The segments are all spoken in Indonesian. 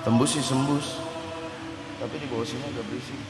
Tembus sih sembus, tapi di bawah sini agak berisik.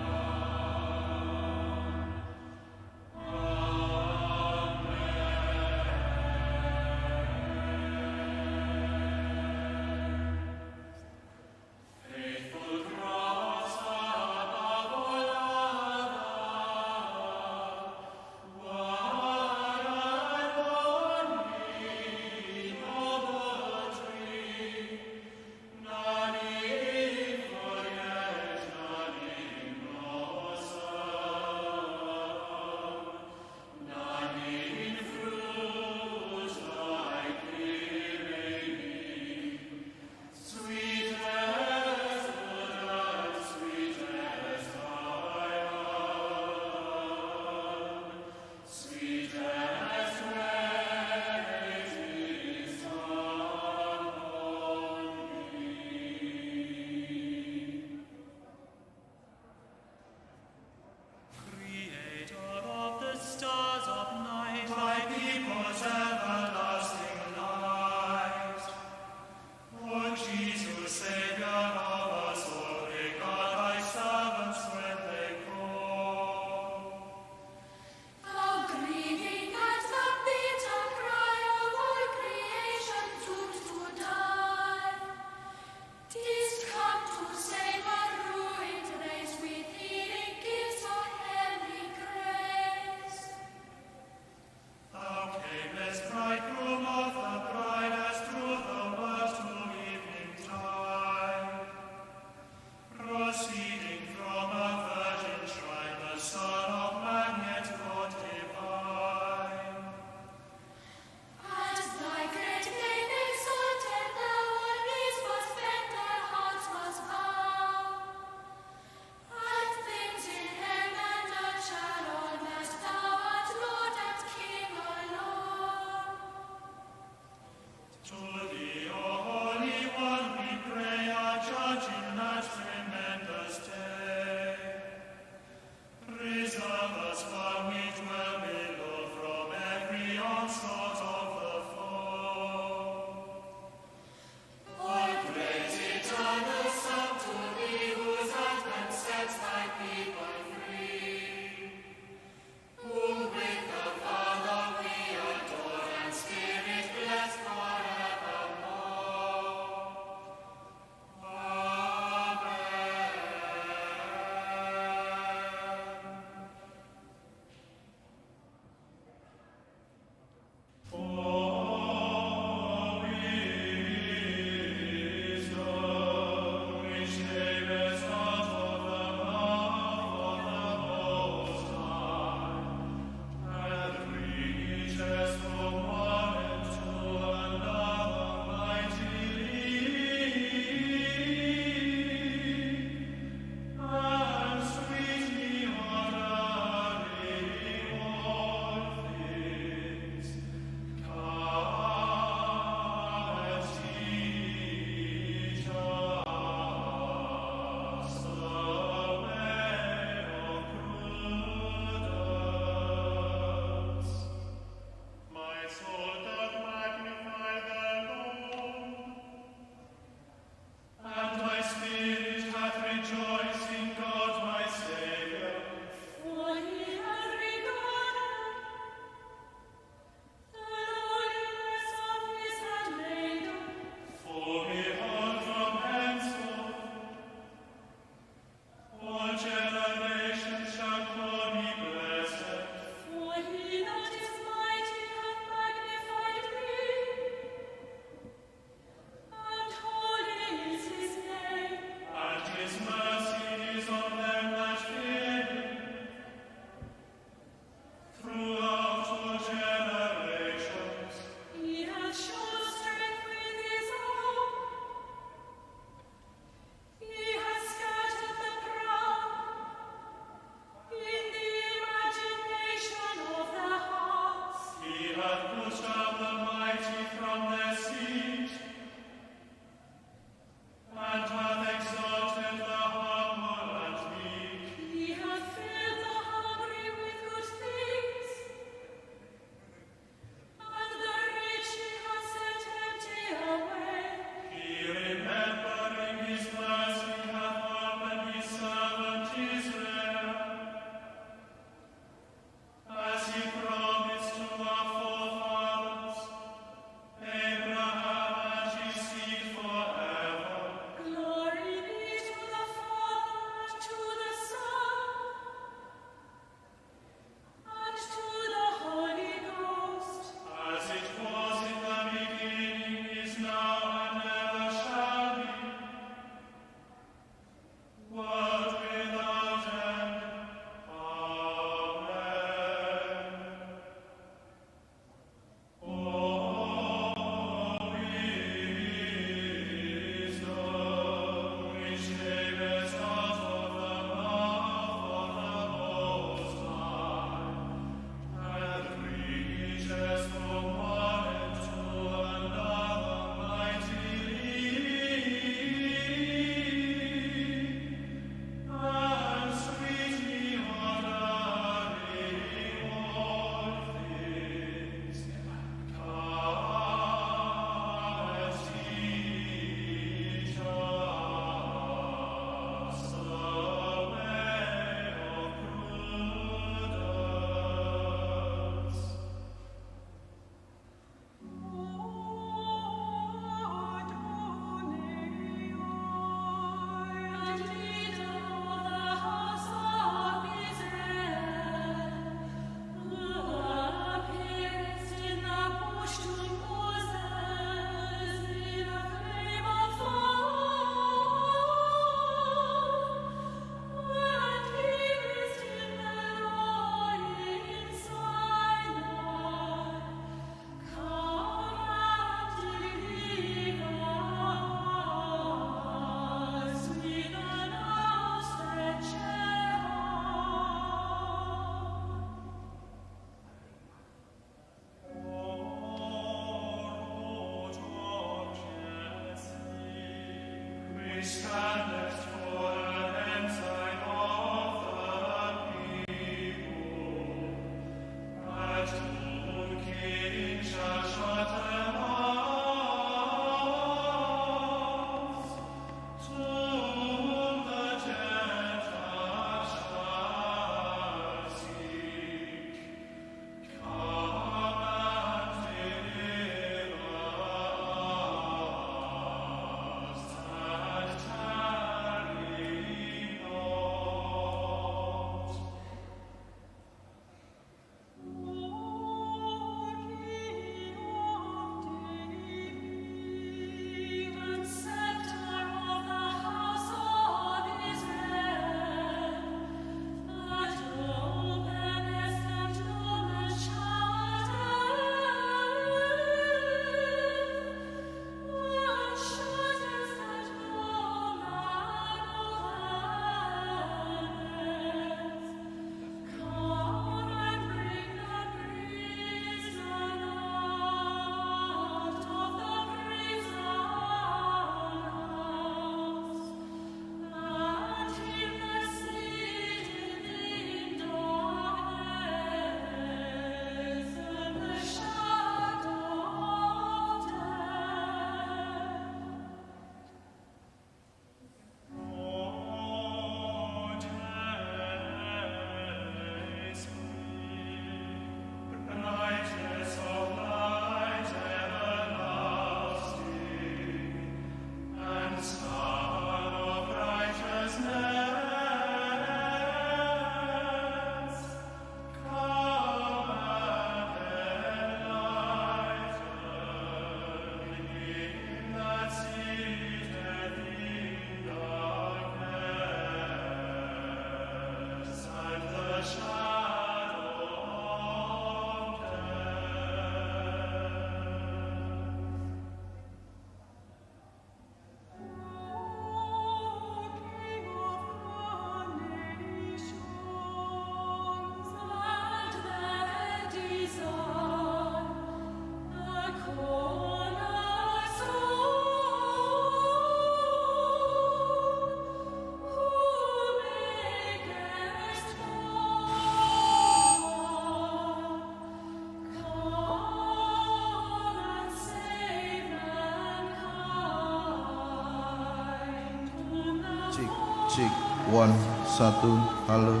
one, satu, halo,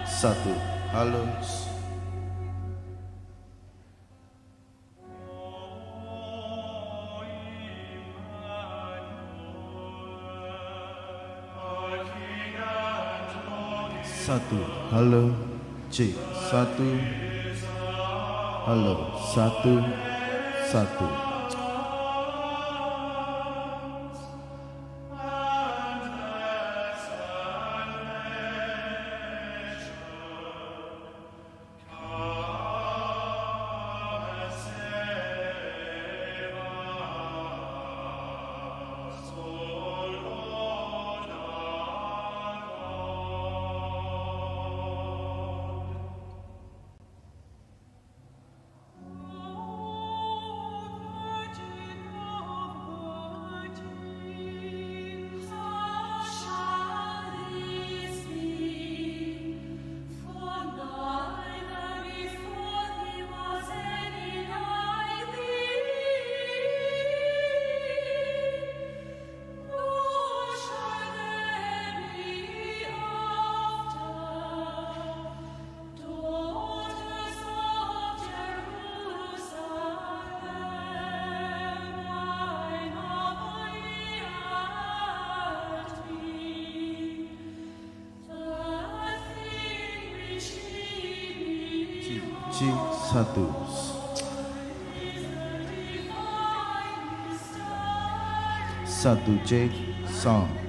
satu, halo. Satu, halo, cek, satu, halo, satu, satu. C satu, satu cek sound.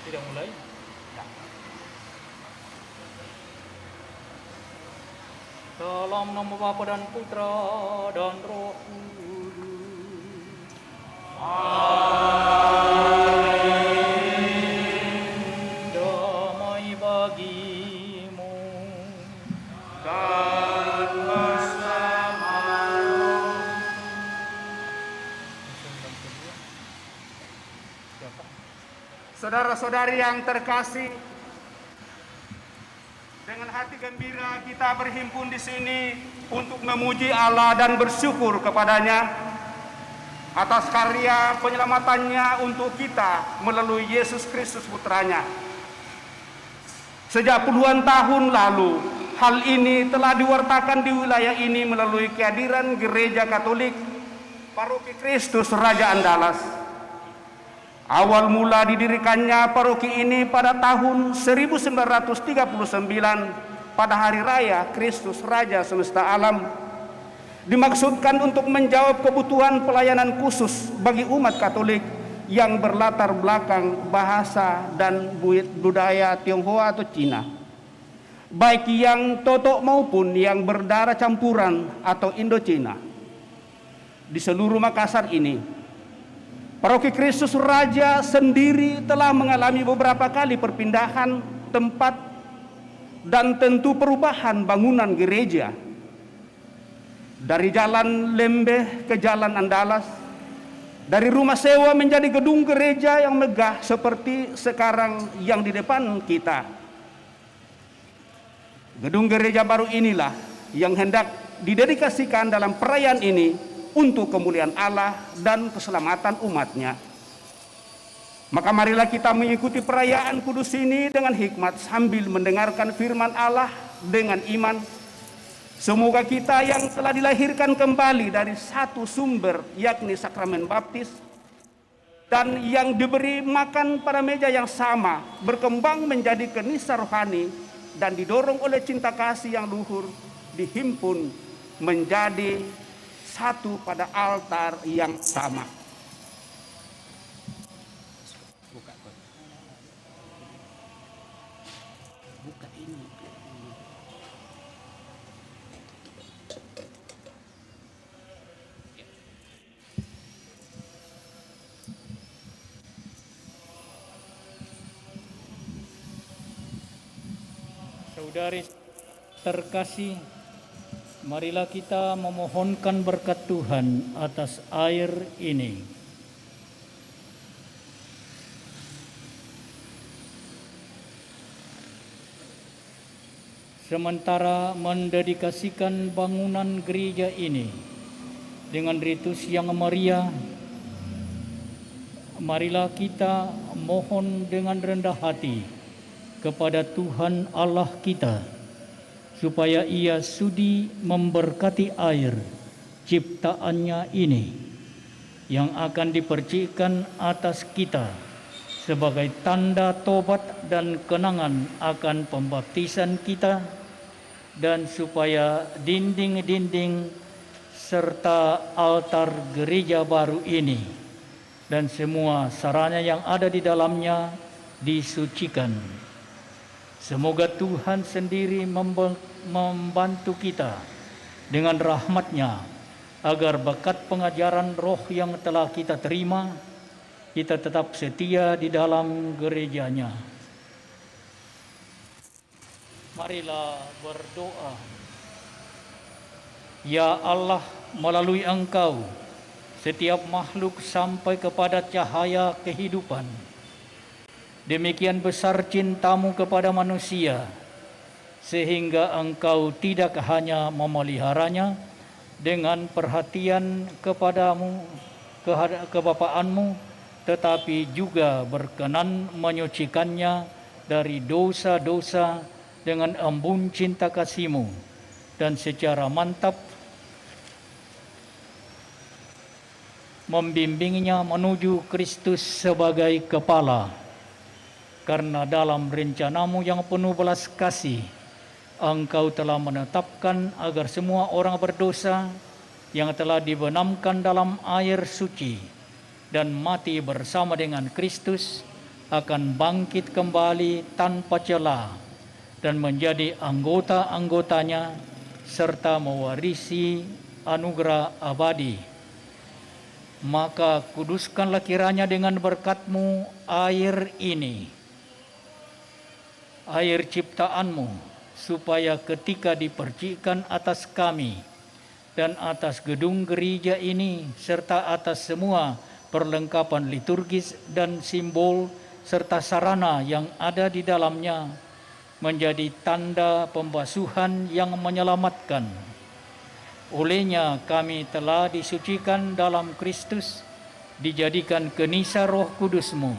Tidak mulai. Dalam nama Bapa dan Putra dan Roh Kudus. Amin. Damai bagimu dan bersamamu. Saudara-saudari yang terkasih, dengan hati gembira kita berhimpun di sini untuk memuji Allah dan bersyukur kepadanya atas karya penyelamatannya untuk kita melalui Yesus Kristus Putranya. Sejak puluhan tahun lalu, hal ini telah diwartakan di wilayah ini melalui kehadiran Gereja Katolik Paroki Kristus Raja Andalas. Awal mula didirikannya paroki ini pada tahun 1939 pada hari raya Kristus Raja Semesta Alam. Dimaksudkan untuk menjawab kebutuhan pelayanan khusus bagi umat Katolik yang berlatar belakang bahasa dan budaya Tionghoa atau Cina, baik yang Totok maupun yang berdarah campuran atau Indo-Cina. Di seluruh Makassar ini, Paroki Kristus Raja sendiri telah mengalami beberapa kali perpindahan tempat dan tentu perubahan bangunan gereja. Dari Jalan Lembeh ke Jalan Andalas, dari rumah sewa menjadi gedung gereja yang megah seperti sekarang yang di depan kita. Gedung gereja baru inilah yang hendak didedikasikan dalam perayaan ini untuk kemuliaan Allah dan keselamatan umatnya. Maka marilah kita mengikuti perayaan kudus ini dengan hikmat sambil mendengarkan firman Allah dengan iman. Semoga kita yang telah dilahirkan kembali dari satu sumber, yakni sakramen baptis, dan yang diberi makan pada meja yang sama, berkembang menjadi kenisa rohani dan didorong oleh cinta kasih yang luhur, dihimpun menjadi satu pada altar yang sama. Buka ini. Saudari terkasih, marilah kita memohonkan berkat Tuhan atas air ini. Sementara mendedikasikan bangunan gereja ini dengan ritus yang meriah, marilah kita mohon dengan rendah hati kepada Tuhan Allah kita, supaya Ia sudi memberkati air ciptaannya ini yang akan dipercikkan atas kita sebagai tanda tobat dan kenangan akan pembaptisan kita, dan supaya dinding-dinding serta altar gereja baru ini dan semua sarana yang ada di dalamnya disucikan. Semoga Tuhan sendiri membantu kita dengan rahmat-Nya agar berkat pengajaran roh yang telah kita terima, kita tetap setia di dalam gereja-Nya. Marilah berdoa. Ya Allah, melalui Engkau setiap makhluk sampai kepada cahaya kehidupan. Demikian besar cintamu kepada manusia, sehingga Engkau tidak hanya memeliharanya dengan perhatian kepadamu, kebapaanmu, tetapi juga berkenan menyucikannya dari dosa-dosa dengan embun cinta kasih-Mu, dan secara mantap membimbingnya menuju Kristus sebagai kepala. Karena dalam rencanamu yang penuh belas kasih, Engkau telah menetapkan agar semua orang berdosa yang telah dibenamkan dalam air suci dan mati bersama dengan Kristus akan bangkit kembali tanpa celah dan menjadi anggota-anggotanya serta mewarisi anugerah abadi. Maka kuduskanlah kiranya dengan berkat-Mu air ini, air ciptaan-Mu, supaya ketika dipercikkan atas kami dan atas gedung gereja ini serta atas semua perlengkapan liturgis dan simbol serta sarana yang ada di dalamnya menjadi tanda pembasuhan yang menyelamatkan. Olehnya kami telah disucikan dalam Kristus, dijadikan kenisa Roh Kudus-Mu.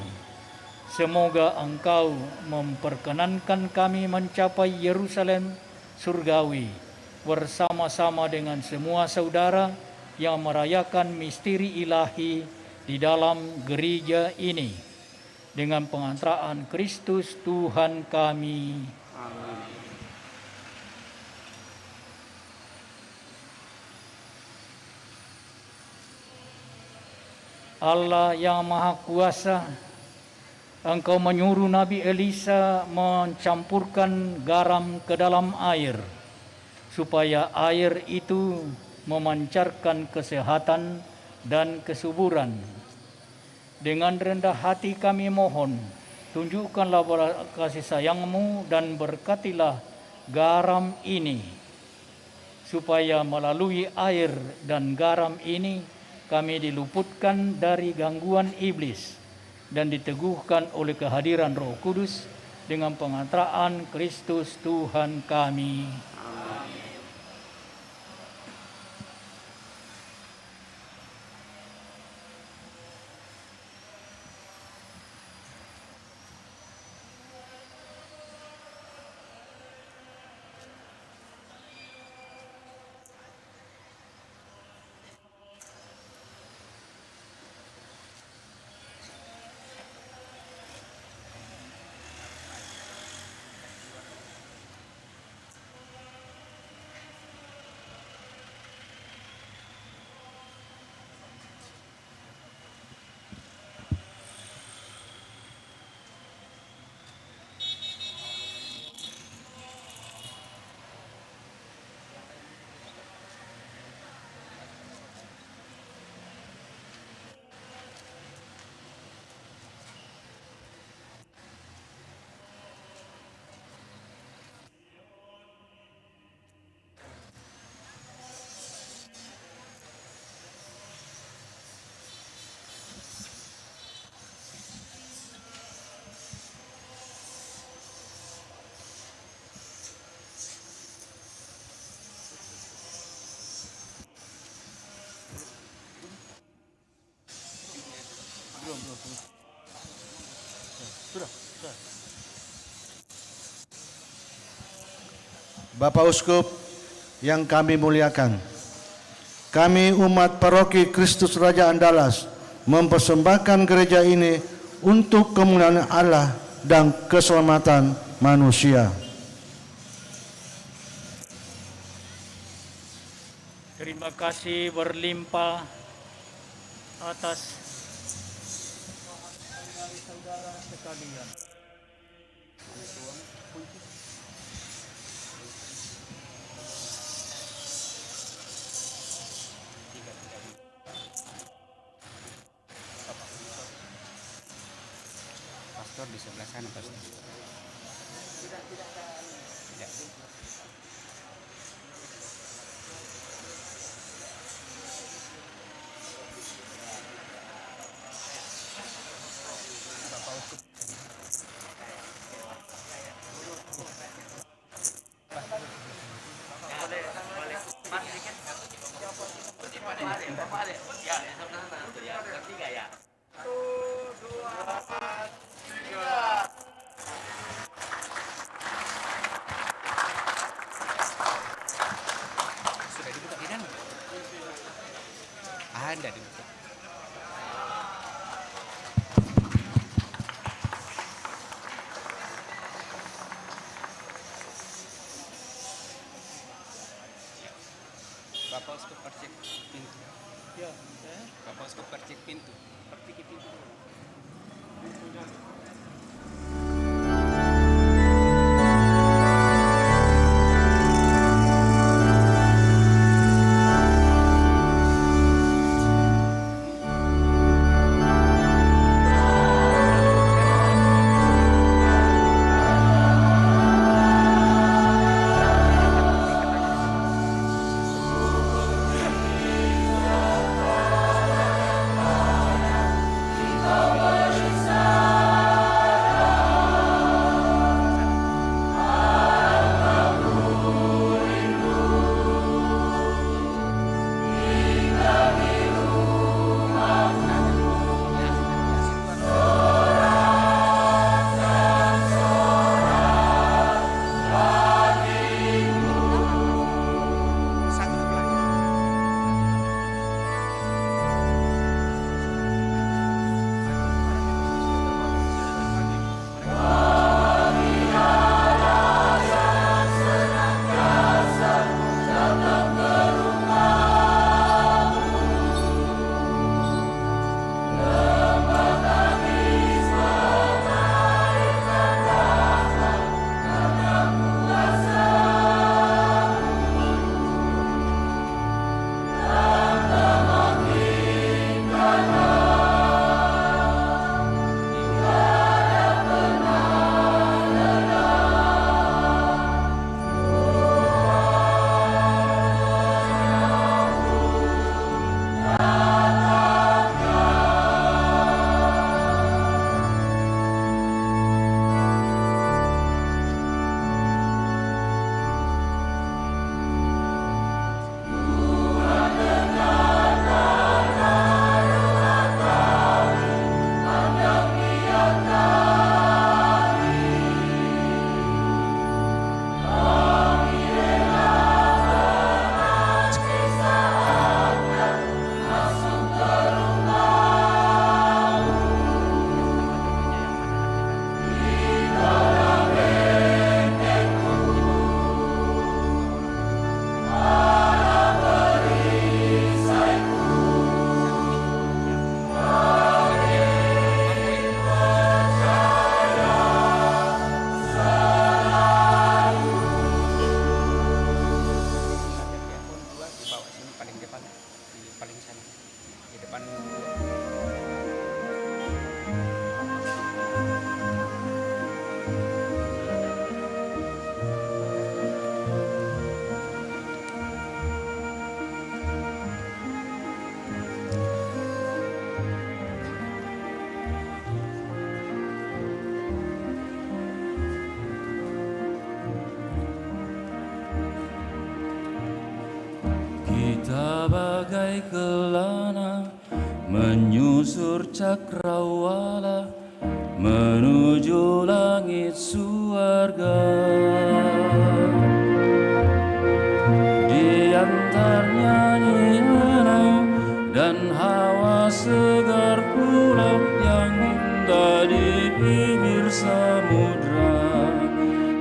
Semoga Engkau memperkenankan kami mencapai Yerusalem surgawi bersama-sama dengan semua saudara yang merayakan misteri ilahi di dalam gereja ini dengan pengantaraan Kristus Tuhan kami. Amin. Allah yang Maha Kuasa, Engkau menyuruh Nabi Elisa mencampurkan garam ke dalam air, supaya air itu memancarkan kesehatan dan kesuburan. Dengan rendah hati kami mohon, tunjukkanlah kasih sayang-Mu dan berkatilah garam ini, supaya melalui air dan garam ini kami diluputkan dari gangguan iblis dan diteguhkan oleh kehadiran Roh Kudus dengan pengantaraan Kristus Tuhan kami. Bapak Uskup yang kami muliakan, kami umat Paroki Kristus Raja Andalas mempersembahkan gereja ini untuk kemuliaan Allah dan keselamatan manusia. Terima kasih berlimpah atas saudara sekalian. Pastor di sebelah sana, Pastor. Tidak. Sudah dibuka di dalam? Ada dibuka. Bapak Uskup percik pintu. Ya, Bapak Uskup percik pintu. percik pintu. Pintunya bagai kelana menyusur cakrawala menuju langit surga. Di antar nyanyi enau dan hawa segar pulau yang indah di bibir samudra,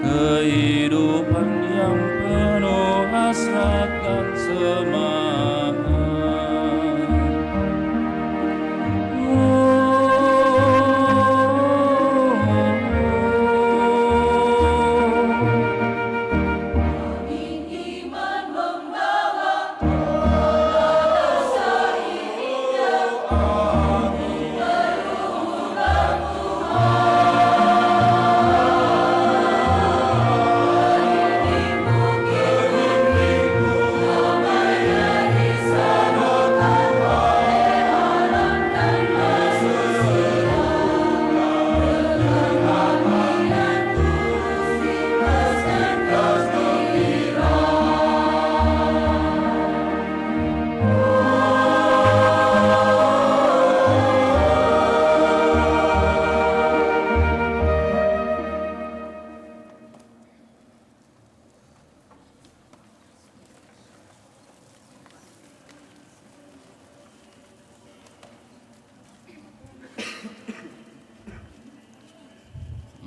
kehidupan yang penuh hasrat dan semangat.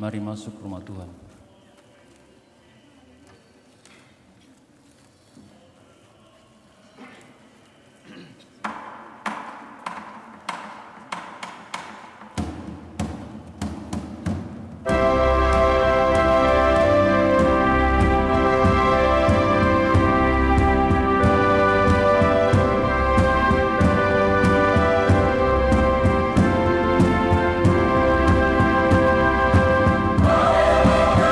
Mari masuk rumah Tuhan. Amen.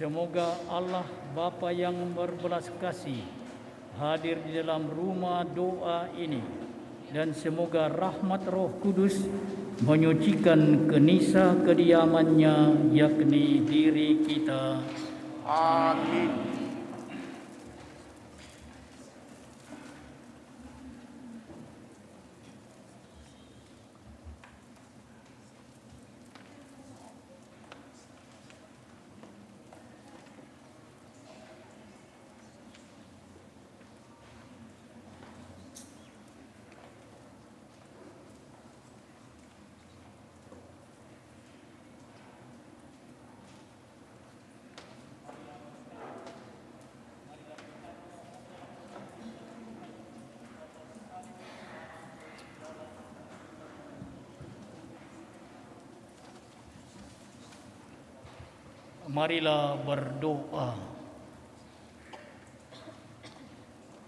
Semoga Allah Bapa yang berbelas kasih hadir di dalam rumah doa ini, dan semoga rahmat Roh Kudus menyucikan kenisa kediamannya, yakni diri kita. Amin. Marilah berdoa.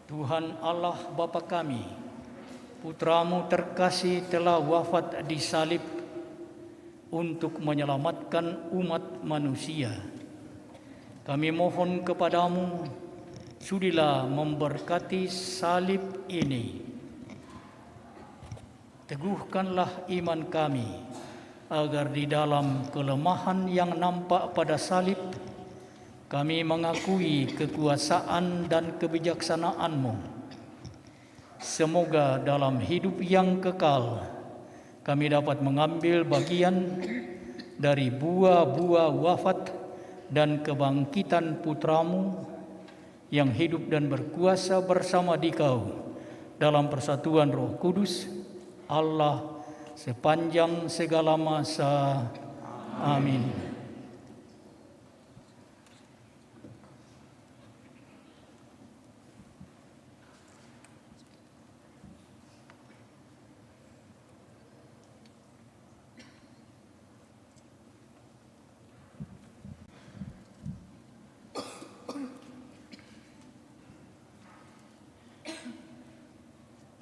Tuhan Allah Bapa kami, Putramu terkasih telah wafat di salib untuk menyelamatkan umat manusia. Kami mohon kepadamu, sudilah memberkati salib ini. Teguhkanlah iman kami, agar di dalam kelemahan yang nampak pada salib, kami mengakui kekuasaan dan kebijaksanaan-Mu. Semoga dalam hidup yang kekal, kami dapat mengambil bagian dari buah-buah wafat dan kebangkitan Putramu yang hidup dan berkuasa bersama Dikau dalam persatuan Roh Kudus, Allah sepanjang segala masa. Amin.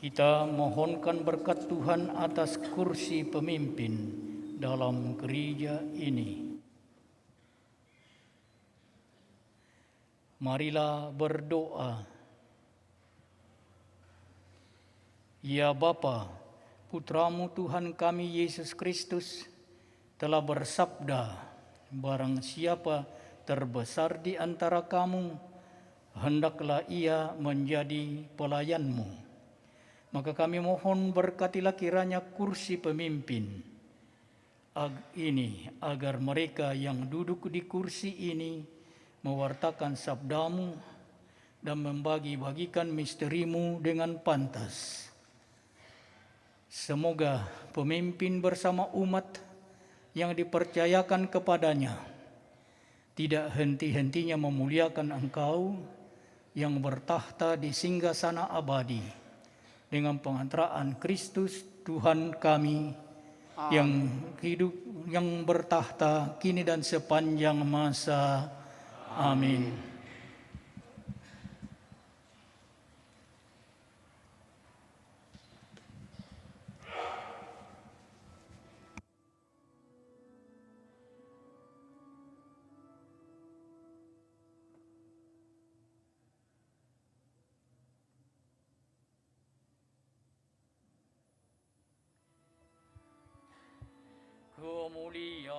Kita mohonkan berkat Tuhan atas kursi pemimpin dalam gereja ini. Marilah berdoa. Ya Bapa, Putramu Tuhan kami Yesus Kristus telah bersabda, barang siapa terbesar di antara kamu, hendaklah ia menjadi pelayanmu. Maka kami mohon berkatilah kiranya kursi pemimpin ini, agar mereka yang duduk di kursi ini mewartakan sabdamu dan membagi-bagikan misteri-Mu dengan pantas. Semoga pemimpin bersama umat yang dipercayakan kepadanya tidak henti-hentinya memuliakan Engkau yang bertahta di singgasana abadi, dengan pengantaraan Kristus Tuhan kami yang hidup, yang bertahta kini dan sepanjang masa. Amin. Kemuliaan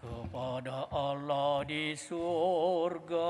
kepada Allah di surga,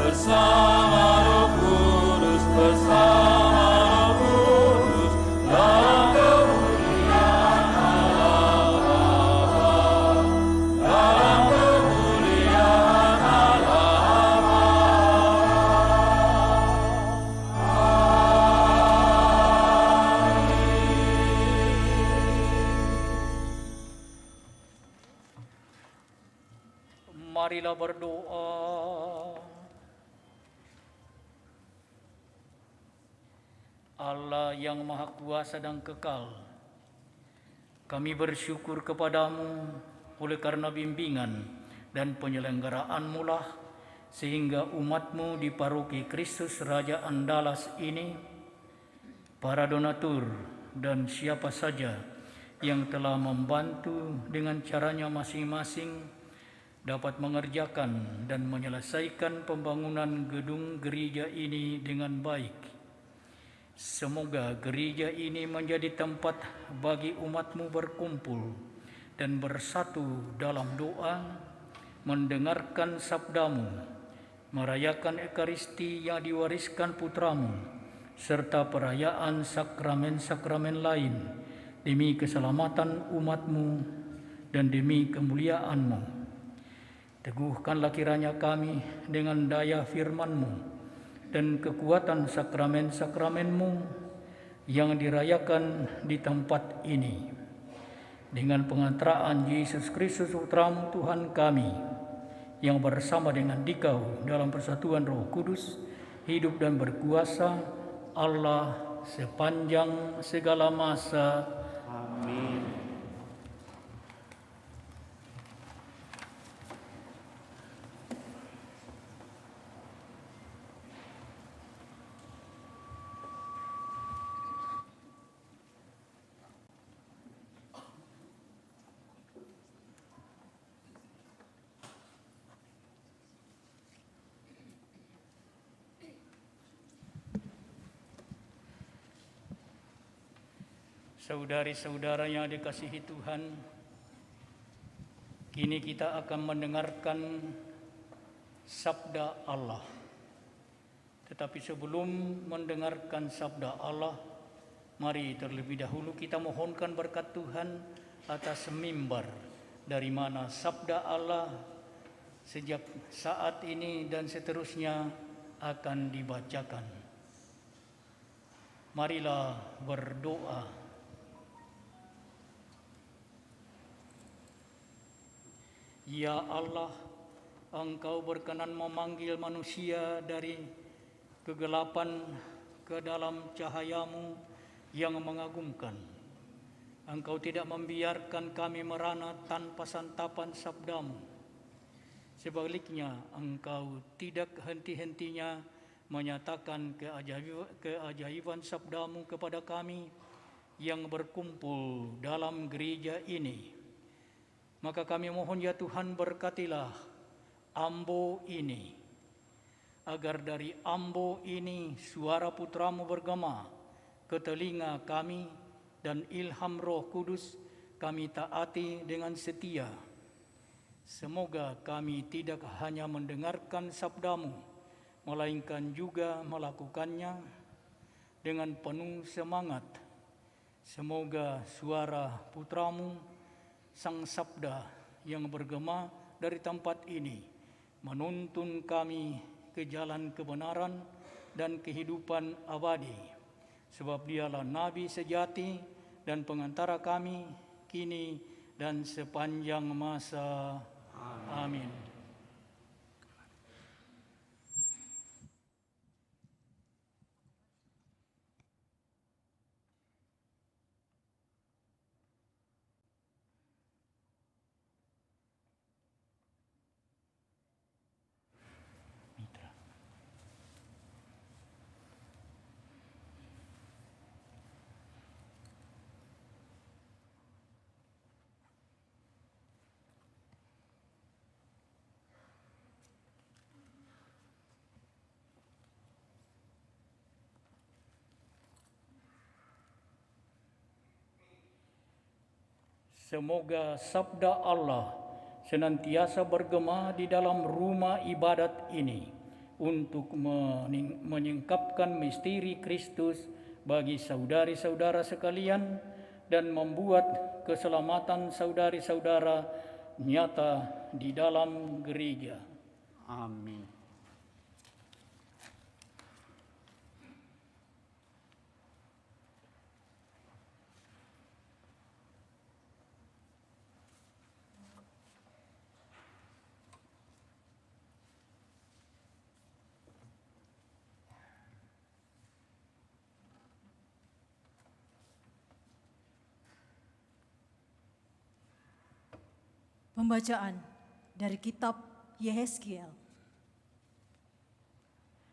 bersama Roh Kudus, bersama Roh Kudus, dalam kemuliaan Allah Bapa, dalam kemuliaan Allah Bapa. Marilah berdoa. Allah yang Maha Kuasa dan Kekal, kami bersyukur kepadamu oleh karena bimbingan dan penyelenggaraanmu lah, sehingga umatmu di Paroki Kristus Raja Andalas ini, para donatur dan siapa saja yang telah membantu dengan caranya masing-masing dapat mengerjakan dan menyelesaikan pembangunan gedung gereja ini dengan baik. Semoga gereja ini menjadi tempat bagi umatmu berkumpul dan bersatu dalam doa, mendengarkan sabdamu, merayakan Ekaristi yang diwariskan putramu, serta perayaan sakramen-sakramen lain demi keselamatan umatmu dan demi kemuliaanmu. Teguhkanlah kiranya kami dengan daya firman-Mu dan kekuatan sakramen-sakramenmu yang dirayakan di tempat ini. Dengan pengantaraan Yesus Kristus Putramu Tuhan kami, yang bersama dengan Dikau dalam persatuan Roh Kudus, hidup dan berkuasa Allah sepanjang segala masa. Amin. Saudari-saudara yang dikasihi Tuhan, kini kita akan mendengarkan sabda Allah. Tetapi sebelum mendengarkan sabda Allah, mari terlebih dahulu kita mohonkan berkat Tuhan atas mimbar dari mana sabda Allah sejak saat ini dan seterusnya akan dibacakan. Marilah berdoa. Ya Allah, Engkau berkenan memanggil manusia dari kegelapan ke dalam cahaya-Mu yang mengagumkan. Engkau tidak membiarkan kami merana tanpa santapan sabda-Mu. Sebaliknya, Engkau tidak henti-hentinya menyatakan keajaiban sabda-Mu kepada kami yang berkumpul dalam gereja ini. Maka kami mohon ya Tuhan, berkatilah ambo ini, agar dari ambo ini suara putra-Mu bergema ke telinga kami, dan ilham Roh Kudus kami taati dengan setia. Semoga kami tidak hanya mendengarkan sabda-Mu, melainkan juga melakukannya dengan penuh semangat. Semoga suara putra-Mu Sang Sabda yang bergema dari tempat ini menuntun kami ke jalan kebenaran dan kehidupan abadi, sebab Dialah Nabi sejati dan pengantara kami kini dan sepanjang masa. Amin. Semoga sabda Allah senantiasa bergema di dalam rumah ibadat ini, untuk menyingkapkan misteri Kristus bagi saudari-saudara sekalian dan membuat keselamatan saudari-saudara nyata di dalam gereja. Amin. Pembacaan dari kitab Yehezkiel.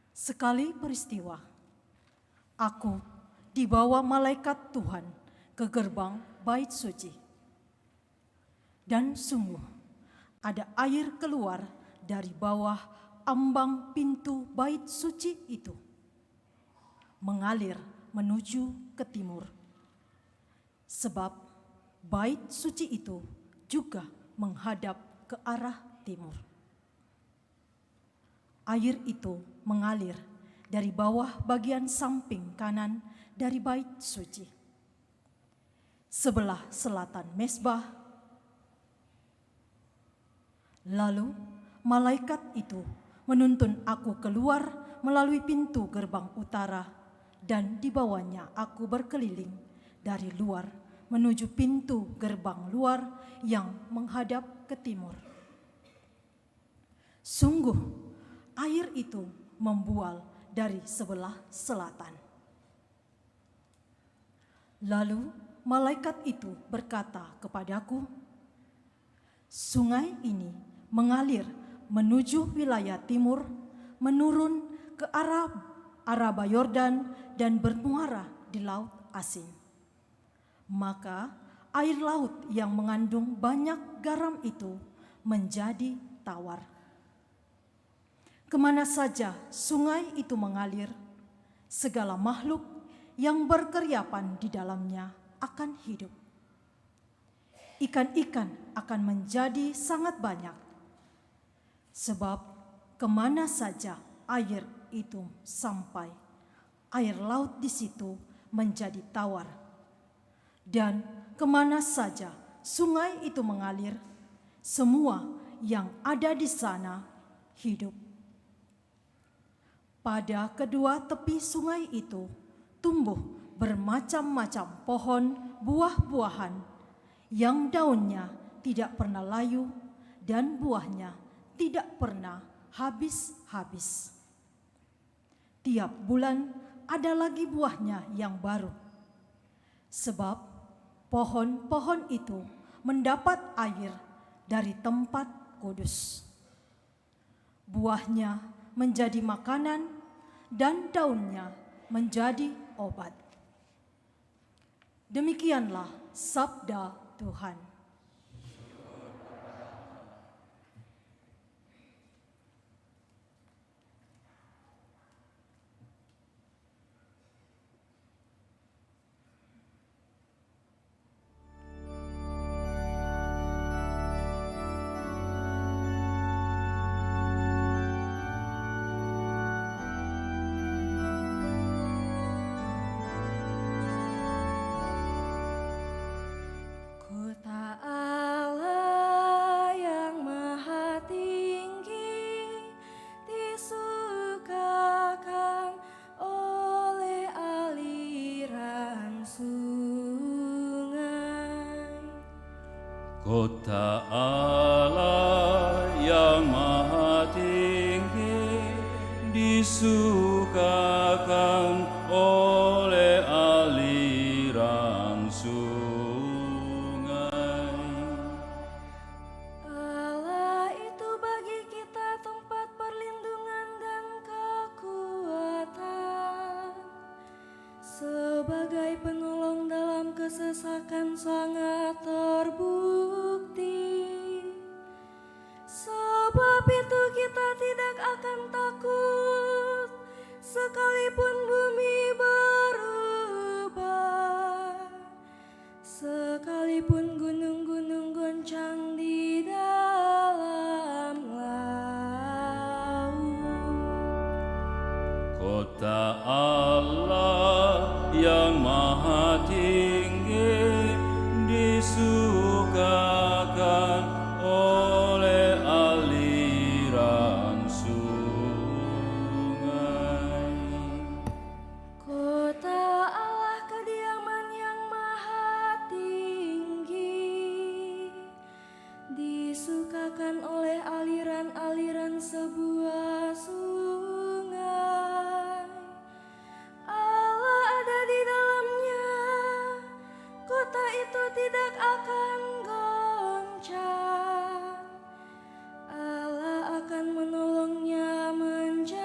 Sekali peristiwa, aku dibawa malaikat Tuhan ke gerbang bait suci. Dan sungguh ada air keluar dari bawah ambang pintu bait suci itu, mengalir menuju ke timur. Sebab bait suci itu juga menghadap ke arah timur. Air itu mengalir dari bawah bagian samping kanan dari bait suci, sebelah selatan mezbah. Lalu malaikat itu menuntun aku keluar melalui pintu gerbang utara, dan dibawanya aku berkeliling dari luar menuju pintu gerbang luar yang menghadap ke timur. Sungguh, air itu membual dari sebelah selatan. Lalu malaikat itu berkata kepadaku, sungai ini mengalir menuju wilayah timur, menurun ke arah Araba Yordan dan bermuara di Laut Asin. Maka air laut yang mengandung banyak garam itu menjadi tawar. Kemana saja sungai itu mengalir, segala makhluk yang berkeriapan di dalamnya akan hidup. Ikan-ikan akan menjadi sangat banyak, sebab kemana saja air itu sampai, air laut di situ menjadi tawar. Dan kemana saja sungai itu mengalir, semua yang ada di sana hidup. Pada kedua tepi sungai itu tumbuh bermacam-macam pohon buah-buahan yang daunnya tidak pernah layu dan buahnya tidak pernah habis-habis. Tiap bulan ada lagi buahnya yang baru, sebab pohon-pohon itu mendapat air dari tempat kudus. Buahnya menjadi makanan dan daunnya menjadi obat. Demikianlah sabda Tuhan. Kota Allah yang maha tinggi disukakan oleh aliran sungai. Kota Allah yang maha tinggi disukakan oleh aliran sungai. Allah itu bagi kita tempat perlindungan dan kekuatan, sebagai penolong dalam kesesakan sangat terbukti. Sebab itu kita tidak akan takut, sekalipun bumi berubah, sekalipun gunung-gunung goncang di dalam laut. Kota Allah yang maha tinggi disukakan oleh aliran sungai. Kota Allah kediaman yang maha tinggi, disukakan oleh aliran-aliran sebuah sungai. Allah ada di dalamnya, kota itu tidak akan goncang. Allah akan menolongnya menjelang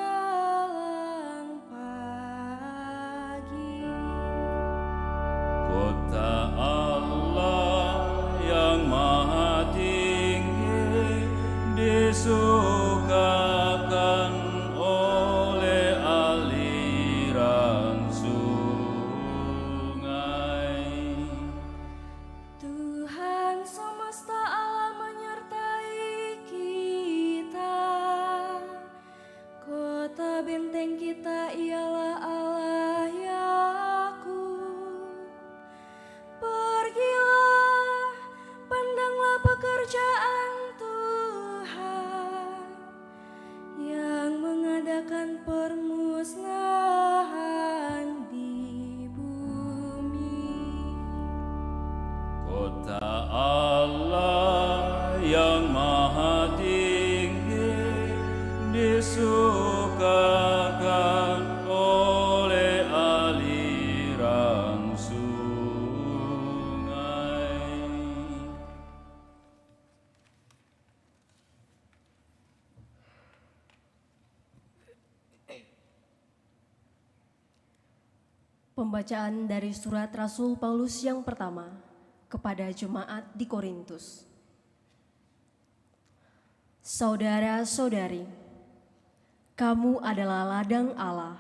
pagi. Kota Allah yang maha tinggi disukakan oleh aliran sungai. Tuhan semesta Allah menyertai kita. Kota benteng kita ialah Allah Yakub. Pergilah, pandanglah pekerjaan Tuhan yang mengadakan permusnahan di bumi. Kota Allah yang maha tinggi disukakan oleh aliran sungai. Pembacaan dari surat Rasul Paulus yang pertama kepada jemaat di Korintus. Saudara-saudari, kamu adalah ladang Allah,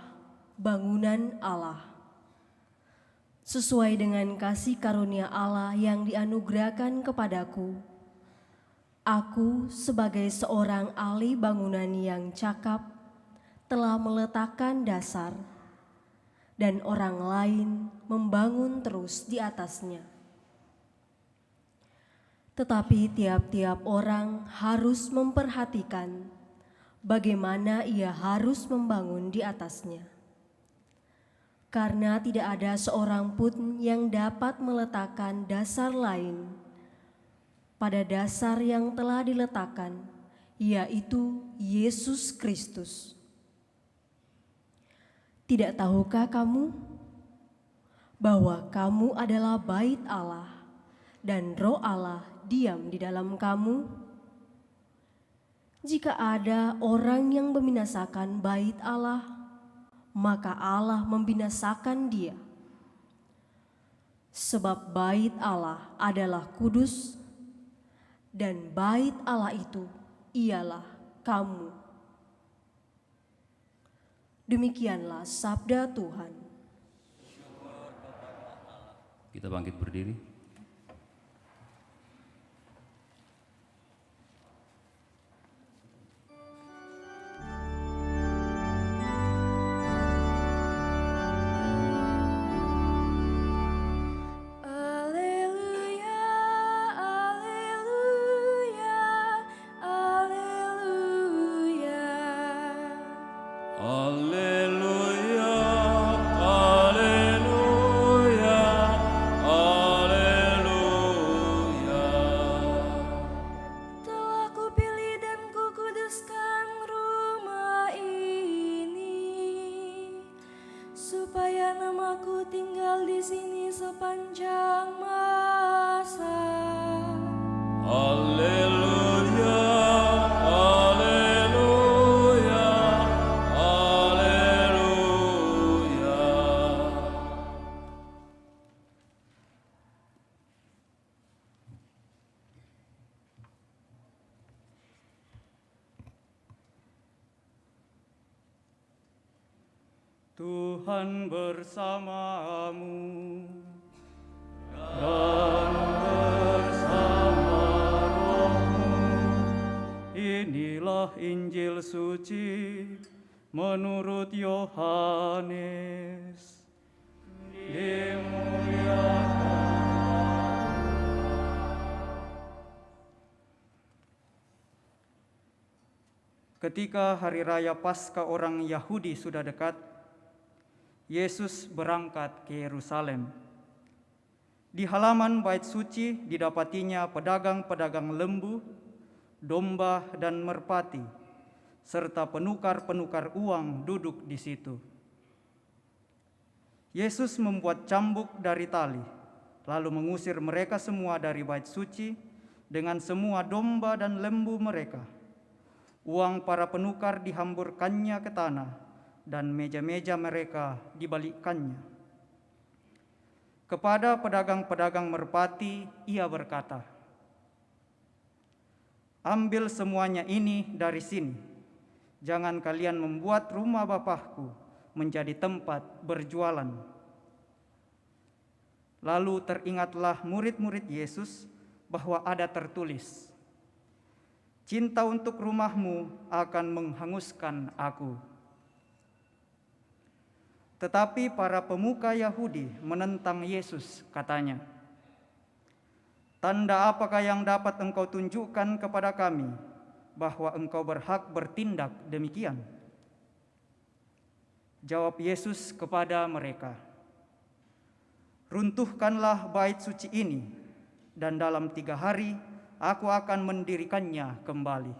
bangunan Allah. Sesuai dengan kasih karunia Allah yang dianugerahkan kepadaku, aku sebagai seorang ahli bangunan yang cakap telah meletakkan dasar, dan orang lain membangun terus di atasnya. Tetapi tiap-tiap orang harus memperhatikan bagaimana ia harus membangun di atasnya. Karena tidak ada seorang pun yang dapat meletakkan dasar lain pada dasar yang telah diletakkan, yaitu Yesus Kristus. Tidak tahukah kamu bahwa kamu adalah bait Allah dan Roh Allah diam di dalam kamu? Jika ada orang yang membinasakan bait Allah, maka Allah membinasakan dia. Sebab bait Allah adalah kudus, dan bait Allah itu ialah kamu. Demikianlah sabda Tuhan. Kita bangkit berdiri. Alleluia, alleluia, alleluia. Alleluia, alleluia, alleluia. Telah kupilih dan kukuduskan rumah ini, supaya namaku tinggal di sini sepanjang masa. Alleluia, alleluia, alleluia. Tuhan bersamamu dan bersama rohmu. Inilah Injil suci Menurut Yohanes, ketika hari raya Paskah orang Yahudi sudah dekat, Yesus berangkat ke Yerusalem. Di halaman bait suci didapatinya pedagang-pedagang lembu, domba, dan merpati, serta penukar-penukar uang duduk di situ. Yesus membuat cambuk dari tali, lalu mengusir mereka semua dari bait suci dengan semua domba dan lembu mereka. Uang para penukar dihamburkannya ke tanah, dan meja-meja mereka dibalikkannya. Kepada pedagang-pedagang merpati, ia berkata, "Ambil semuanya ini dari sini. Jangan kalian membuat rumah Bapakku menjadi tempat berjualan." Lalu teringatlah murid-murid Yesus bahwa ada tertulis, "Cinta untuk rumahmu akan menghanguskan aku." Tetapi para pemuka Yahudi menentang Yesus, katanya, "Tanda apakah yang dapat engkau tunjukkan kepada kami bahwa engkau berhak bertindak demikian?" Jawab Yesus kepada mereka, "Runtuhkanlah bait suci ini, dan dalam 3 hari aku akan mendirikannya kembali."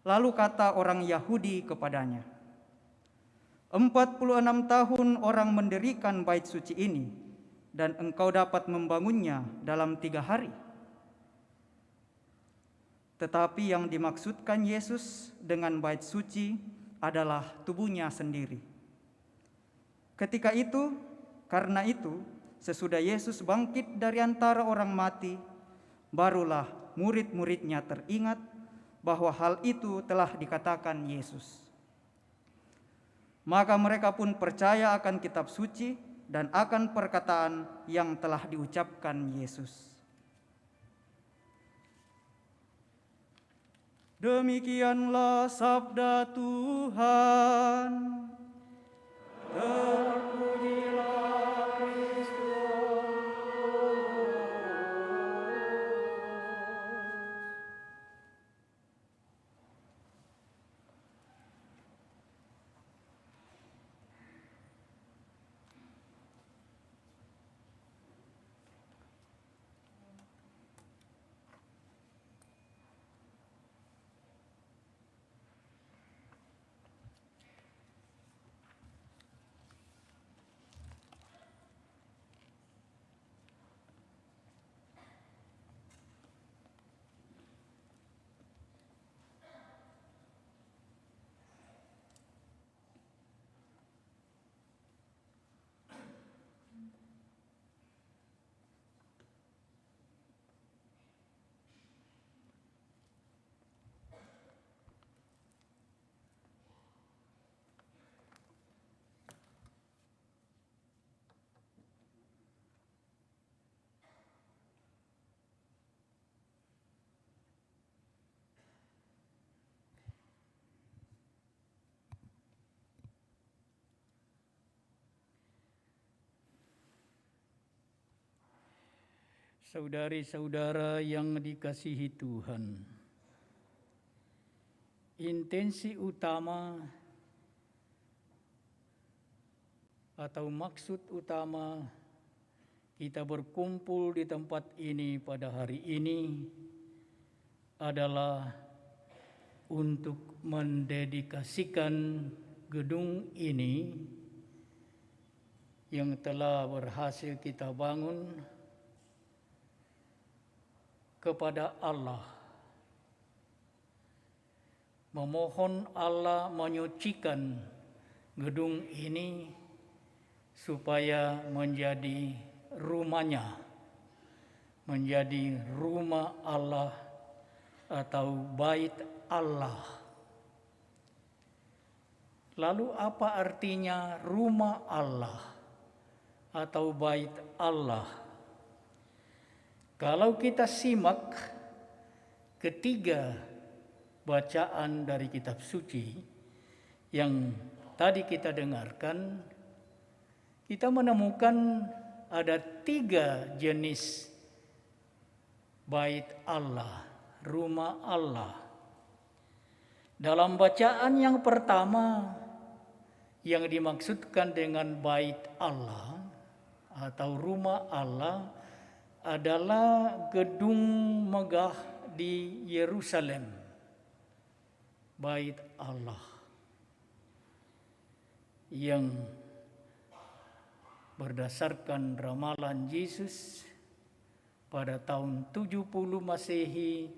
Lalu kata orang Yahudi kepadanya, 46 tahun orang mendirikan bait suci ini, dan engkau dapat membangunnya dalam 3 hari. Tetapi yang dimaksudkan Yesus dengan bait suci adalah tubuhnya sendiri. Karena itu, sesudah Yesus bangkit dari antara orang mati, barulah murid-muridnya teringat bahwa hal itu telah dikatakan Yesus. Maka mereka pun percaya akan kitab suci dan akan perkataan yang telah diucapkan Yesus. Demikianlah sabda Tuhan. Terpujilah Kristus. Saudari-saudara yang dikasihi Tuhan, intensi utama atau maksud utama kita berkumpul di tempat ini pada hari ini adalah untuk mendedikasikan gedung ini yang telah berhasil kita bangun kepada Allah. Memohon Allah menyucikan gedung ini supaya menjadi rumahnya, menjadi rumah Allah atau bait Allah. Lalu apa artinya rumah Allah atau bait Allah? Kalau kita simak ketiga bacaan dari kitab suci yang tadi kita dengarkan, kita menemukan ada 3 jenis bait Allah, rumah Allah. Dalam bacaan yang pertama, yang dimaksudkan dengan bait Allah atau rumah Allah adalah gedung megah di Yerusalem, bait Allah yang berdasarkan ramalan Yesus pada tahun 70 Masehi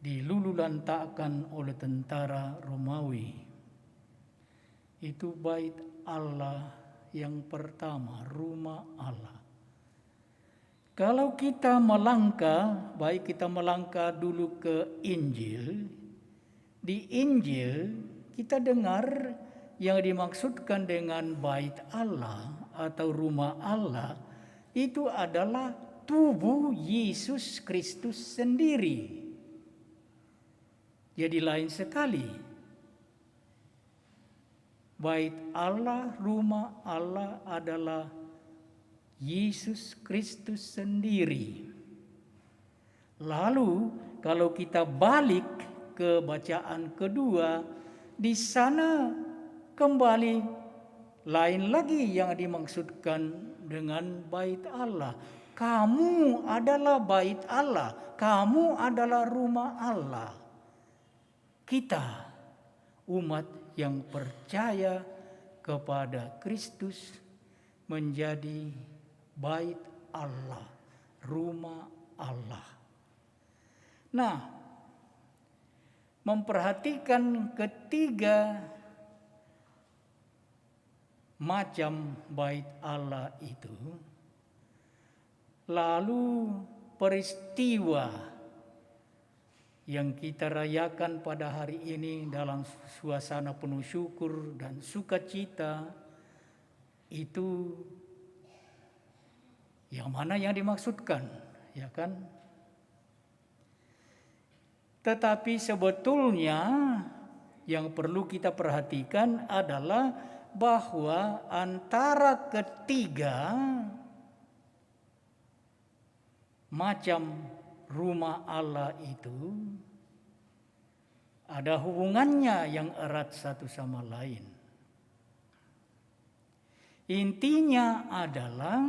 dilululantakkan oleh tentara Romawi. Itu bait Allah yang pertama, rumah Allah. Kalau kita melangkah, baik kita melangkah dulu ke Injil. Di Injil kita dengar yang dimaksudkan dengan bait Allah atau rumah Allah itu adalah tubuh Yesus Kristus sendiri. Jadi lain sekali. Bait Allah, rumah Allah adalah Yesus Kristus sendiri. Lalu kalau kita balik ke bacaan kedua, di sana kembali lain lagi yang dimaksudkan dengan bait Allah. Kamu adalah bait Allah, kamu adalah rumah Allah. Kita umat yang percaya kepada Kristus menjadi bait Allah, rumah Allah. Nah, memperhatikan ketiga macam bait Allah itu, lalu peristiwa yang kita rayakan pada hari ini dalam suasana penuh syukur dan sukacita, itu yang mana yang dimaksudkan, ya kan? Tetapi sebetulnya yang perlu kita perhatikan adalah bahwa antara ketiga macam rumah Allah itu ada hubungannya yang erat satu sama lain. Intinya adalah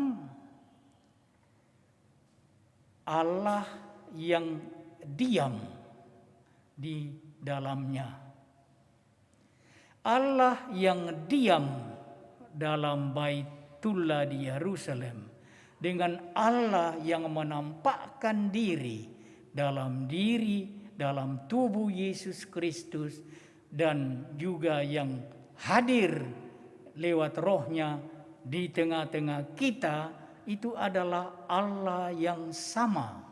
Allah yang diam di dalamnya. Allah yang diam dalam Baitullah di Yerusalem dengan Allah yang menampakkan diri dalam tubuh Yesus Kristus dan juga yang hadir lewat rohnya di tengah-tengah kita, itu adalah Allah yang sama.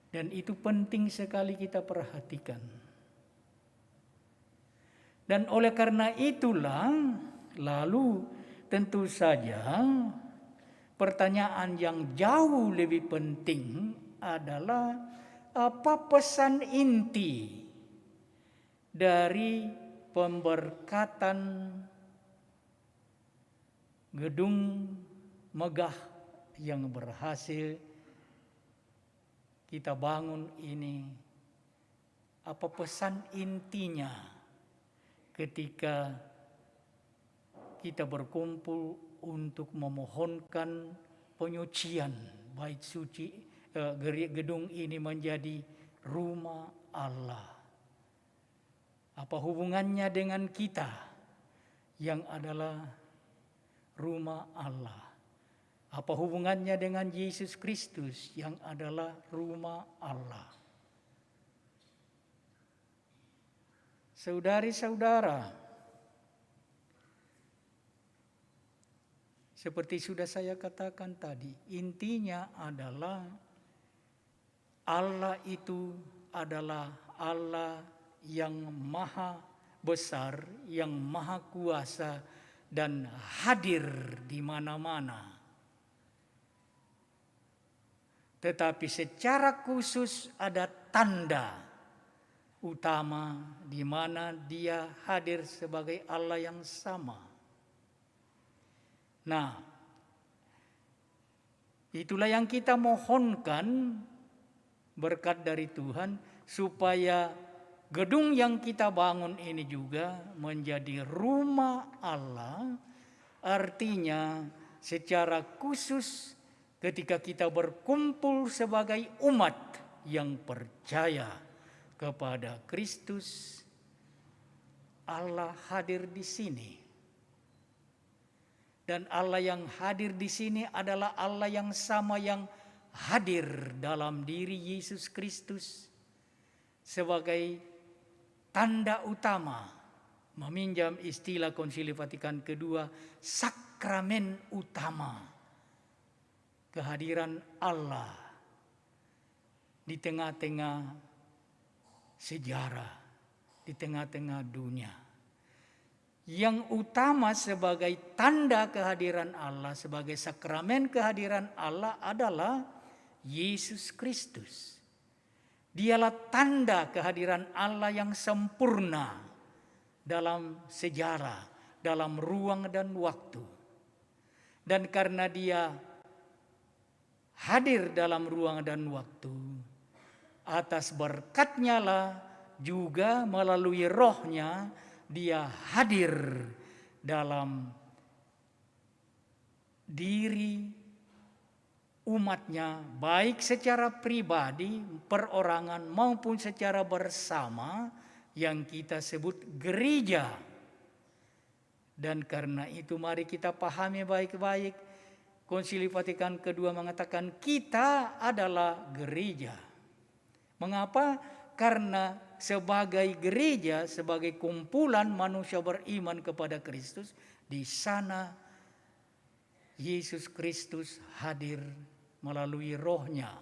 Dan itu penting sekali kita perhatikan. Dan oleh karena itulah, lalu tentu saja pertanyaan yang jauh lebih penting adalah apa pesan inti dari pemberkatan gedung megah yang berhasil kita bangun ini. Apa pesan intinya ketika kita berkumpul untuk memohonkan penyucian bait suci, gedung ini menjadi rumah Allah? Apa hubungannya dengan kita yang adalah rumah Allah? Apa hubungannya dengan Yesus Kristus yang adalah rumah Allah? Saudari-saudara, seperti sudah saya katakan tadi, intinya adalah Allah itu adalah Allah yang maha besar, yang maha kuasa dan hadir di mana-mana. Tetapi secara khusus ada tanda utama di mana dia hadir sebagai Allah yang sama. Nah, itulah yang kita mohonkan berkat dari Tuhan supaya gedung yang kita bangun ini juga menjadi rumah Allah. Artinya secara khusus ketika kita berkumpul sebagai umat yang percaya kepada Kristus, Allah hadir di sini. Dan Allah yang hadir di sini adalah Allah yang sama yang hadir dalam diri Yesus Kristus sebagai tanda utama, meminjam istilah Konsili Vatikan II, sakramen utama kehadiran Allah di tengah-tengah sejarah, di tengah-tengah dunia. Yang utama sebagai tanda kehadiran Allah, sebagai sakramen kehadiran Allah adalah Yesus Kristus. Dialah tanda kehadiran Allah yang sempurna dalam sejarah, dalam ruang dan waktu. Dan karena dia hadir dalam ruang dan waktu, atas berkatnya lah juga melalui rohnya dia hadir dalam diri umatnya, baik secara pribadi, perorangan maupun secara bersama yang kita sebut gereja. Dan karena itu mari kita pahami baik-baik, Konsili Vatikan II mengatakan kita adalah gereja. Mengapa? Karena sebagai gereja, sebagai kumpulan manusia beriman kepada Kristus, di sana Yesus Kristus hadir melalui rohnya.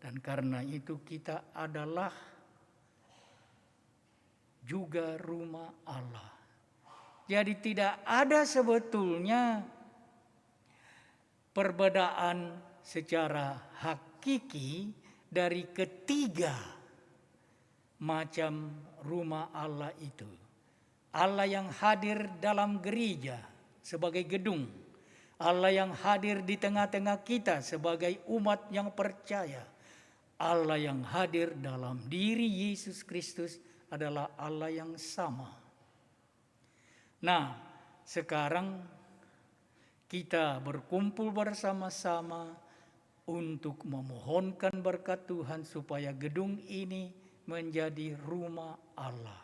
Dan karena itu kita adalah juga rumah Allah. Jadi tidak ada sebetulnya perbedaan secara hakiki dari ketiga macam rumah Allah itu. Allah yang hadir dalam gereja sebagai gedung. Allah yang hadir di tengah-tengah kita sebagai umat yang percaya. Allah yang hadir dalam diri Yesus Kristus adalah Allah yang sama. Nah, sekarang kita berkumpul bersama-sama untuk memohonkan berkat Tuhan supaya gedung ini menjadi rumah Allah.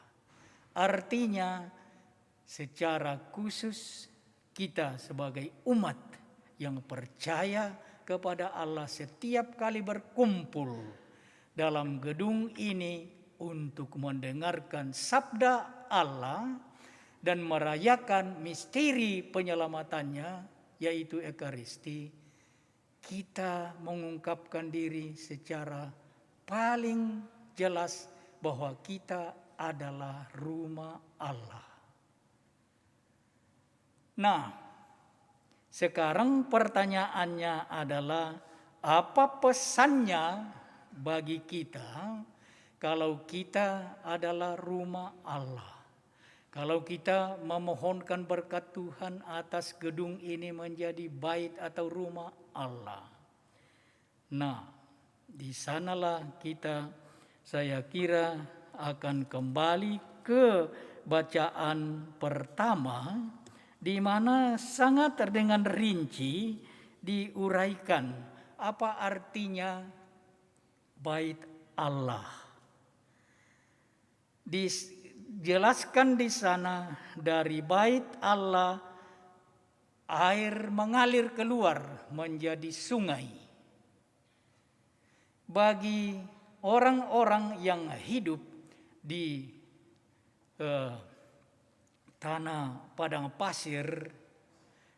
Artinya secara khusus kita sebagai umat yang percaya kepada Allah setiap kali berkumpul dalam gedung ini untuk mendengarkan sabda Allah dan merayakan misteri penyelamatannya, yaitu Ekaristi, kita mengungkapkan diri secara paling jelas bahwa kita adalah rumah Allah. Nah, sekarang pertanyaannya adalah apa pesannya bagi kita kalau kita adalah rumah Allah? Kalau kita memohonkan berkat Tuhan atas gedung ini menjadi bait atau rumah Allah. Nah, di sanalah saya kira akan kembali ke bacaan pertama, di mana sangat dengan rinci diuraikan apa artinya bait Allah. Dijelaskan di sana dari bait Allah air mengalir keluar menjadi sungai. Bagi orang-orang yang hidup di tanah padang pasir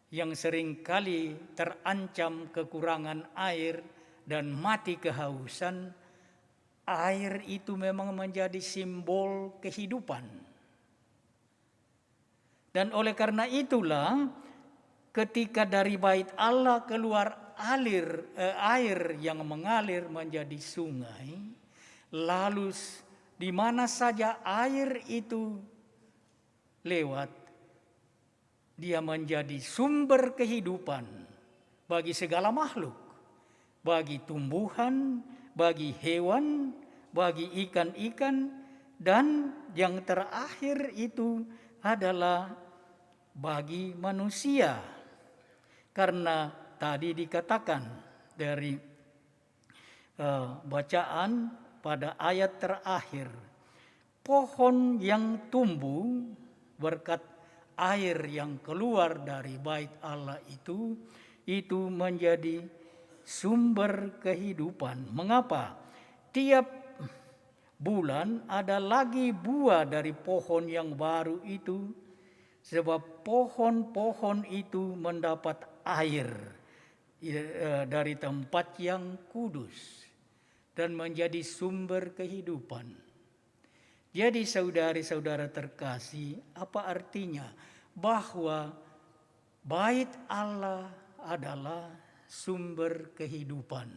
yang seringkali terancam kekurangan air dan mati kehausan, air itu memang menjadi simbol kehidupan. Dan oleh karena itulah ketika dari bait Allah keluar air yang mengalir menjadi sungai, lalu di mana saja air itu lewat, dia menjadi sumber kehidupan bagi segala makhluk, bagi tumbuhan, bagi hewan, bagi ikan-ikan, dan yang terakhir itu adalah bagi manusia. Karena tadi dikatakan dari bacaan pada ayat terakhir, pohon yang tumbuh berkat air yang keluar dari bait Allah itu menjadi sumber kehidupan. Mengapa? Tiap bulan ada lagi buah dari pohon yang baru itu, sebab pohon-pohon itu mendapat air dari tempat yang kudus dan menjadi sumber kehidupan. Jadi saudari-saudara terkasih, apa artinya? Bahwa bait Allah adalah sumber kehidupan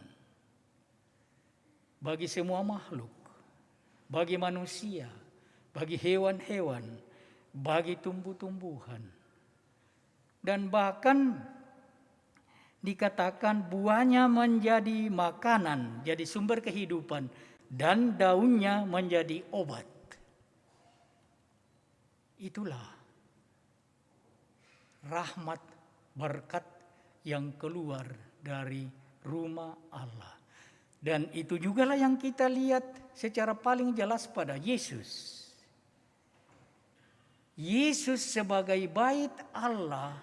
bagi semua makhluk, bagi manusia, bagi hewan-hewan, bagi tumbuh-tumbuhan. Dan bahkan dikatakan buahnya menjadi makanan, jadi sumber kehidupan, dan daunnya menjadi obat. Itulah rahmat berkat yang keluar dari rumah Allah. Dan itu jugalah yang kita lihat secara paling jelas pada Yesus. Yesus sebagai bait Allah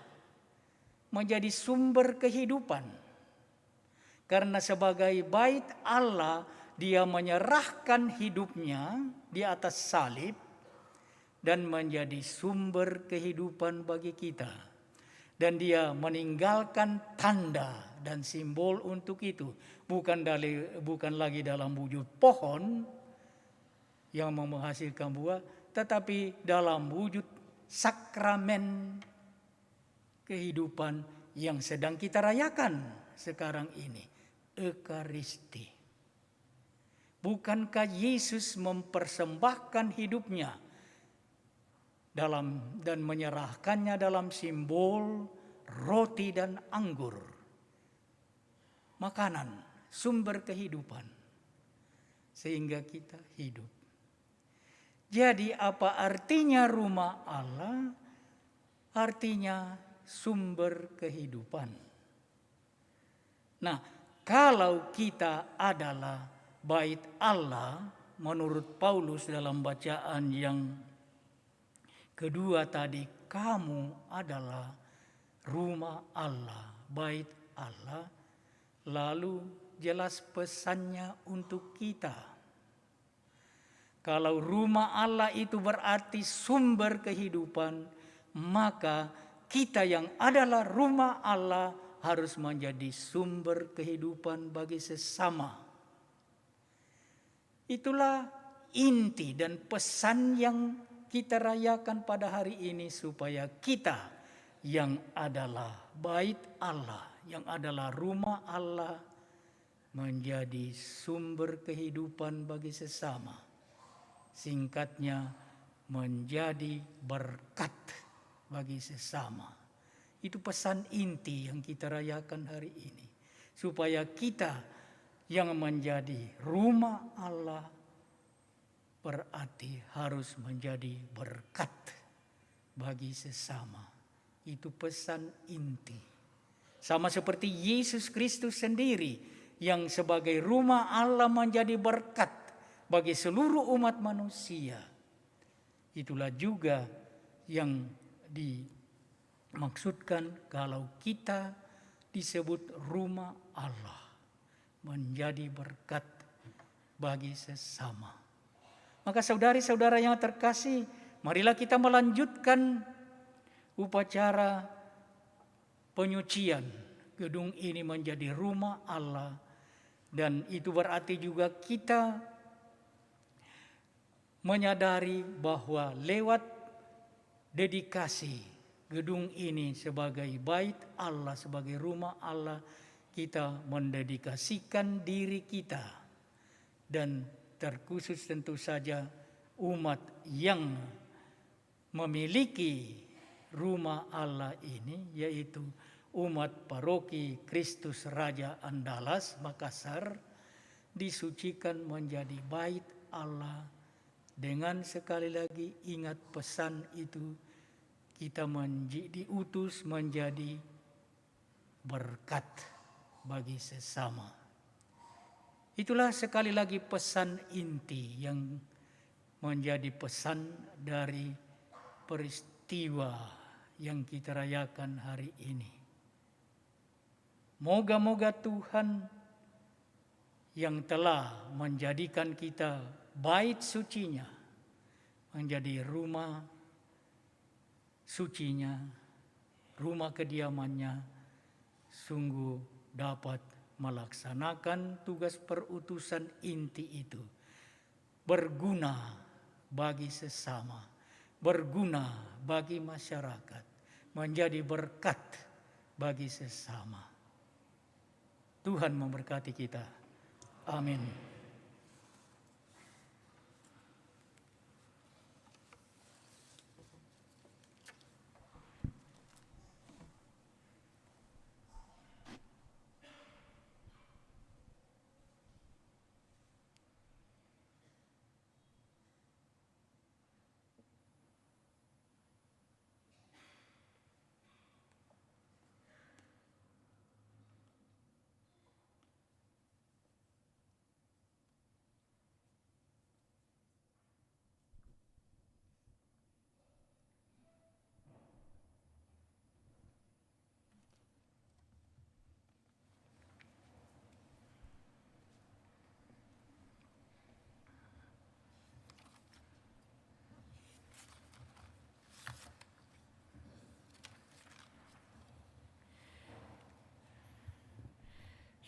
menjadi sumber kehidupan. Karena sebagai bait Allah, dia menyerahkan hidupnya di atas salib dan menjadi sumber kehidupan bagi kita. Dan dia meninggalkan tanda dan simbol untuk itu. Bukan lagi dalam wujud pohon yang menghasilkan buah, tetapi dalam wujud sakramen kehidupan yang sedang kita rayakan sekarang ini, Ekaristi. Bukankah Yesus mempersembahkan hidupnya dan menyerahkannya dalam simbol roti dan anggur, makanan, sumber kehidupan, sehingga kita hidup. Jadi apa artinya rumah Allah? Artinya sumber kehidupan. Nah, kalau kita adalah bait Allah, menurut Paulus dalam bacaan yang kedua tadi, kamu adalah rumah Allah, bait Allah. Lalu jelas pesannya untuk kita. Kalau rumah Allah itu berarti sumber kehidupan, maka kita yang adalah rumah Allah harus menjadi sumber kehidupan bagi sesama. Itulah inti dan pesan yang kita rayakan pada hari ini, supaya kita yang adalah bait Allah, yang adalah rumah Allah, menjadi sumber kehidupan bagi sesama. Singkatnya, menjadi berkat bagi sesama. Itu pesan inti yang kita rayakan hari ini. Supaya kita yang menjadi rumah Allah berarti harus menjadi berkat bagi sesama. Itu pesan inti. Sama seperti Yesus Kristus sendiri yang sebagai rumah Allah menjadi berkat bagi seluruh umat manusia. Itulah juga yang dimaksudkan kalau kita disebut rumah Allah, menjadi berkat bagi sesama. Maka saudari-saudara yang terkasih, marilah kita melanjutkan upacara penyucian gedung ini menjadi rumah Allah. Dan itu berarti juga kita menyadari bahwa lewat dedikasi gedung ini sebagai bait Allah, sebagai rumah Allah, kita mendedikasikan diri kita, dan terkhusus tentu saja umat yang memiliki rumah Allah ini, yaitu umat paroki Kristus Raja Andalas Makassar, disucikan menjadi bait Allah. Dengan sekali lagi ingat pesan itu, kita diutus menjadi berkat bagi sesama. Itulah sekali lagi pesan inti yang menjadi pesan dari peristiwa yang kita rayakan hari ini. Moga-moga Tuhan yang telah menjadikan kita bait sucinya menjadi rumah sucinya, rumah kediamannya, sungguh dapat melaksanakan tugas perutusan inti itu, berguna bagi sesama, berguna bagi masyarakat, menjadi berkat bagi sesama. Tuhan memberkati kita. Amin.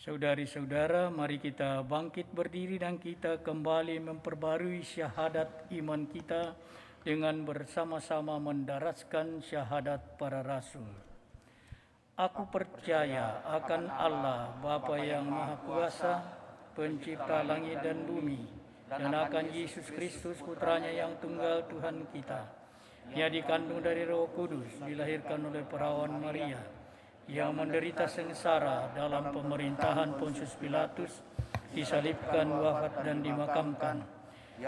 Saudari-saudara, mari kita bangkit berdiri dan kita kembali memperbarui syahadat iman kita dengan bersama-sama mendaraskan syahadat para rasul. Aku percaya akan Allah, Bapa yang Maha Kuasa, pencipta langit dan bumi, dan akan Yesus Kristus, putranya yang tunggal Tuhan kita. Ia dikandung dari Roh Kudus, dilahirkan oleh perawan Maria, yang menderita sengsara dalam pemerintahan Pontius Pilatus, disalibkan, wafat dan dimakamkan,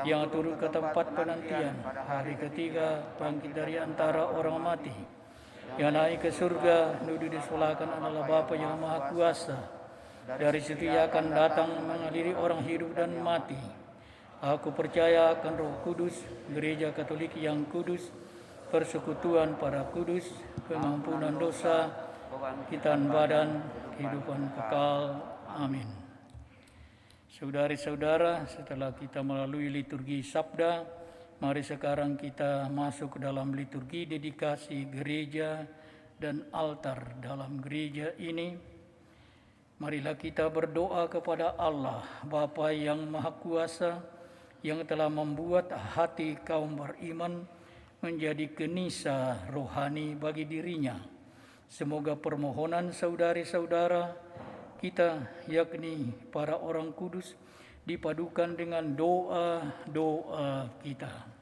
yang turun ke tempat penantian, hari ketiga bangkit dari antara orang mati, yang naik ke surga, duduk di sebelah kanan Allah Bapa yang Maha Kuasa. Dari situ Ia akan datang mengadili orang hidup dan mati. Aku percaya akan Roh Kudus, Gereja Katolik yang kudus, persekutuan para kudus, pengampunan dosa, kebangkitan badan, kehidupan kekal. Amin. Saudari-saudara, setelah kita melalui liturgi sabda, mari sekarang kita masuk ke dalam liturgi dedikasi gereja dan altar dalam gereja ini. Marilah kita berdoa kepada Allah, Bapa yang Maha Kuasa, yang telah membuat hati kaum beriman menjadi kenisa rohani bagi dirinya. Semoga permohonan saudari-saudara kita, yakni para orang kudus, dipadukan dengan doa-doa kita.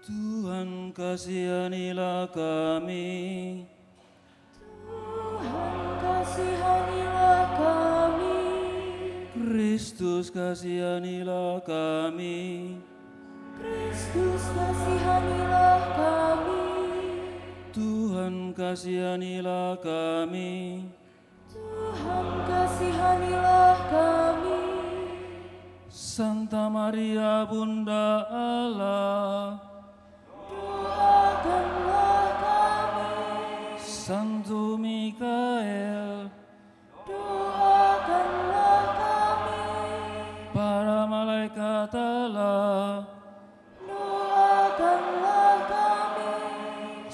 Tuhan kasihanilah kami. Tuhan kasihanilah kami. Kristus kasihanilah kami. Kristus kasihanilah kami. Tuhan kasihanilah kami. Tuhan kasihanilah kami. Santa Maria Bunda Allah, Doakanlah kami. Santo Mikael, Doakanlah kami. para malaikat Allah, Doakanlah kami.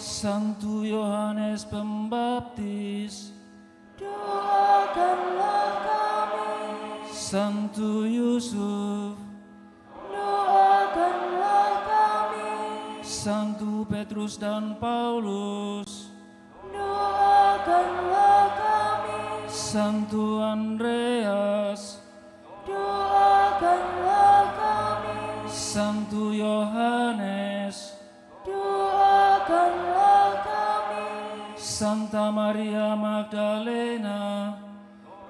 Santo Yohanes Pembaptis, Doakanlah kami. Santo Yusuf, Doakanlah kami. Santo Petrus dan Paulus, Doakanlah kami. Santo Andreas, Doakanlah kami. Santo Yohanes, Doakanlah kami. Santa Maria Magdalena,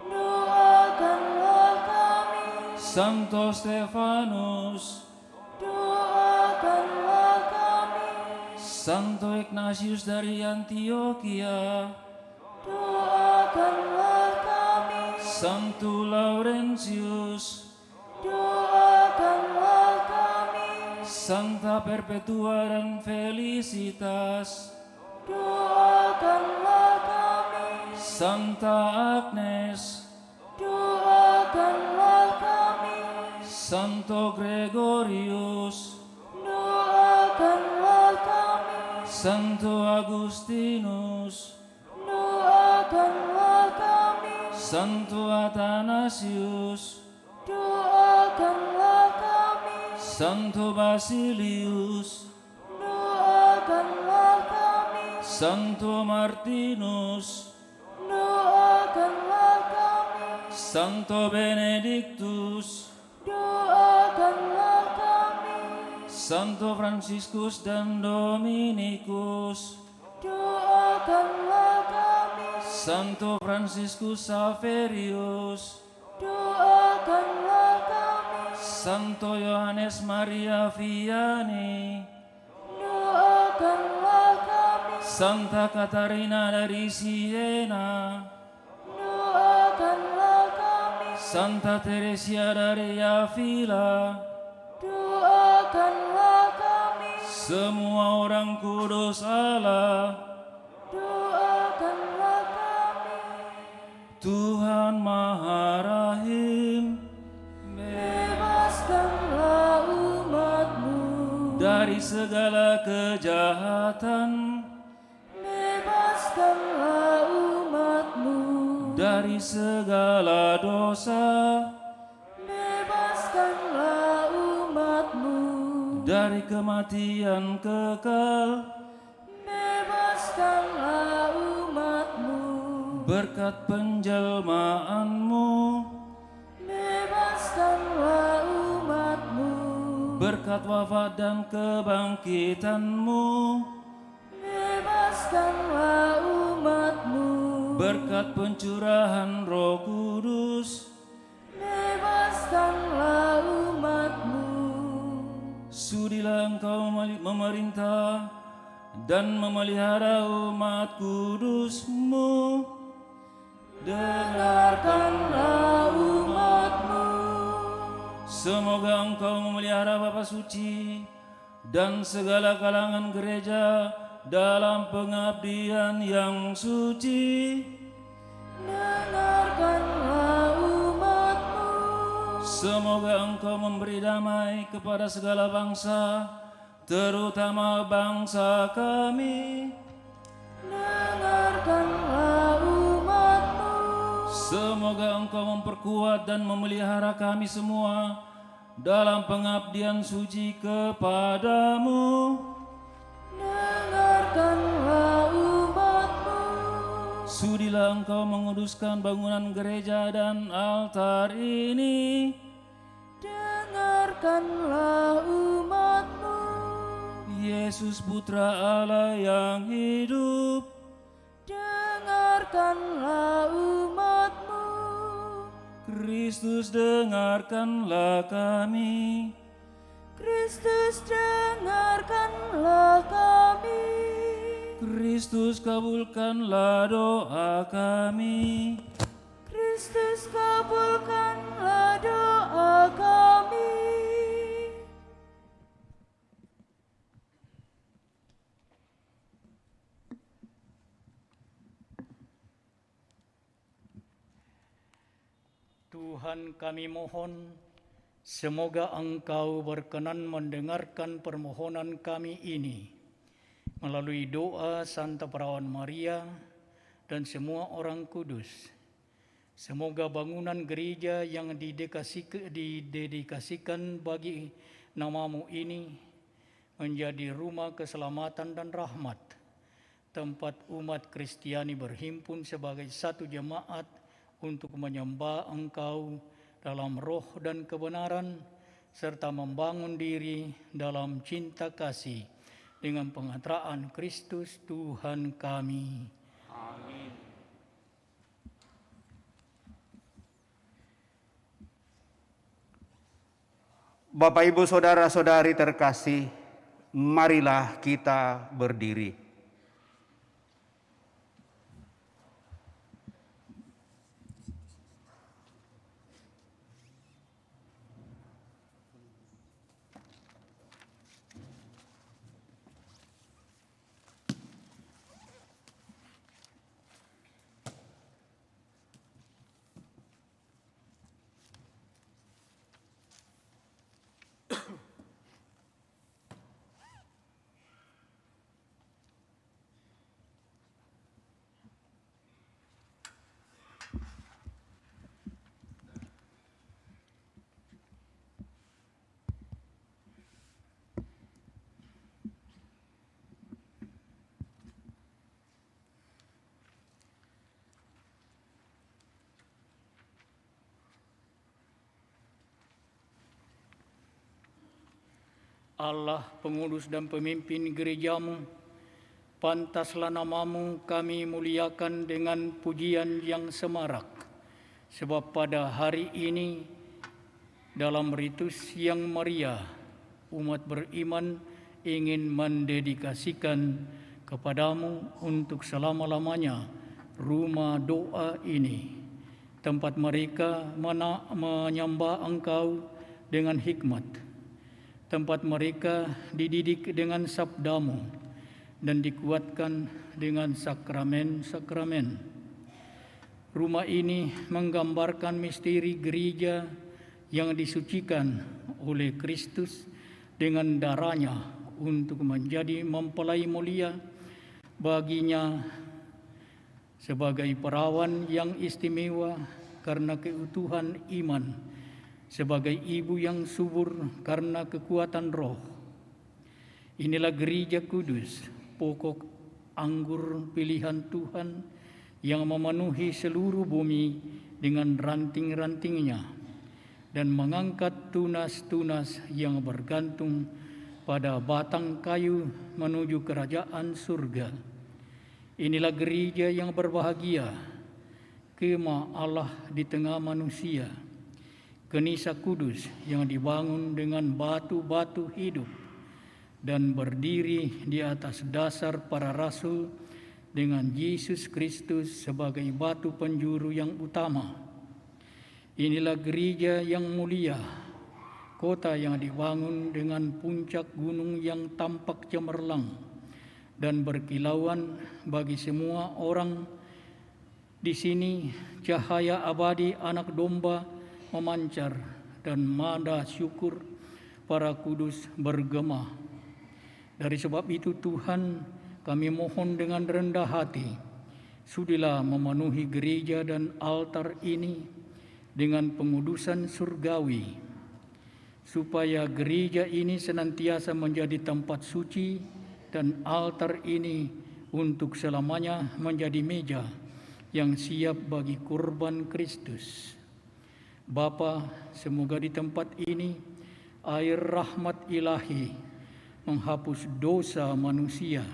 Doakanlah kami. Santo Stefanus, Doakanlah kami. Santo Ignatius dari Antioquia, Doakanlah kami. Santo Laurentius, Doakanlah kami. Santa Perpetua dan Felicitas, Doakanlah kami. Santa Agnes, Doakanlah kami. Santo Gregorius, Doakanlah kami. Santo Agustinus, Doakanlah kami. Santo Athanasius, Doakanlah kami. Santo Basilius, Doakanlah kami. Santo Martinus, Doakanlah kami. Santo Benedictus, Doakanlah kami. Santo Franciscus dan Dominikus, Doakanlah kami. Santo Franciscus Saverius, Doakanlah kami. Santo Yohanes Maria Vianney, Doakanlah kami. Santa Katarina dari Siena, Doakanlah kami. Santa Teresia dari Avila, Doakanlah kami. semua orang kudus Allah. Doakanlah kami. Tuhan Maha Rahim, Bebaskanlah umat-Mu dari segala kejahatan, Bebaskanlah umat-Mu dari segala dosa, Bebaskanlah umat-Mu dari kematian kekal, Bebaskanlah umat-Mu berkat penjelmaan-Mu, Bebaskanlah umat-Mu berkat wafat dan kebangkitan-Mu, Bebaskanlah umat-Mu berkat pencurahan Roh Kudus, Bebaskanlah umat-Mu. sudilah Engkau memerintah dan memelihara umat kudus-Mu. Dengarkanlah umat-Mu. Semoga Engkau memelihara Bapa Suci dan segala kalangan gereja dalam pengabdian yang suci. Dengarkanlah umat-Mu. Semoga Engkau memberi damai kepada segala bangsa, terutama bangsa kami. Dengarkanlah umat-Mu. Semoga Engkau memperkuat dan memelihara kami semua dalam pengabdian suci kepadamu. Dengarkanlah umat-Mu. Sudilah Engkau menguduskan bangunan gereja dan altar ini. Dengarkanlah umat-Mu. Yesus Putra Allah yang hidup, dengarkanlah umat-Mu. Kristus dengarkanlah kami. Kristus dengarkanlah kami. Kristus kabulkanlah doa kami. Kristus kabulkanlah doa kami. Tuhan, kami mohon, semoga Engkau berkenan mendengarkan permohonan kami ini melalui doa Santa Perawan Maria dan semua orang kudus. Semoga bangunan gereja yang didedikasikan bagi nama-Mu ini menjadi rumah keselamatan dan rahmat, tempat umat Kristiani berhimpun sebagai satu jemaat untuk menyembah Engkau dalam roh dan kebenaran, serta membangun diri dalam cinta kasih dengan pengatraan Kristus Tuhan kami. Amin. Bapak, Ibu, Saudara-saudari terkasih, marilah kita berdiri. Allah, pengurus dan pemimpin gereja-Mu, pantaslah nama-Mu kami muliakan dengan pujian yang semarak. Sebab pada hari ini, dalam ritus yang meriah, umat beriman ingin mendedikasikan kepada-Mu untuk selama-lamanya rumah doa ini, tempat mereka menyembah Engkau dengan hikmat, tempat mereka dididik dengan sabda-Mu dan dikuatkan dengan sakramen-sakramen. Rumah ini menggambarkan misteri gereja yang disucikan oleh Kristus dengan darah-Nya untuk menjadi mempelai mulia baginya sebagai perawan yang istimewa karena keutuhan iman, sebagai ibu yang subur karena kekuatan roh. Inilah gereja kudus, pokok anggur pilihan Tuhan yang memenuhi seluruh bumi dengan ranting-rantingnya dan mengangkat tunas-tunas yang bergantung pada batang kayu menuju kerajaan surga. Inilah gereja yang berbahagia, kemah Allah di tengah manusia, Kenisa kudus yang dibangun dengan batu-batu hidup dan berdiri di atas dasar para rasul dengan Yesus Kristus sebagai batu penjuru yang utama. Inilah gereja yang mulia, kota yang dibangun dengan puncak gunung yang tampak cemerlang dan berkilauan bagi semua orang. Di sini cahaya abadi anak domba memancar dan nada syukur para kudus bergema. Dari sebab itu Tuhan, kami mohon dengan rendah hati, sudilah memenuhi gereja dan altar ini dengan pengudusan surgawi, supaya gereja ini senantiasa menjadi tempat suci dan altar ini untuk selamanya menjadi meja yang siap bagi kurban Kristus. Bapa, semoga di tempat ini air rahmat ilahi menghapus dosa manusia,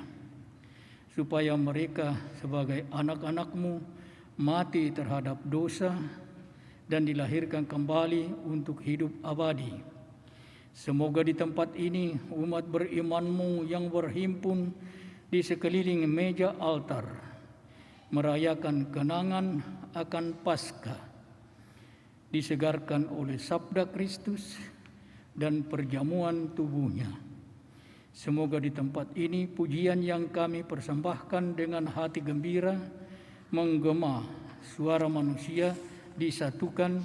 supaya mereka sebagai anak-anak-Mu mati terhadap dosa dan dilahirkan kembali untuk hidup abadi. Semoga di tempat ini umat beriman-Mu yang berhimpun di sekeliling meja altar merayakan kenangan akan Paskah, disegarkan oleh sabda Kristus dan perjamuan tubuhnya. Semoga di tempat ini pujian yang kami persembahkan dengan hati gembira menggema suara manusia disatukan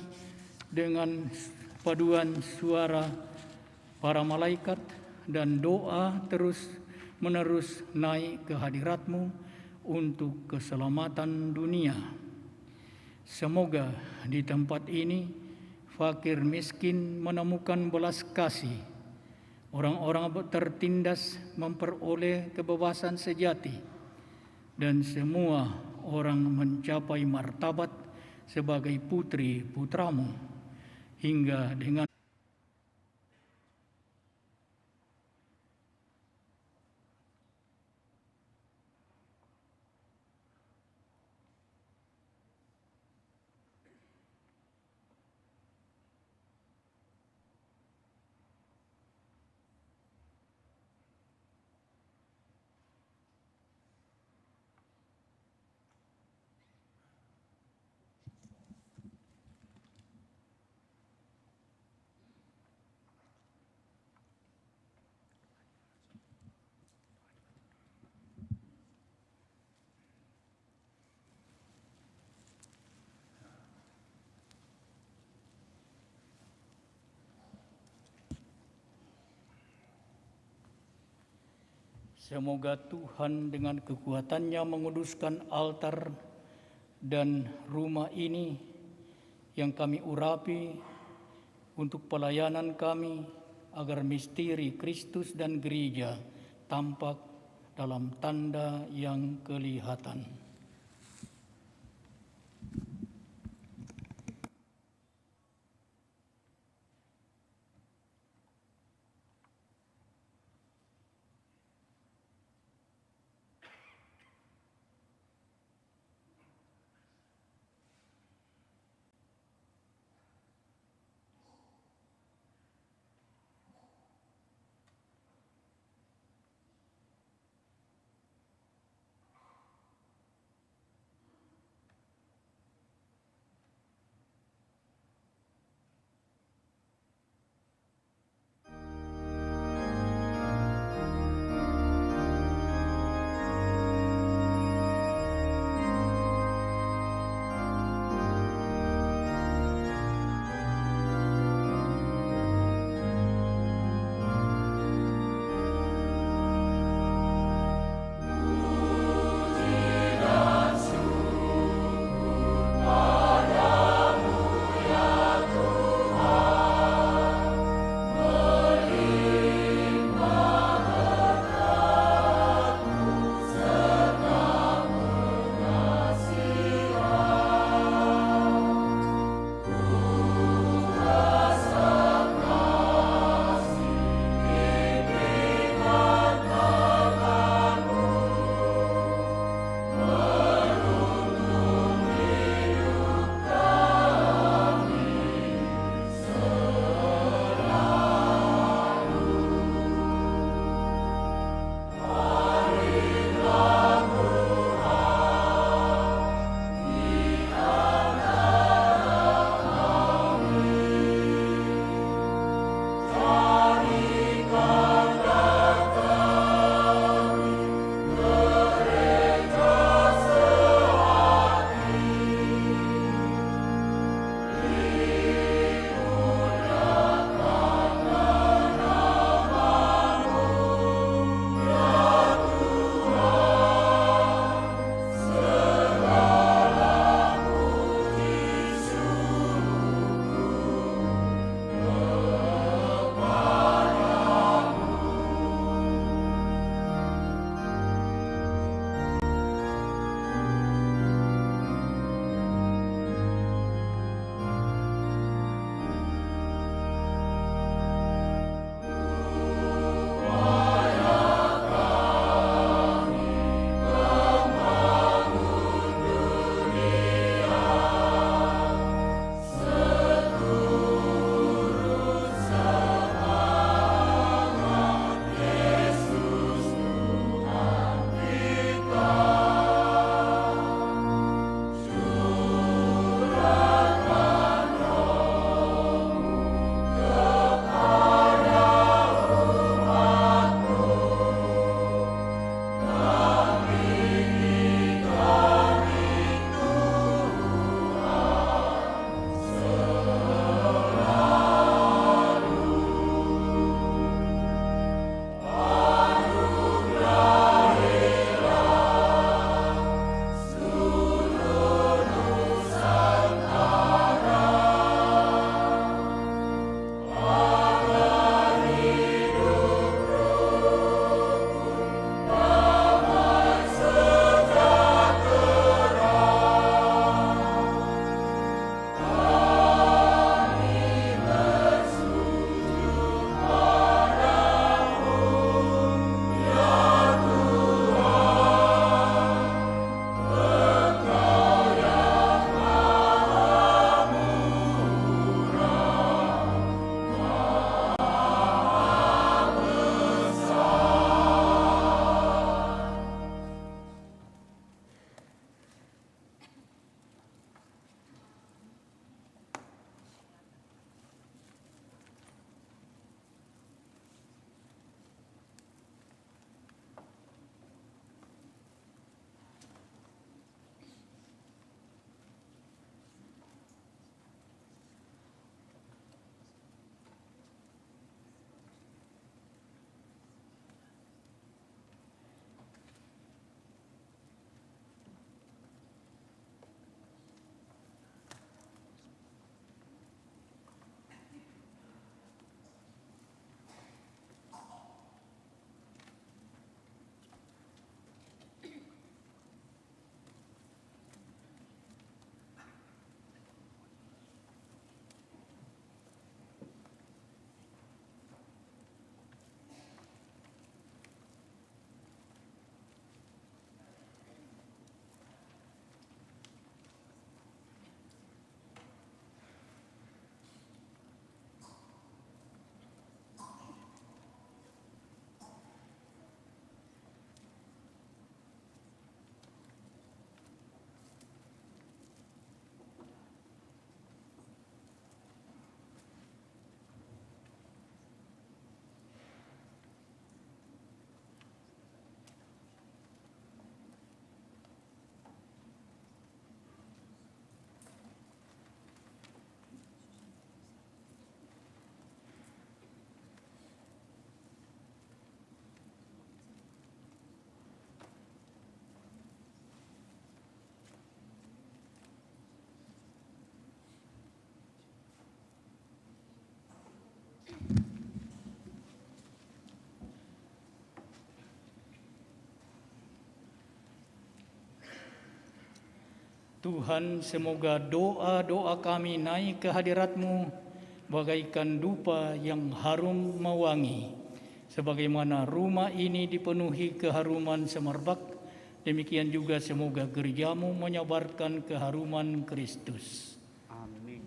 dengan paduan suara para malaikat dan doa terus menerus naik ke hadirat-Mu untuk keselamatan dunia. Semoga di tempat ini fakir miskin menemukan belas kasih, orang-orang tertindas memperoleh kebebasan sejati, dan semua orang mencapai martabat sebagai putri-putra-Mu, hingga dengan semoga Tuhan dengan kekuatannya menguduskan altar dan rumah ini yang kami urapi untuk pelayanan kami, agar misteri Kristus dan gereja tampak dalam tanda yang kelihatan. Tuhan, semoga doa-doa kami naik ke hadirat-Mu bagaikan dupa yang harum mewangi. Sebagaimana rumah ini dipenuhi keharuman semerbak, demikian juga semoga gereja-Mu menyebarkan keharuman Kristus. Amin.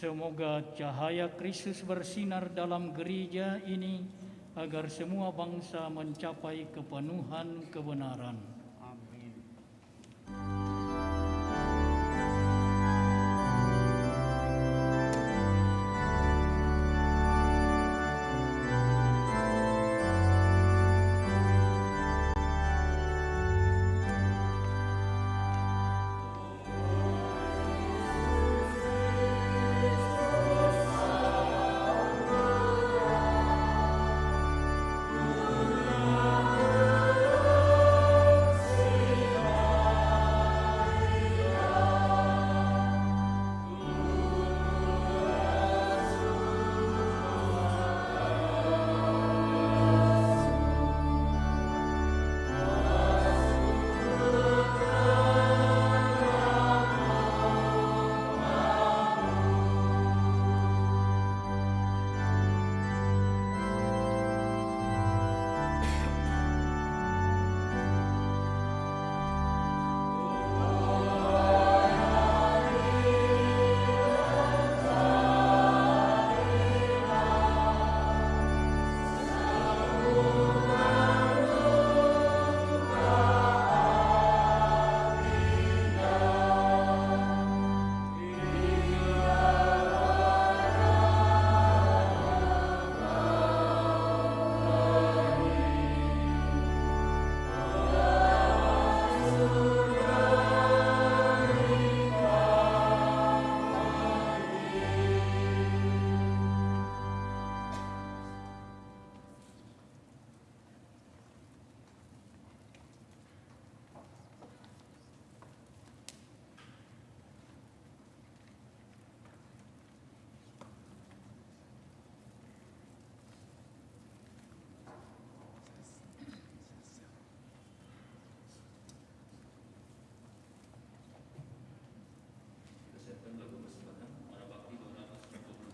Semoga cahaya Kristus bersinar dalam gereja ini agar semua bangsa mencapai kepenuhan kebenaran. Amin.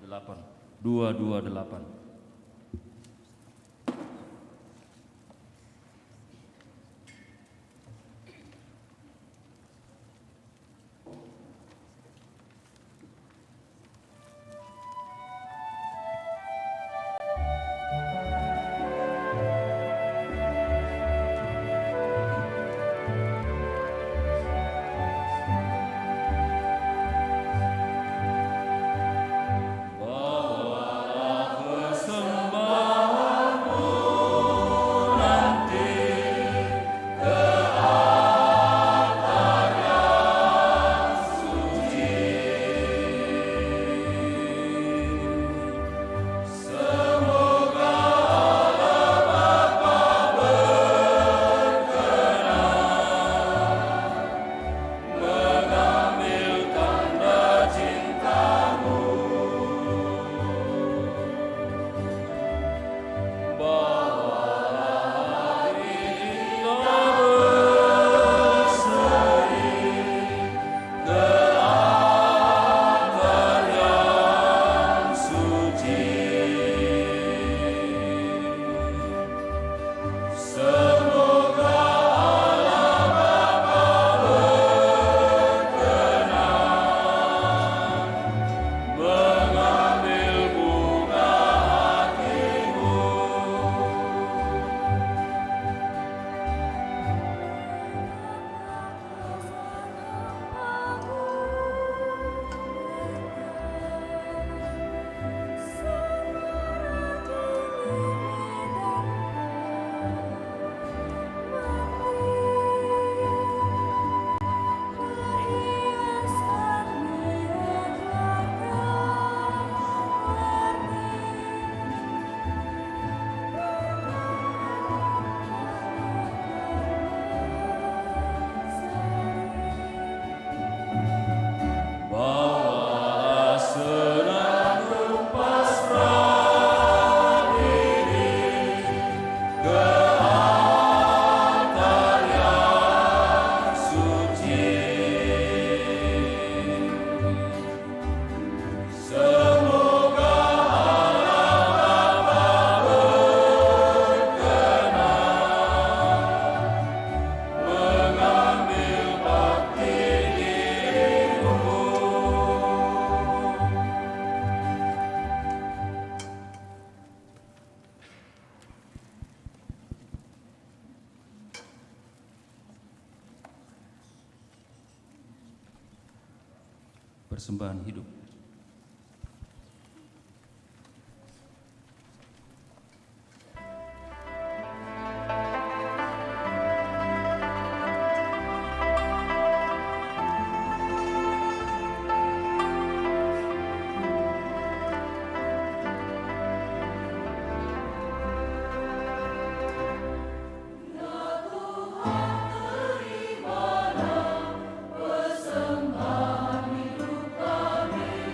Delapan. 228. Bawalah persembahan hidup. Persembahan hidup kami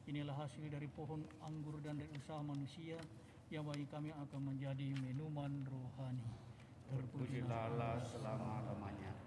Inilah hasil dari pohon anggur dan dari usaha manusia, yang bagi kami akan menjadi minuman rohani. Terpujilah Allah selama-lamanya.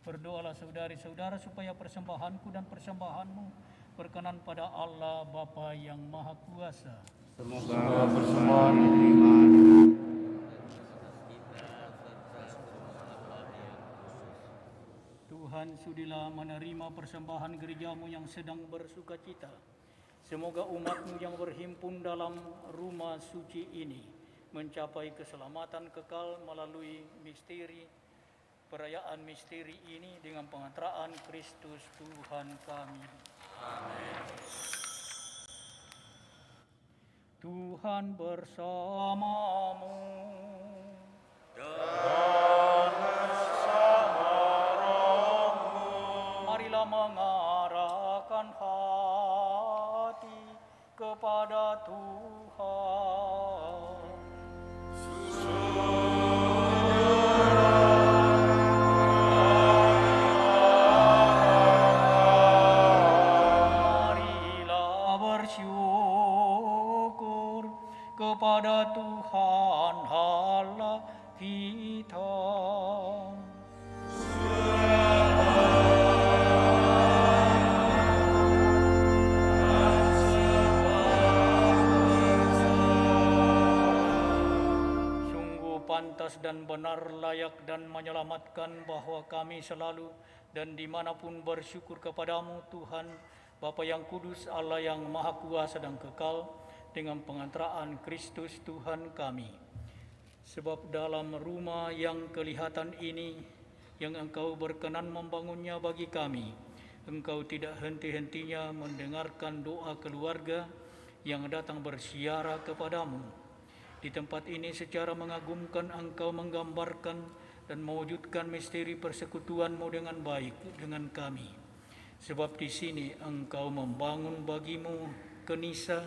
Berdoalah saudari-saudara supaya persembahanku dan persembahanmu berkenan pada Allah Bapa yang Maha Kuasa. Semoga persembahan diterima. Tuhan sudilah menerima persembahan gerejamu yang sedang bersukacita. Semoga umatmu yang berhimpun dalam rumah suci ini mencapai keselamatan kekal melalui perayaan misteri ini dengan pengantaraan Kristus Tuhan kami. Amin. Tuhan bersamamu. Dan bersama rohmu. Marilah mengarahkan hati kepada Tuhan. Kepada Tuhan Allah kita. Sungguh pantas dan benar, layak dan menyelamatkan bahwa kami selalu dan dimanapun bersyukur kepadamu Tuhan, Bapa yang kudus, Allah yang maha kuasa dan kekal, dengan pengantaraan Kristus Tuhan kami. Sebab dalam rumah yang kelihatan ini, yang Engkau berkenan membangunnya bagi kami, Engkau tidak henti-hentinya mendengarkan doa keluarga yang datang bersiara kepadamu. Di tempat ini secara mengagumkan Engkau menggambarkan dan mewujudkan misteri persekutuan-Mu dengan baik dengan kami. Sebab di sini Engkau membangun bagimu kenisa,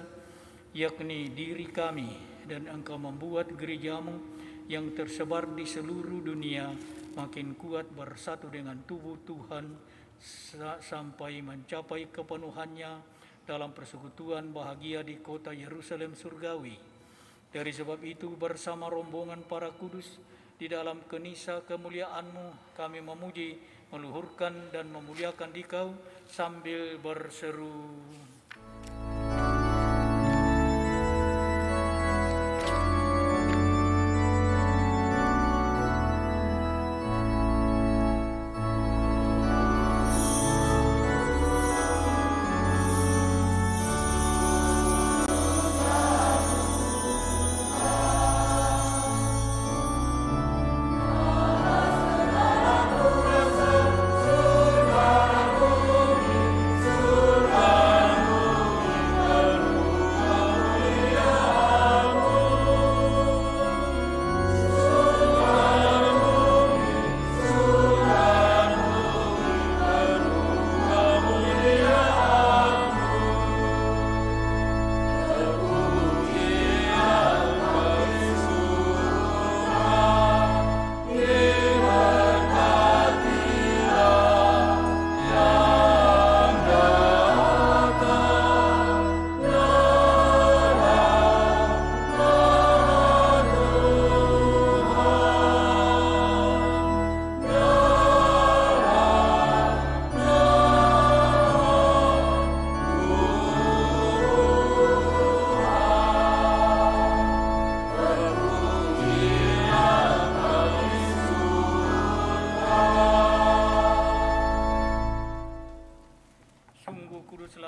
yakni diri kami, dan Engkau membuat gerejamu yang tersebar di seluruh dunia makin kuat bersatu dengan tubuh Tuhan sampai mencapai kepenuhannya dalam persekutuan bahagia di kota Yerusalem surgawi. Dari sebab itu bersama rombongan para kudus di dalam kenisa kemuliaan-Mu kami memuji, meluhurkan dan memuliakan Dikau sambil berseru.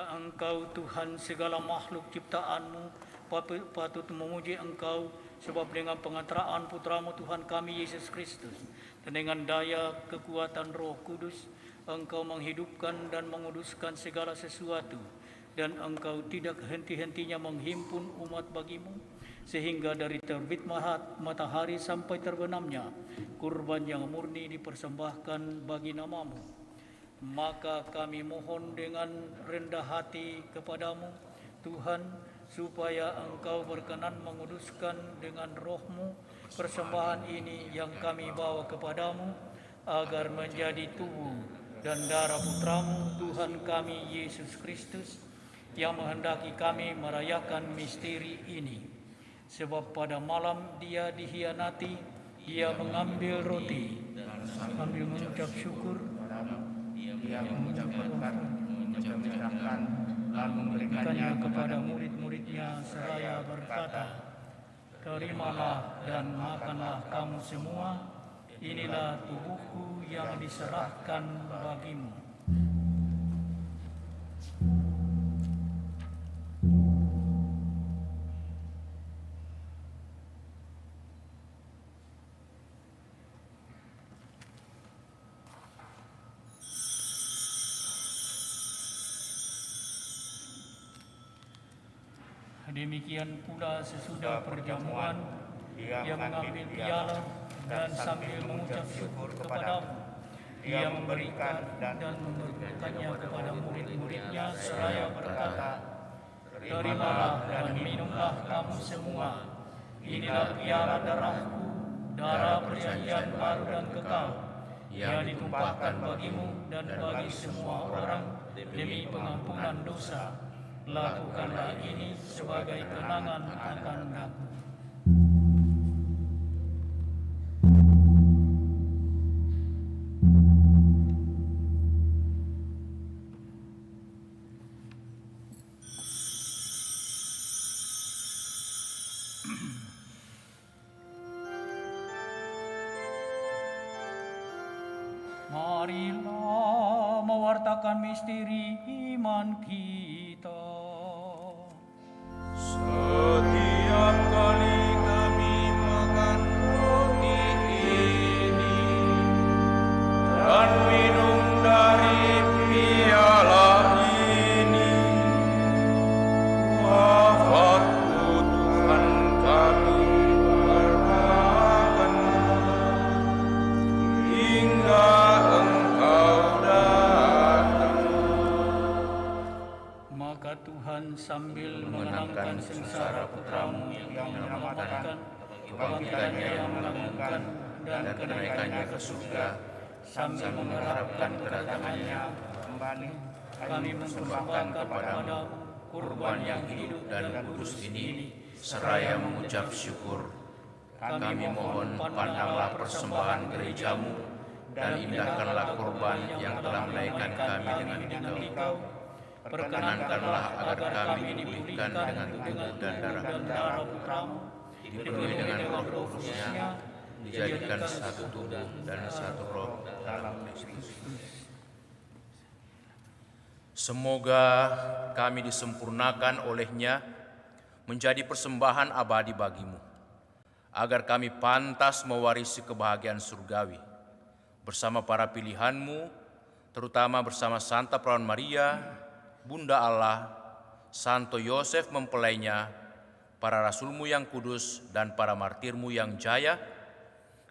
Engkau Tuhan segala makhluk ciptaan-Mu, patut memuji Engkau, sebab dengan pengantaraan Putra-Mu Tuhan kami Yesus Kristus, dan dengan daya kekuatan Roh Kudus, Engkau menghidupkan dan menguduskan segala sesuatu, dan Engkau tidak henti-hentinya menghimpun umat bagi-Mu, sehingga dari terbit matahari sampai terbenamnya, kurban yang murni dipersembahkan bagi nama-Mu. Maka kami mohon dengan rendah hati kepadamu, Tuhan, supaya Engkau berkenan menguduskan dengan Roh-Mu persembahan ini yang kami bawa kepadamu, agar menjadi tubuh dan darah Putra-Mu, Tuhan kami Yesus Kristus, yang menghendaki kami merayakan misteri ini. Sebab pada malam Dia dihianati, Ia mengambil roti, sambil mengucap syukur, Ia mengucap berkat, menyerahkan, lalu memberikannya kepada murid-muridnya seraya berkata, "Terimalah dan makanlah kamu semua, inilah tubuhku yang diserahkan bagimu." Demikian pula sesudah perjamuan, Ia mengambil piala dan sambil mengucap syukur kepadamu, Ia memberikan dan memberikannya kepada murid-muridnya seraya berkata, "Terimalah dan minumlah kamu semua, inilah piala darahku, darah perjanjian baru dan kekal, Ia ditumpahkan bagimu dan bagi semua orang demi pengampunan dosa. Lakukanlah ini sebagai kenangan akan aku." Marilah mewartakan misteri iman kita. Setiap kali kami makan roti ini dan minum dari piala ini, wafat-Mu Tuhan kami bertahan hingga Engkau datang. Maka Tuhan sambil mengenangkan sengsara Putra-Mu yang kebaikannya yang mengagumkan dan kenaikannya ke surga, sambil mengharapkan kedatangannya kembali kami mempersembahkan kepadamu kurban yang hidup dan kudus ini, seraya mengucap syukur. Kami mohon pandanglah persembahan gerejamu dan indahkanlah kurban yang telah menaikkan kami dengan Engkau. Perkenankanlah agar kami dipulihkan dengan tubuh dan darah Putramu, dipenuhi dengan Roh Kudus-Nya, dijadikan satu tubuh dan satu roh dalam Kristus. Semoga kami disempurnakan oleh-Nya menjadi persembahan abadi bagimu, agar kami pantas mewarisi kebahagiaan surgawi bersama para pilihan-Mu, terutama bersama Santa Perawan Maria, Bunda Allah, Santo Yosef mempelainya, para rasul-Mu yang kudus dan para martir-Mu yang jaya,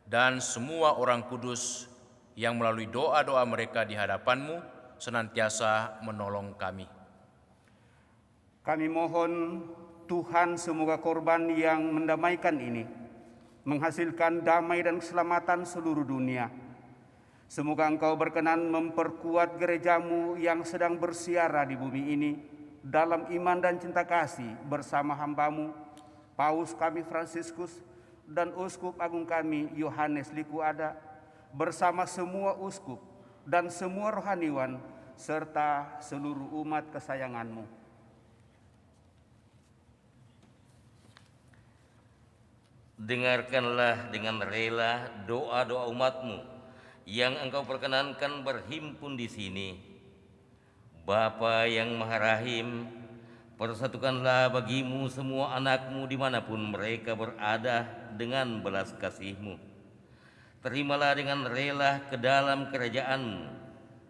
dan semua orang kudus yang melalui doa-doa mereka di hadapan-Mu senantiasa menolong kami. Kami mohon Tuhan, semoga korban yang mendamaikan ini menghasilkan damai dan keselamatan seluruh dunia. Semoga Engkau berkenan memperkuat gereja-Mu yang sedang bersiara di bumi ini dalam iman dan cinta kasih bersama hamba-Mu, Paus kami Fransiskus dan Uskup Agung kami Yohanes Likuada, bersama semua uskup dan semua rohaniwan, serta seluruh umat kesayangan-Mu. Dengarkanlah dengan rela doa-doa umat-Mu yang Engkau perkenankan berhimpun di sini. Bapa yang Maha Rahim, persatukanlah bagimu semua anak-Mu dimanapun mereka berada dengan belas kasih-Mu. Terimalah dengan rela ke dalam kerajaan-Mu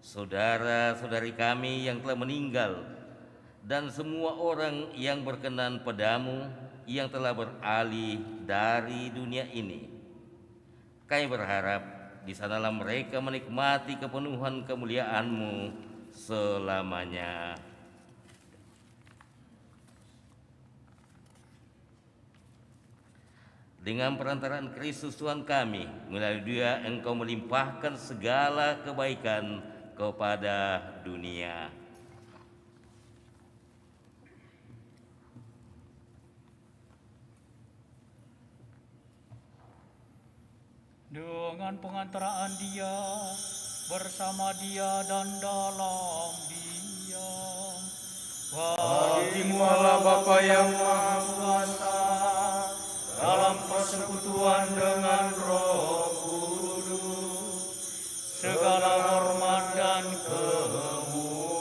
saudara-saudari kami yang telah meninggal dan semua orang yang berkenan padamu yang telah beralih dari dunia ini. Kami berharap di sanalah mereka menikmati kepenuhan kemuliaan-Mu selamanya. Dengan perantaraan Kristus Tuhan kami, melalui Dia Engkau melimpahkan segala kebaikan kepada dunia. Dengan pengantaraan Dia, bersama Dia dan dalam Dia, Bagimu Allah Bapa yang Maha Kuasa, dalam persekutuan dengan Roh Kudus, segala hormat dan kemuliaan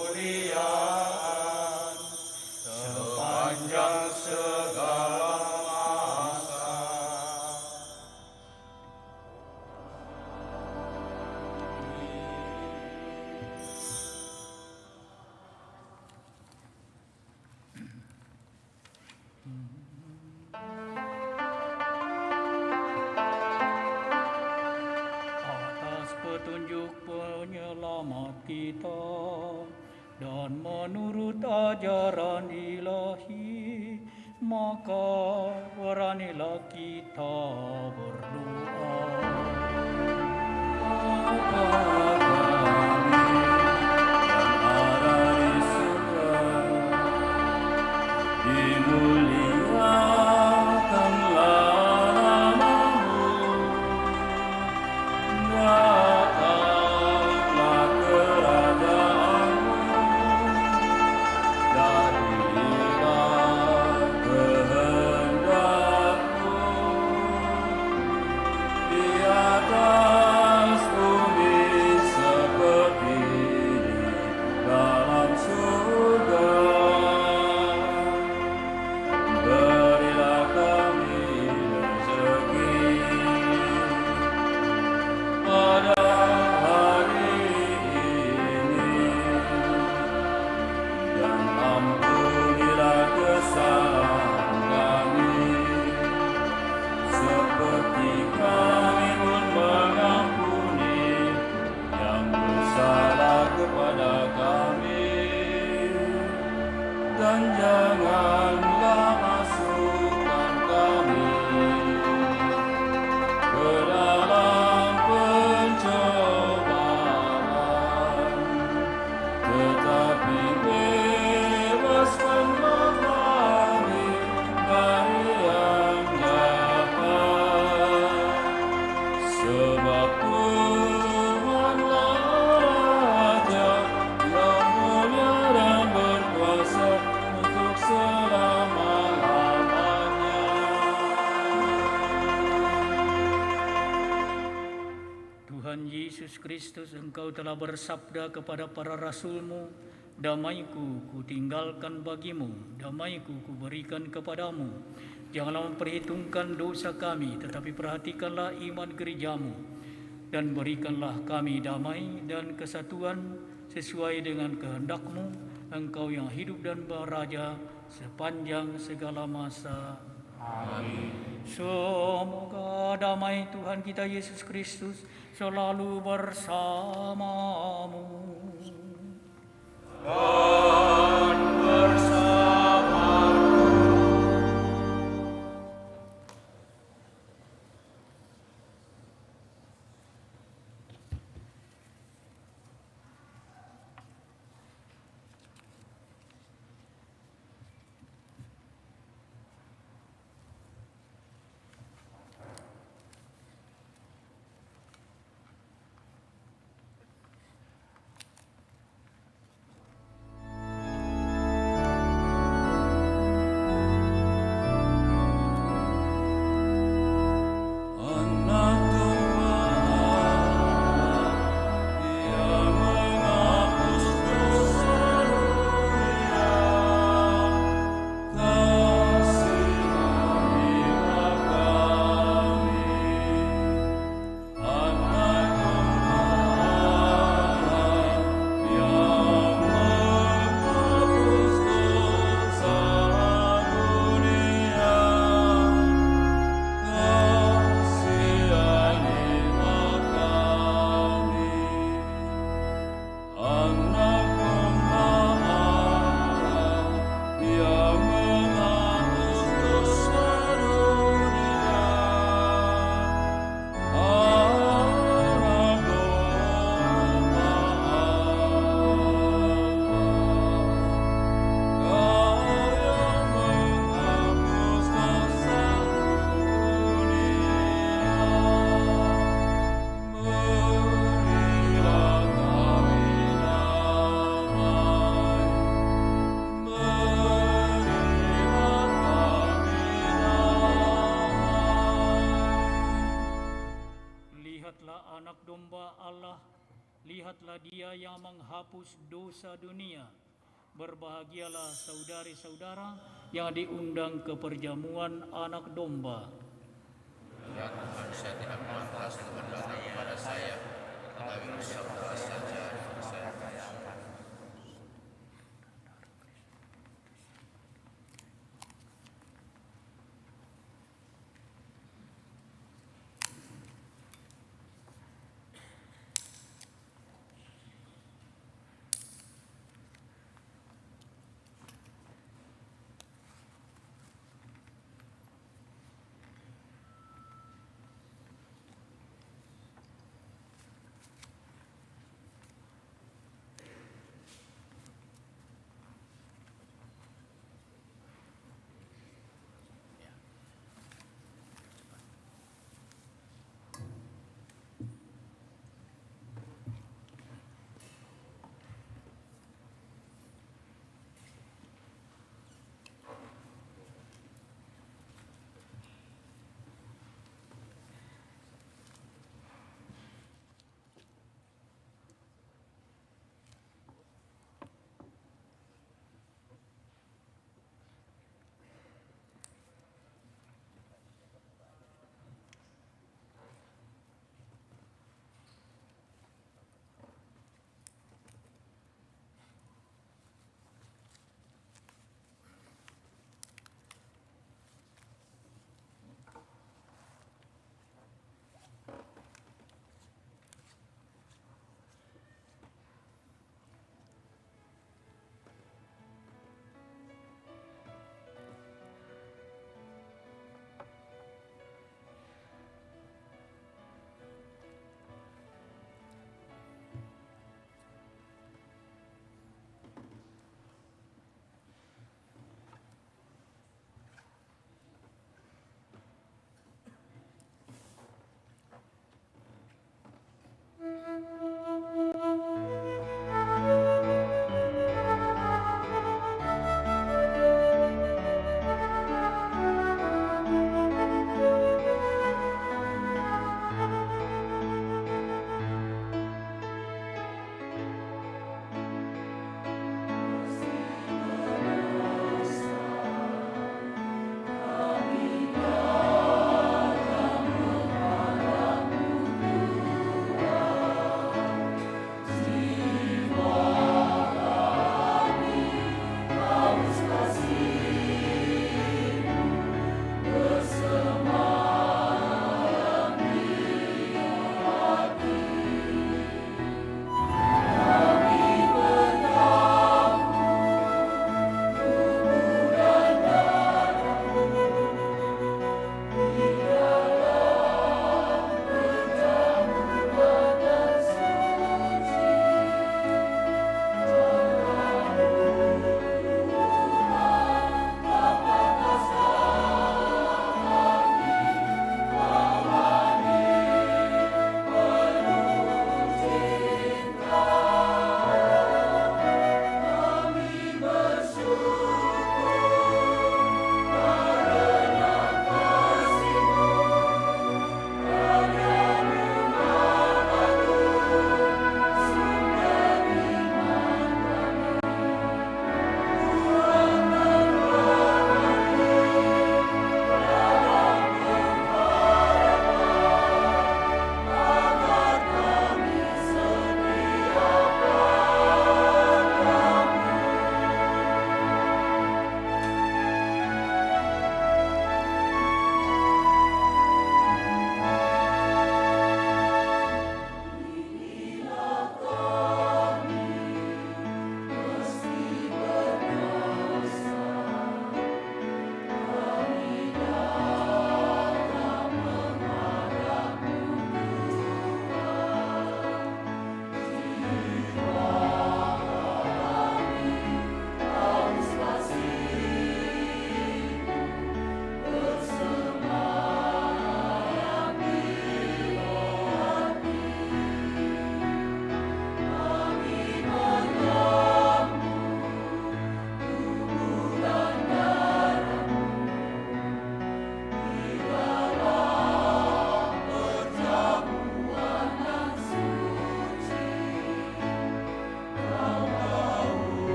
sepanjang segala masa. atas petunjuk penyelamat kita dan menurut ajaran ilahi, maka beranilah kita berdoa. Di Tuhan Yesus Kristus, Engkau telah bersabda kepada para rasul-Mu, damaiku kutinggalkan bagimu, damaiku kuberikan kepadamu. Janganlah memperhitungkan dosa kami, tetapi perhatikanlah iman gereja-Mu, dan berikanlah kami damai dan kesatuan sesuai dengan kehendak-Mu, Engkau yang hidup dan beraja sepanjang segala masa. Amin. Semoga damai Tuhan kita Yesus Kristus selalu bersamamu. Dan bersamamu. Lihatlah Dia yang menghapus dosa dunia. Berbahagialah saudari-saudara yang diundang ke perjamuan anak domba. Ya Tuhan, saya tidak pantas untuk datang kepada saya, tetapi bersabda saja dan saya akan sembuh.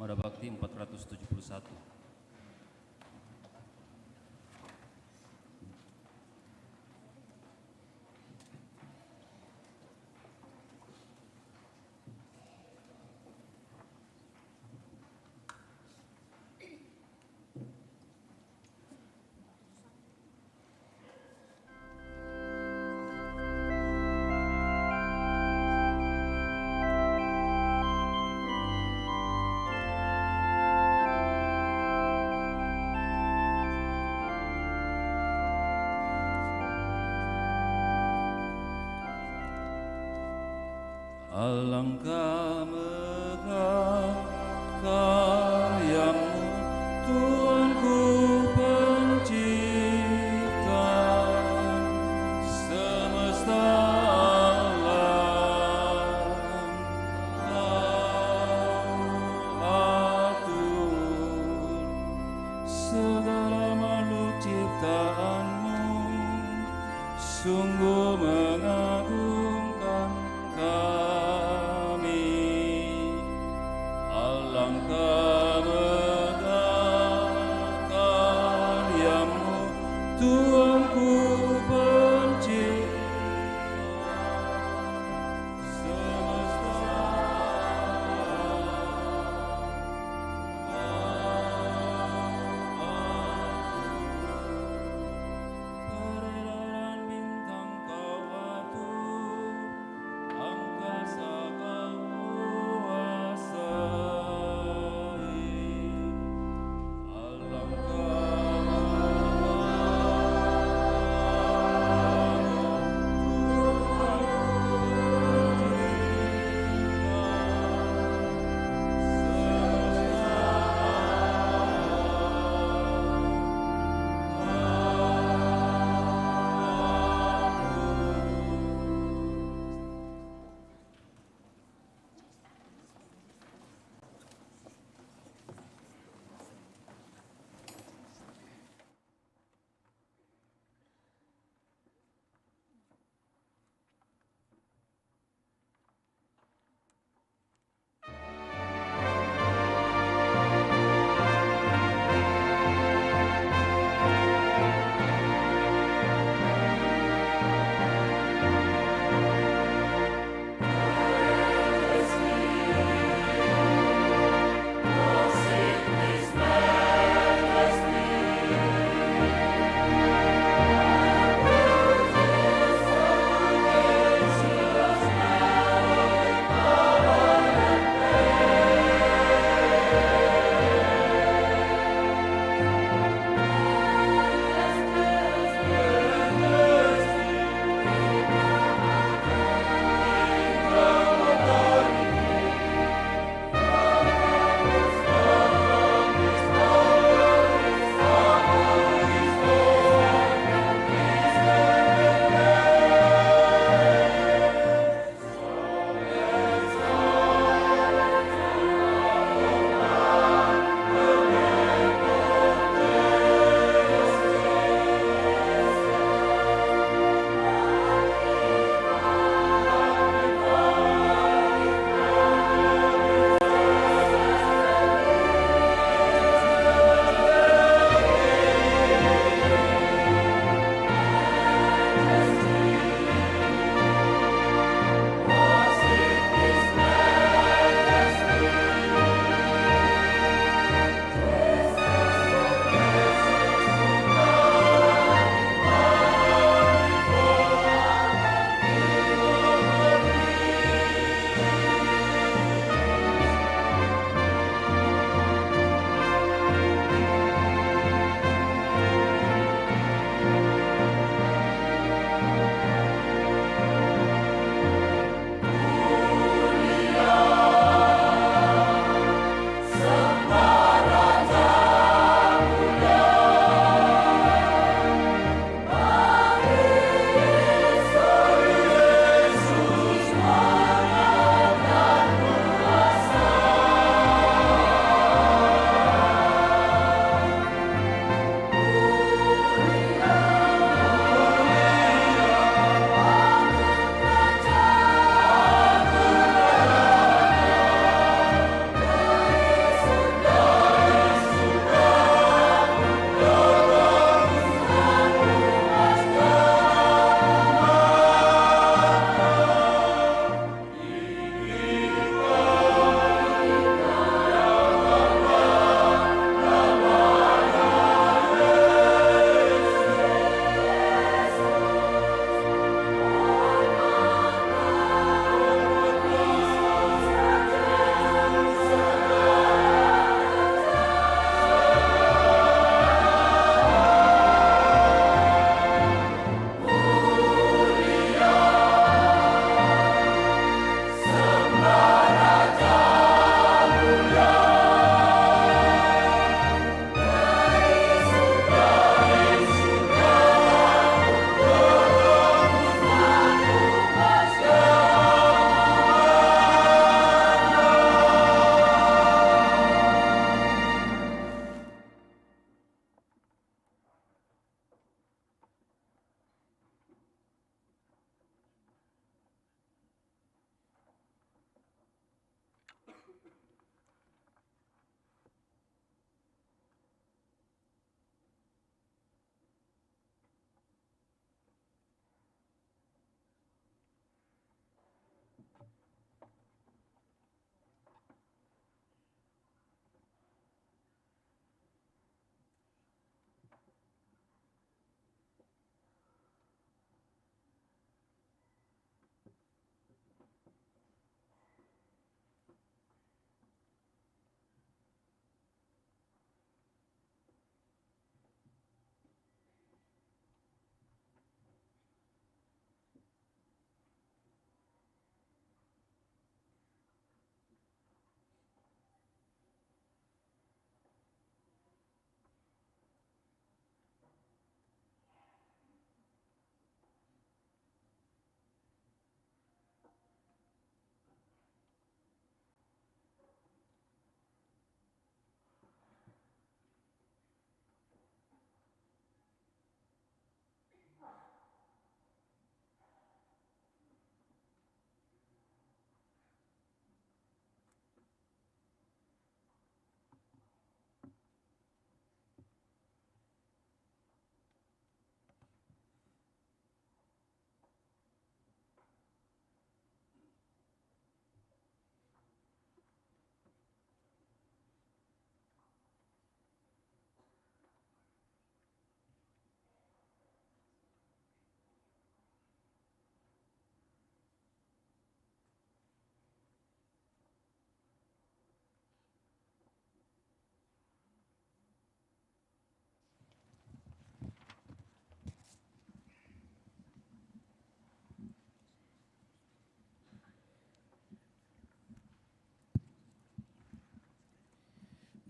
Moda Bakti 471. Alangkah megah karyamu, Tuhanku pencipta semesta alam. Kau atur segala makhluk ciptaanmu, sungguh mengagumkan kami. Alangkah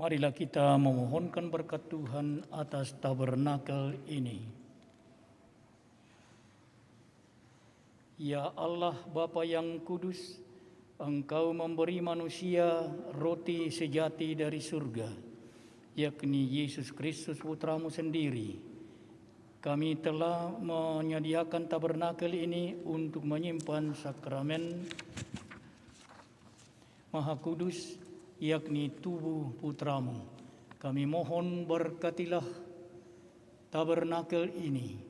Marilah kita memohonkan berkat Tuhan atas tabernakel ini. Ya Allah Bapa yang kudus, Engkau memberi manusia roti sejati dari surga, yakni Yesus Kristus Putramu sendiri. Kami telah menyediakan tabernakel ini untuk menyimpan sakramen Maha Kudus, yakni tubuh Putramu. Kami mohon berkatilah tabernakel ini,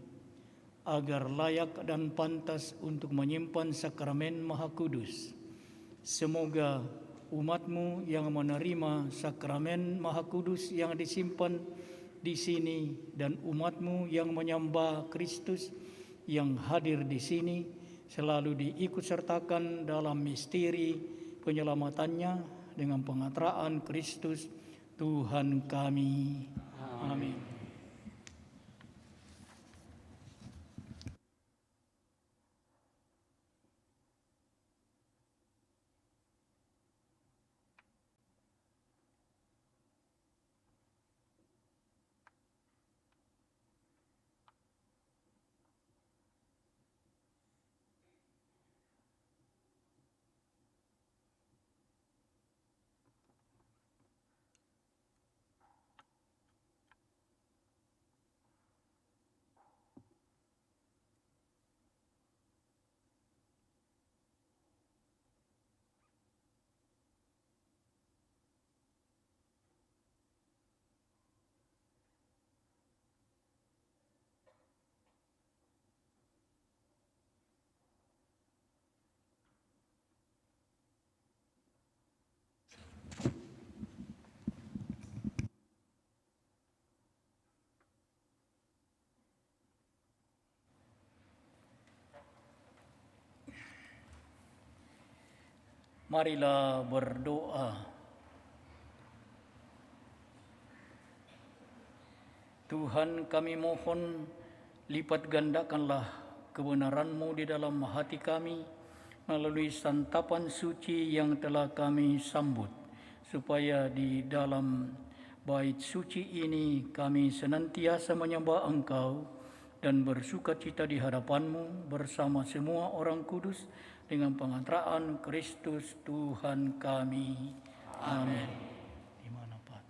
agar layak dan pantas untuk menyimpan sakramen Maha Kudus. Semoga umat-Mu yang menerima sakramen Maha Kudus yang disimpan di sini dan umat-Mu yang menyembah Kristus yang hadir di sini selalu diikutsertakan dalam misteri penyelamatannya dengan pengatraan Kristus Tuhan kami. Amin. Marilah berdoa. Tuhan, kami mohon lipat gandakanlah kebenaran-Mu di dalam hati kami melalui santapan suci yang telah kami sambut, supaya di dalam bait suci ini kami senantiasa menyembah Engkau dan bersukacita di hadapan-Mu bersama semua orang kudus dengan pengantaraan Kristus Tuhan kami. Amin. Di mana Pak?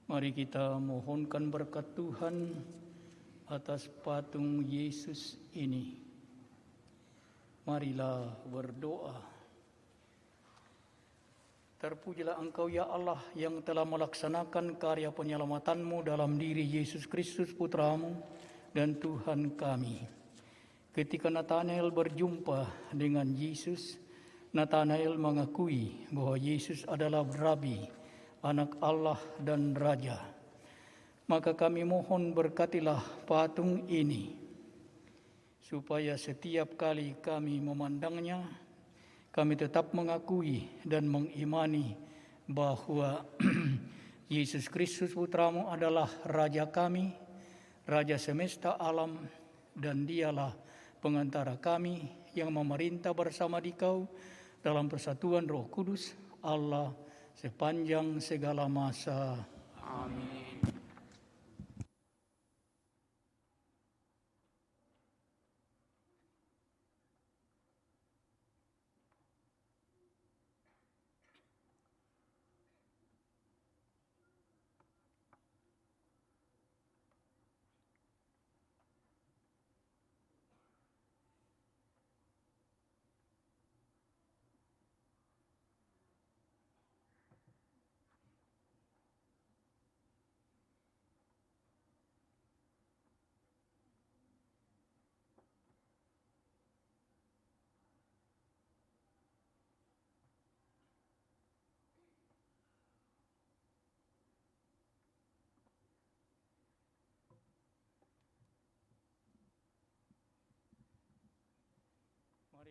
Mari kita mohonkan berkat Tuhan atas patung Yesus ini. Marilah berdoa. Terpujilah Engkau ya Allah yang telah melaksanakan karya penyelamatan-Mu dalam diri Yesus Kristus Putra-Mu dan Tuhan kami. Ketika Nathanael berjumpa dengan Yesus, Nathanael mengakui bahwa Yesus adalah Rabi, Anak Allah dan Raja. Maka kami mohon berkatilah patung ini, supaya setiap kali kami memandangnya, kami tetap mengakui dan mengimani bahwa Yesus Kristus Putra-Mu adalah Raja kami, Raja semesta alam, dan Dialah pengantara kami yang memerintah bersama Dikau dalam persatuan Roh Kudus, Allah, sepanjang segala masa. Amin.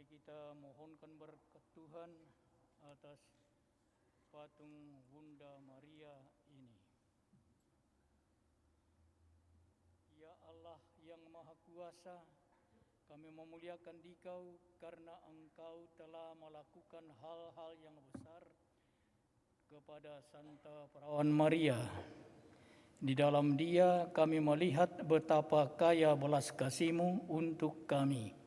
Mari kita mohonkan berkat Tuhan atas patung Bunda Maria ini. Ya Allah yang Maha Kuasa, kami memuliakan Dikau karena Engkau telah melakukan hal-hal yang besar kepada Santa Perawan Maria. Di dalam Dia kami melihat betapa kaya belas kasih-Mu untuk kami.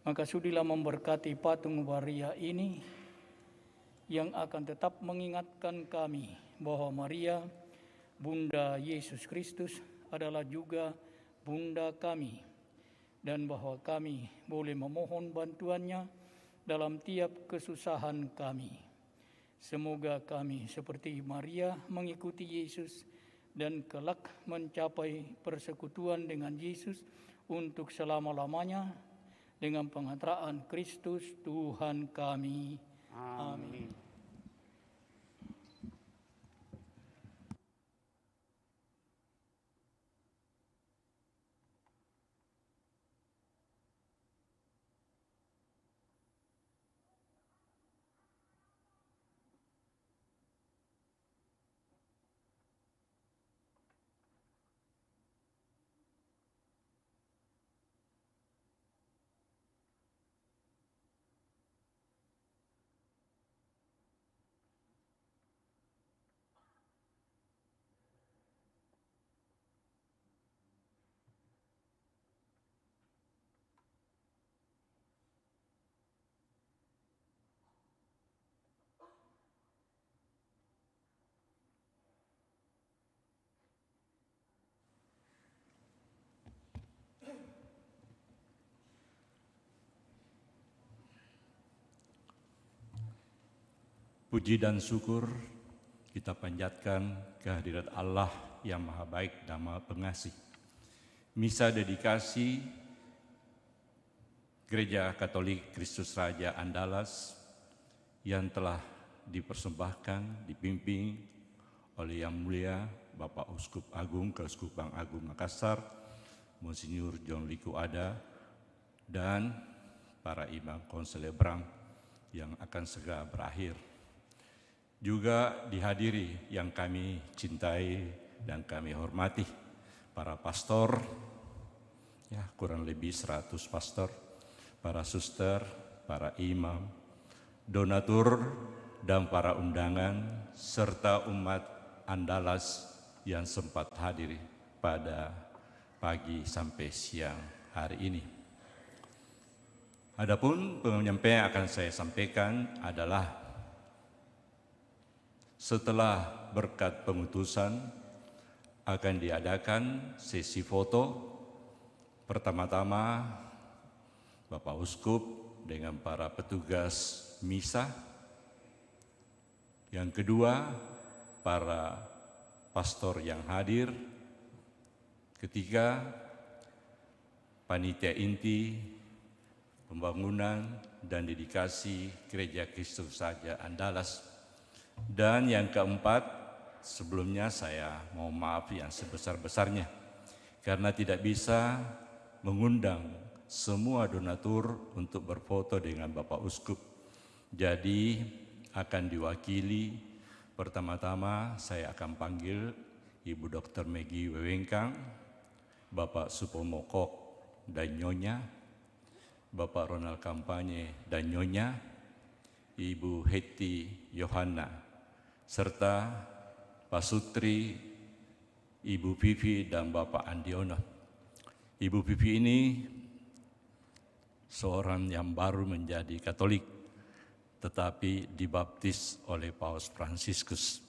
Maka sudilah memberkati patung Maria ini yang akan tetap mengingatkan kami bahwa Maria, Bunda Yesus Kristus, adalah juga Bunda kami, dan bahwa kami boleh memohon bantuannya dalam tiap kesusahan kami. Semoga kami seperti Maria mengikuti Yesus dan kelak mencapai persekutuan dengan Yesus untuk selama-lamanya dengan pengantaraan Kristus Tuhan kami. Amin. Puji dan syukur kita panjatkan kehadirat Allah yang Maha Baik dan Maha Pengasih. Misa dedikasi Gereja Katolik Kristus Raja Andalas yang telah dipersembahkan, dipimpin oleh Yang Mulia Bapak Uskup Agung Keuskupan Agung Makassar, Monsinyur John Liku Ada, dan para imam konselebrang yang akan segera berakhir. Juga dihadiri yang kami cintai dan kami hormati, para pastor, ya kurang lebih 100 pastor, para suster, para imam, donatur, dan para undangan, serta umat Andalas yang sempat hadir pada pagi sampai siang hari ini. Adapun penyampaian yang akan saya sampaikan adalah setelah berkat pengutusan akan diadakan sesi foto. Pertama-tama Bapak Uskup dengan para petugas misa. Yang kedua, para pastor yang hadir. Ketiga, panitia inti pembangunan dan dedikasi Gereja Kristus Raja Andalas. Dan yang keempat, sebelumnya saya mohon maaf yang sebesar-besarnya karena tidak bisa mengundang semua donatur untuk berfoto dengan Bapak Uskup. Jadi akan diwakili, pertama-tama saya akan panggil Ibu Dr. Maggie Wewengkang, Bapak Supomo Kok dan Nyonya, Bapak Ronald Kampanye dan Nyonya, Ibu Hetty Yohana, serta Pak Sutri, Ibu Vivi, dan Bapak Andiono. Ibu Vivi ini seorang yang baru menjadi Katolik, tetapi dibaptis oleh Paus Fransiskus.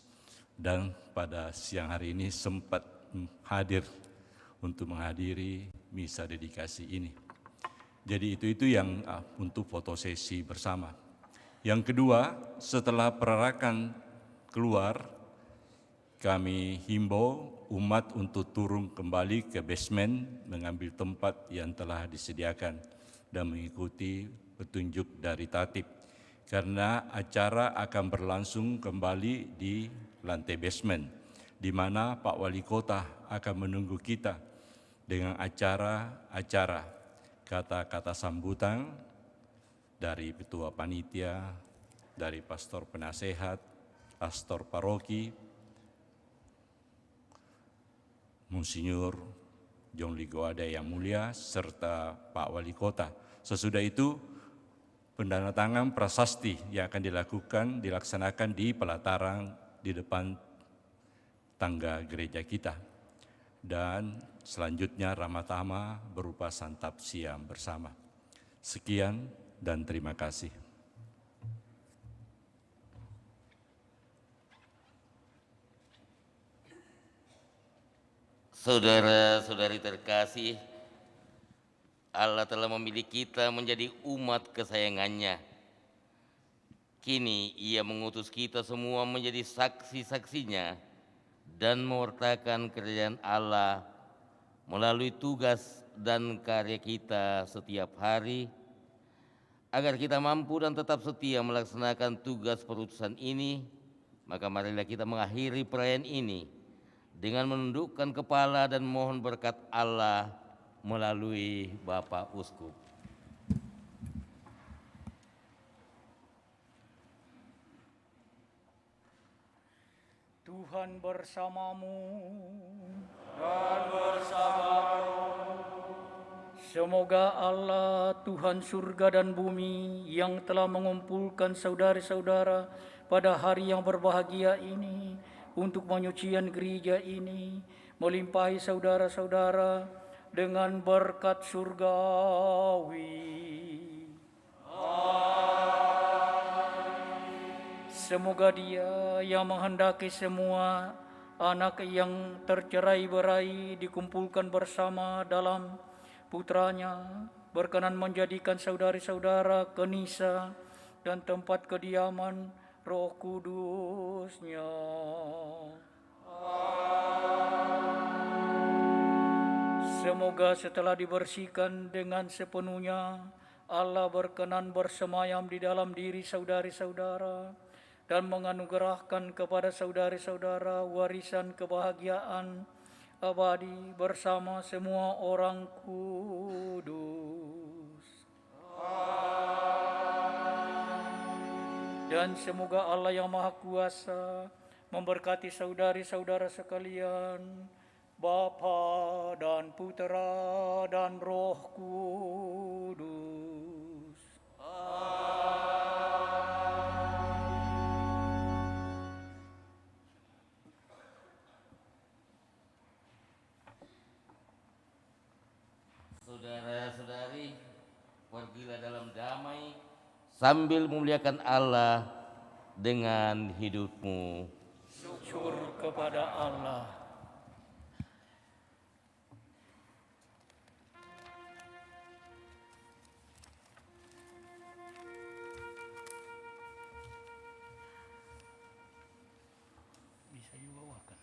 Dan pada siang hari ini sempat hadir untuk menghadiri misa dedikasi ini. Jadi itu yang untuk foto sesi bersama. Yang kedua, setelah perarakan keluar, kami himbau umat untuk turun kembali ke basement, mengambil tempat yang telah disediakan dan mengikuti petunjuk dari tatib. Karena acara akan berlangsung kembali di lantai basement, di mana Pak Wali Kota akan menunggu kita dengan acara-acara, kata-kata sambutan, dari ketua panitia, dari pastor penasehat, pastor paroki, Monsinyur John Ligoada yang mulia, serta Pak Wali Kota. Sesudah itu, pendatangan prasasti yang akan dilaksanakan di pelataran di depan tangga gereja kita. Dan selanjutnya Ramatama berupa santap siang bersama. Sekian dan terima kasih. Saudara-saudari terkasih, Allah telah memilih kita menjadi umat kesayangannya. Kini Ia mengutus kita semua menjadi saksi-saksinya dan mewartakan kerajaan Allah melalui tugas dan karya kita setiap hari, agar kita mampu dan tetap setia melaksanakan tugas perutusan ini. Maka marilah kita mengakhiri perayaan ini dengan menundukkan kepala dan mohon berkat Allah melalui Bapak Uskup. Tuhan bersamamu Dan bersamamu. Semoga Allah Tuhan surga dan bumi yang telah mengumpulkan saudara-saudara pada hari yang berbahagia ini untuk penyucian gereja ini melimpahi saudara-saudara dengan berkat surgawi. Semoga Dia yang menghendaki semua anak yang tercerai-berai dikumpulkan bersama dalam putranya, berkenan menjadikan saudara-saudara kenisa dan tempat kediaman Roh Kudus-Nya. Semoga setelah dibersihkan dengan sepenuhnya, Allah berkenan bersemayam di dalam diri saudari-saudara dan menganugerahkan kepada saudari-saudara warisan kebahagiaan abadi bersama semua orang kudus. Dan semoga Allah yang Maha Kuasa memberkati saudari-saudara sekalian, Bapa dan Putera dan Roh Kudus. Saudara-saudari, pergilah dalam damai sambil memuliakan Allah dengan hidupmu. Syukur kepada Allah. Bisa dibawakan.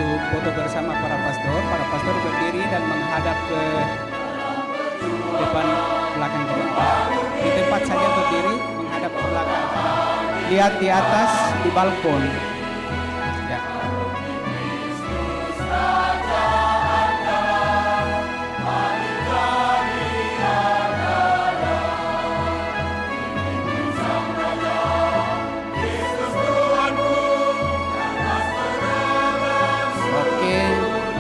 untuk foto bersama para pastor. Para pastor berdiri dan menghadap ke depan belakang kita. Di tempat saja berdiri menghadap ke belakang. Lihat di atas di balkon. Ya. Oke,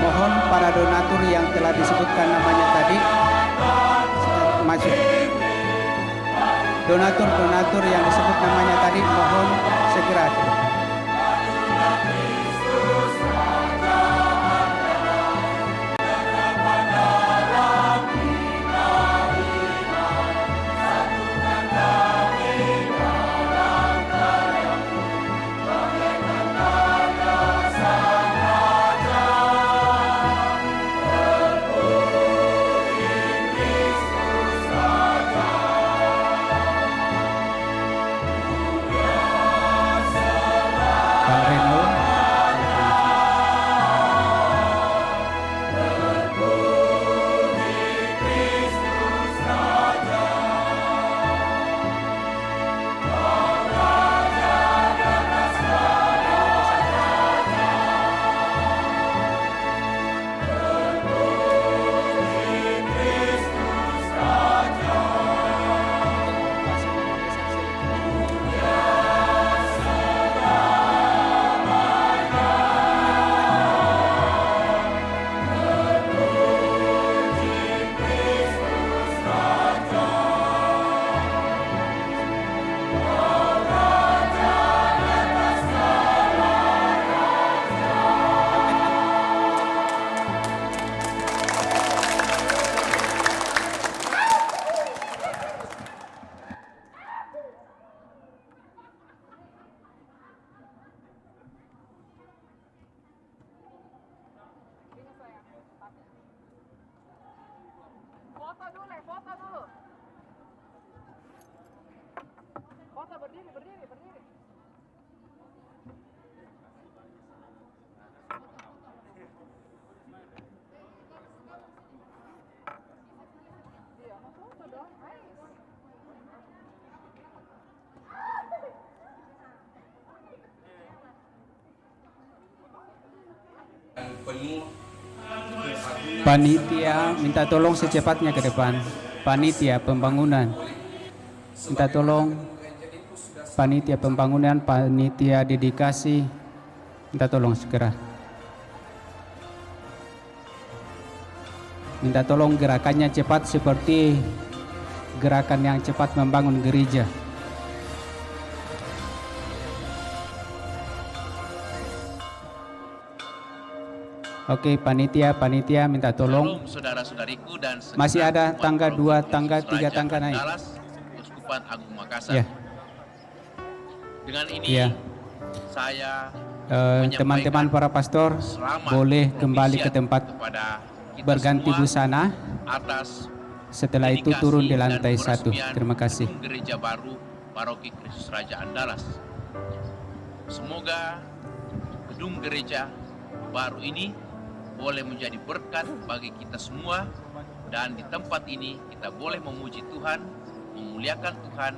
mohon para donatur yang telah disebutkan namanya tadi masuk. Donatur yang disebut namanya tadi mohon segera. Panitia minta tolong secepatnya ke depan. Panitia pembangunan minta tolong. Panitia pembangunan, panitia dedikasi minta tolong segera. Minta tolong gerakannya cepat seperti gerakan yang cepat membangun gereja. Oke, panitia minta tolong. Saudara-saudariku dan masih ada tangga 2, tangga 3, tangga naik. Uskupan Agung Makassar. Ya. Dengan ini ya. Saya teman-teman para pastor boleh kembali ke tempat berganti busana. Atas setelah itu turun di lantai 1. Terima kasih. Gereja baru Paroki Kristus Raja Andalas. Semoga gedung gereja baru ini boleh menjadi berkat bagi kita semua, dan di tempat ini kita boleh memuji Tuhan, memuliakan Tuhan,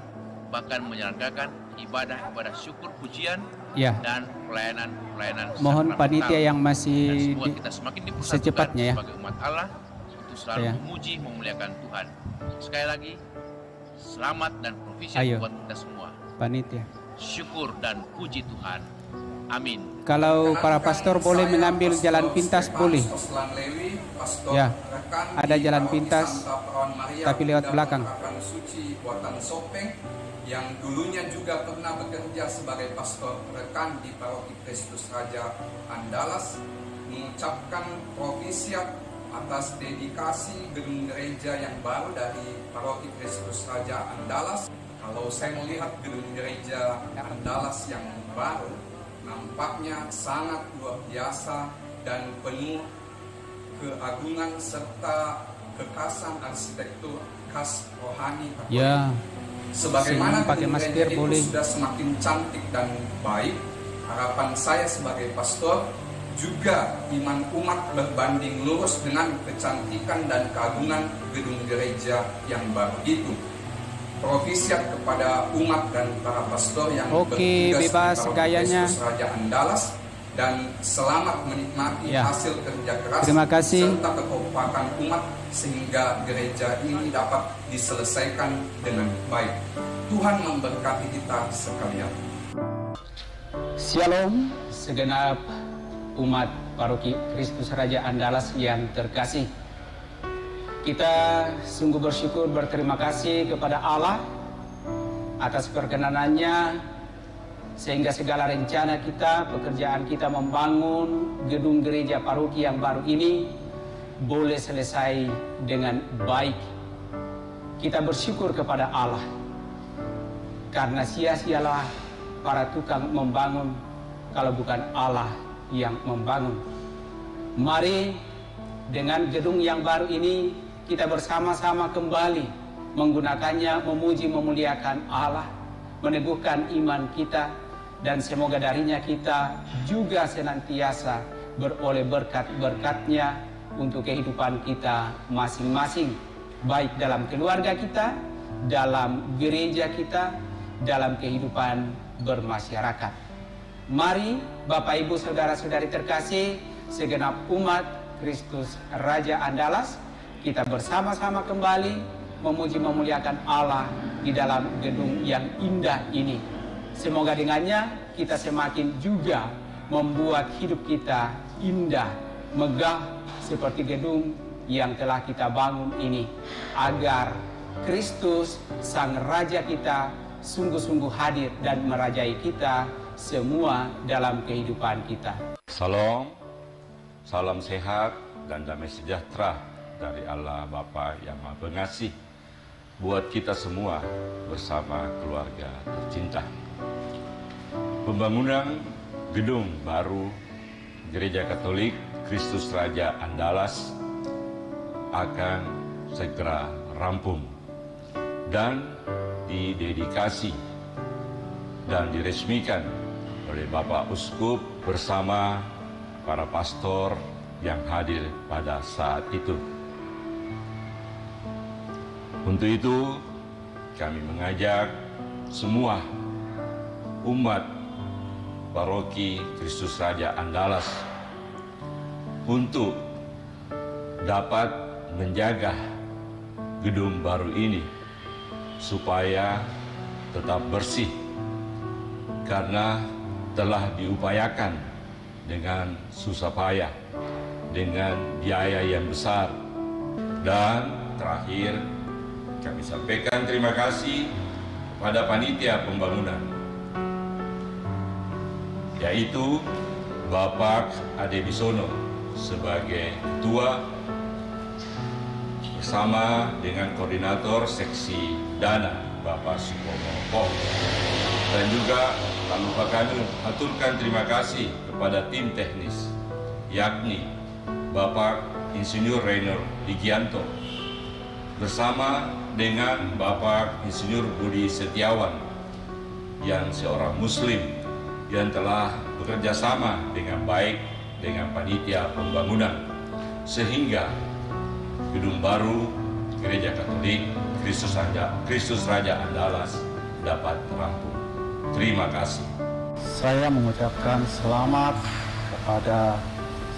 bahkan menyelenggarakan ibadah syukur pujian ya. Dan pelayanan mohon panitia yang masih kita semakin secepatnya ya sebagai umat Allah untuk selalu memuji memuliakan Tuhan. Sekali lagi selamat dan profisi buat kita semua. Panitia syukur dan puji Tuhan. Amin. Kalau para pastor boleh mengambil jalan pintas boleh. Ya, ada jalan pintas tapi lewat belakang. Suci buatan Sopeng yang dulunya juga pernah bekerja sebagai pastor rekan di Paroki Kristus Raja Andalas mengucapkan profisiat atas dedikasi gedung gereja yang baru dari Paroki Kristus Raja Andalas. Kalau saya melihat gedung gereja Andalas yang baru, nampaknya sangat luar biasa dan penuh keagungan serta kekhasan arsitektur khas rohani. Ya. Sebagaimana pakai masker boleh. Sudah semakin cantik dan baik, harapan saya sebagai pastor juga iman umat berbanding lurus dengan kecantikan dan keagungan gedung gereja yang baru itu. Provisiat kepada umat dan para pastor yang bertugas bebas di gayanya. Kristus Raja Andalas, dan selamat menikmati hasil kerja keras Terima kasih. serta kekompakan umat sehingga gereja ini dapat diselesaikan dengan baik. Tuhan memberkati kita sekalian. Shalom segenap umat Paroki Kristus Raja Andalas yang terkasih. Kita sungguh bersyukur, berterima kasih kepada Allah atas perkenanannya sehingga segala rencana kita, pekerjaan kita membangun gedung gereja paroki yang baru ini boleh selesai dengan baik. Kita bersyukur kepada Allah karena sia-sialah para tukang membangun kalau bukan Allah yang membangun. Mari dengan gedung yang baru ini kita bersama-sama kembali menggunakannya memuji memuliakan Allah, meneguhkan iman kita, dan semoga darinya kita juga senantiasa beroleh berkat-berkatnya untuk kehidupan kita masing-masing, baik dalam keluarga kita, dalam gereja kita, dalam kehidupan bermasyarakat. Mari Bapak Ibu Saudara-saudari terkasih, segenap umat Kristus Raja Andalas, kita bersama-sama kembali memuji memuliakan Allah di dalam gedung yang indah ini. Semoga dengannya kita semakin juga membuat hidup kita indah, megah seperti gedung yang telah kita bangun ini, agar Kristus Sang Raja kita sungguh-sungguh hadir dan merajai kita semua dalam kehidupan kita. Salam, salam sehat dan damai sejahtera dari Allah Bapa yang Maha Pengasih buat kita semua bersama keluarga tercinta. Pembangunan gedung baru Gereja Katolik Kristus Raja Andalas akan segera rampung dan didedikasi dan diresmikan oleh Bapak Uskup bersama para pastor yang hadir pada saat itu. Untuk itu, kami mengajak semua umat Paroki Kristus Raja Andalas untuk dapat menjaga gedung baru ini supaya tetap bersih, karena telah diupayakan dengan susah payah, dengan biaya yang besar. Dan terakhir, kami sampaikan terima kasih kepada panitia pembangunan, yaitu Bapak Ade Bisono sebagai ketua bersama dengan koordinator seksi dana Bapak Supomo Pong. Dan juga tak lupa kami aturkan terima kasih kepada tim teknis, yakni Bapak Insinyur Rainer Digianto bersama dengan Bapak Insinyur Budi Setiawan yang seorang Muslim yang telah bekerja sama dengan baik dengan panitia pembangunan sehingga gedung baru Gereja Katolik Kristus Raja Andalas dapat rampung. Terima kasih. Saya mengucapkan selamat kepada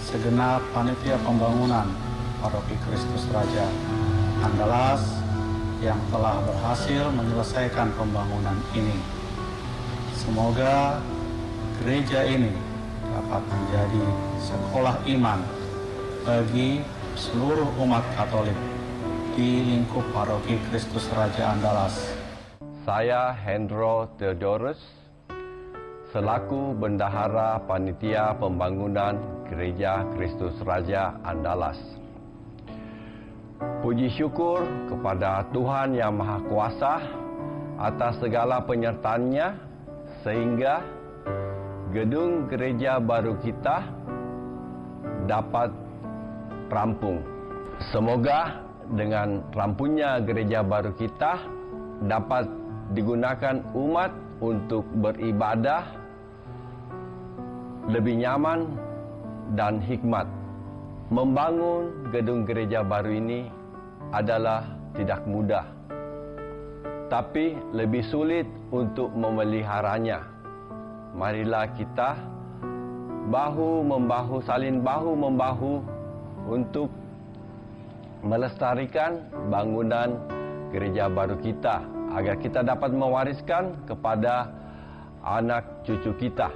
segenap panitia pembangunan Paroki Kristus Raja Andalas yang telah berhasil menyelesaikan pembangunan ini. Semoga gereja ini dapat menjadi sekolah iman bagi seluruh umat Katolik di lingkup Paroki Kristus Raja Andalas. Saya Hendro Theodorus, selaku Bendahara Panitia Pembangunan Gereja Kristus Raja Andalas. Puji syukur kepada Tuhan Yang Maha Kuasa atas segala penyertaannya sehingga gedung gereja baru kita dapat rampung. Semoga dengan rampungnya gereja baru kita dapat digunakan umat untuk beribadah lebih nyaman, dan hikmat. Membangun gedung gereja baru ini adalah tidak mudah, tapi lebih sulit untuk memeliharanya. Marilah kita saling bahu-membahu untuk melestarikan bangunan gereja baru kita, agar kita dapat mewariskan kepada anak cucu kita.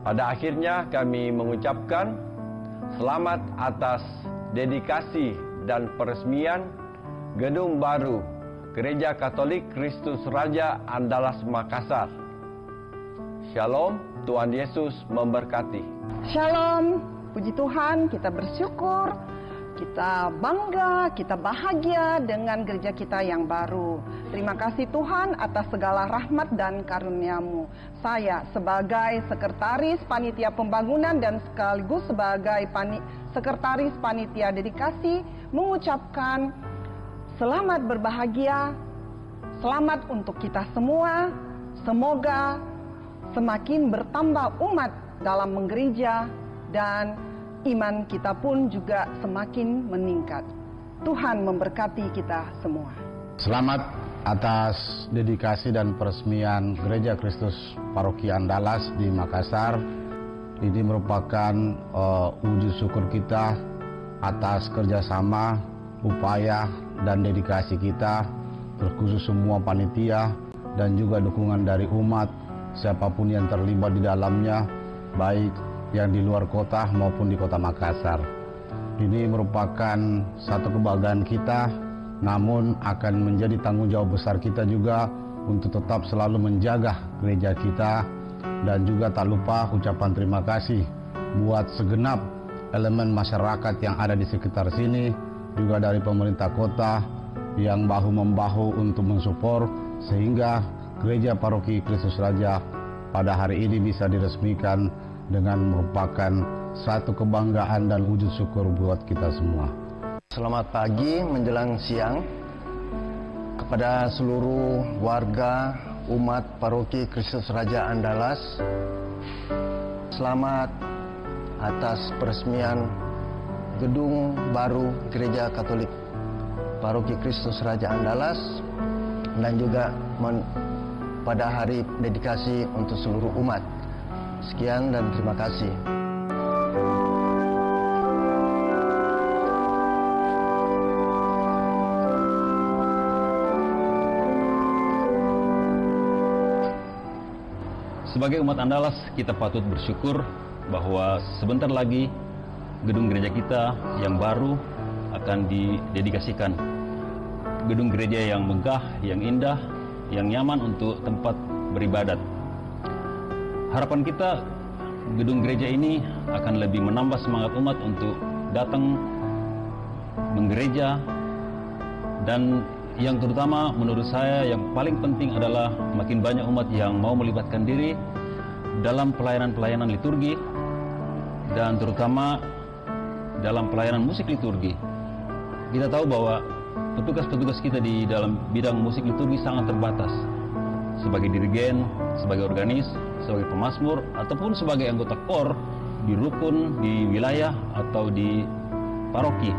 Pada akhirnya kami mengucapkan selamat atas dedikasi dan peresmian gedung baru Gereja Katolik Kristus Raja Andalas Makassar. Shalom, Tuhan Yesus memberkati. Shalom, puji Tuhan, kita bersyukur, kita bangga, kita bahagia dengan gereja kita yang baru. Terima kasih Tuhan atas segala rahmat dan karunia-Mu. Saya sebagai sekretaris panitia pembangunan dan sekaligus sebagai sekretaris panitia dedikasi mengucapkan selamat berbahagia, selamat untuk kita semua. Semoga semakin bertambah umat dalam menggereja dan iman kita pun juga semakin meningkat. Tuhan memberkati kita semua. Selamat atas dedikasi dan peresmian Gereja Kristus Paroki Andalas di Makassar. Ini merupakan wujud syukur kita atas kerjasama, upaya, dan dedikasi kita, terkhusus semua panitia dan juga dukungan dari umat, siapapun yang terlibat di dalamnya, baik yang di luar kota maupun di kota Makassar. Ini merupakan satu kebanggaan kita, namun akan menjadi tanggung jawab besar kita juga untuk tetap selalu menjaga gereja kita, dan juga tak lupa ucapan terima kasih buat segenap elemen masyarakat yang ada di sekitar sini, juga dari pemerintah kota yang bahu-membahu untuk mensupport sehingga Gereja Paroki Kristus Raja pada hari ini bisa diresmikan dengan merupakan satu kebanggaan dan wujud syukur buat kita semua. Selamat pagi menjelang siang kepada seluruh warga umat Paroki Kristus Raja Andalas. Selamat atas peresmian gedung baru Gereja Katolik Paroki Kristus Raja Andalas, dan juga pada hari dedikasi untuk seluruh umat. Sekian dan terima kasih. Sebagai umat Andalas, kita patut bersyukur bahwa sebentar lagi gedung gereja kita yang baru akan didedikasikan. Gedung gereja yang megah, yang indah, yang nyaman untuk tempat beribadat. Harapan kita, gedung gereja ini akan lebih menambah semangat umat untuk datang menggereja, dan yang terutama menurut saya yang paling penting adalah makin banyak umat yang mau melibatkan diri dalam pelayanan-pelayanan liturgi, dan terutama dalam pelayanan musik liturgi. Kita tahu bahwa petugas-petugas kita di dalam bidang musik liturgi sangat terbatas. Sebagai dirigen, sebagai organis, sebagai pemazmur, ataupun sebagai anggota KOR di rukun, di wilayah, atau di paroki.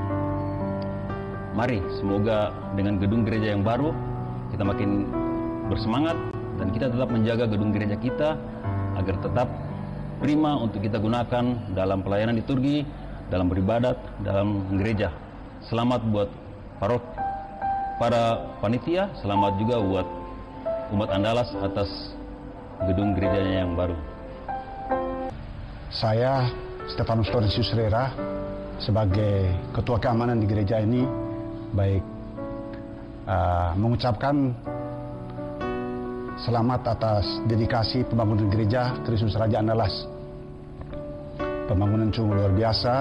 Mari, semoga dengan gedung gereja yang baru, kita makin bersemangat dan kita tetap menjaga gedung gereja kita agar tetap prima untuk kita gunakan dalam pelayanan liturgi, dalam beribadat, dalam gereja. Selamat buat para panitia, selamat juga buat umat Andalas atas gedung gerejanya yang baru. Saya Stefanus Torisius Rera sebagai Ketua Keamanan di gereja ini mengucapkan selamat atas dedikasi pembangunan gereja Kristus Raja Andalas. Pembangunan sungguh luar biasa.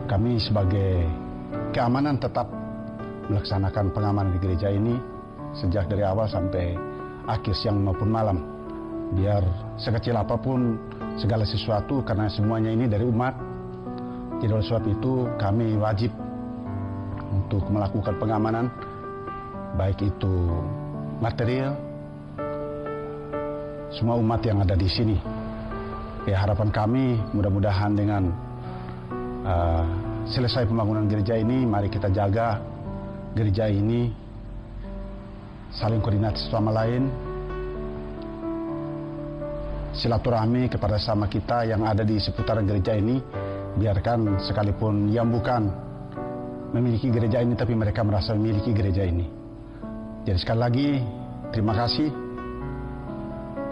Kami sebagai keamanan tetap melaksanakan pengamanan di gereja ini sejak dari awal sampai akhir siang maupun malam. Biar sekecil apapun segala sesuatu, karena semuanya ini dari umat. Jadi oleh sebab itu kami wajib untuk melakukan pengamanan, baik itu material, semua umat yang ada di sini. Ya, harapan kami mudah-mudahan dengan selesai pembangunan gereja ini, mari kita jaga gereja ini saling koordinasi sama lain, silaturahmi kepada sama kita yang ada di seputaran gereja ini. Biarkan sekalipun yang bukan memiliki gereja ini, tapi mereka merasa memiliki gereja ini. Jadi sekali lagi, terima kasih.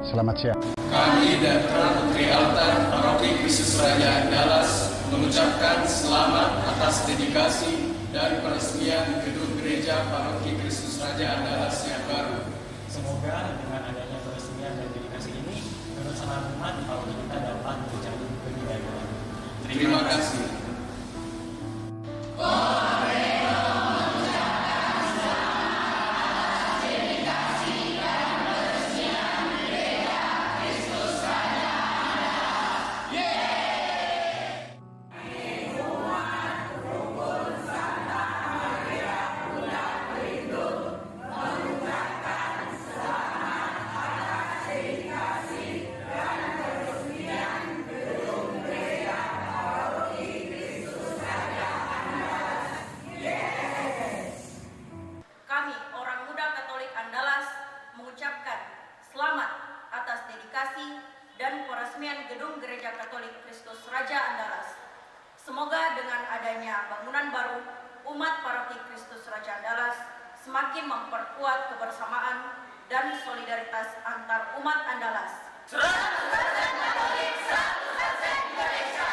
Selamat siang. Kami dan Putri Altar Paroki Kristus Raja Andalas mengucapkan selamat atas dedikasi dan peresmian gedung gereja Paroki Kristus Raja Andalas yang baru. Semoga dengan adanya peresmian dan dedikasi ini, menurut salam umat paroki kita dapat menjadi lebih baik. Terima kasih. Gedung Gereja Katolik Kristus Raja Andalas. Semoga dengan adanya bangunan baru, umat Paroki Kristus Raja Andalas semakin memperkuat kebersamaan dan solidaritas antar umat Andalas. 100% Katolik, 100% Indonesia.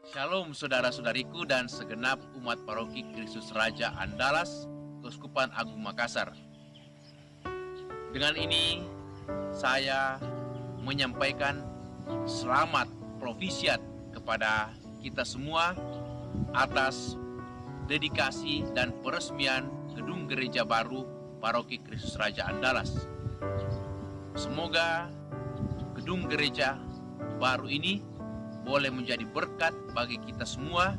Shalom saudara-saudariku dan segenap umat Paroki Kristus Raja Andalas, Keuskupan Agung Makassar. Dengan ini saya menyampaikan selamat provisiat kepada kita semua atas dedikasi dan peresmian gedung gereja baru Paroki Kristus Raja Andalas. Semoga gedung gereja baru ini boleh menjadi berkat bagi kita semua,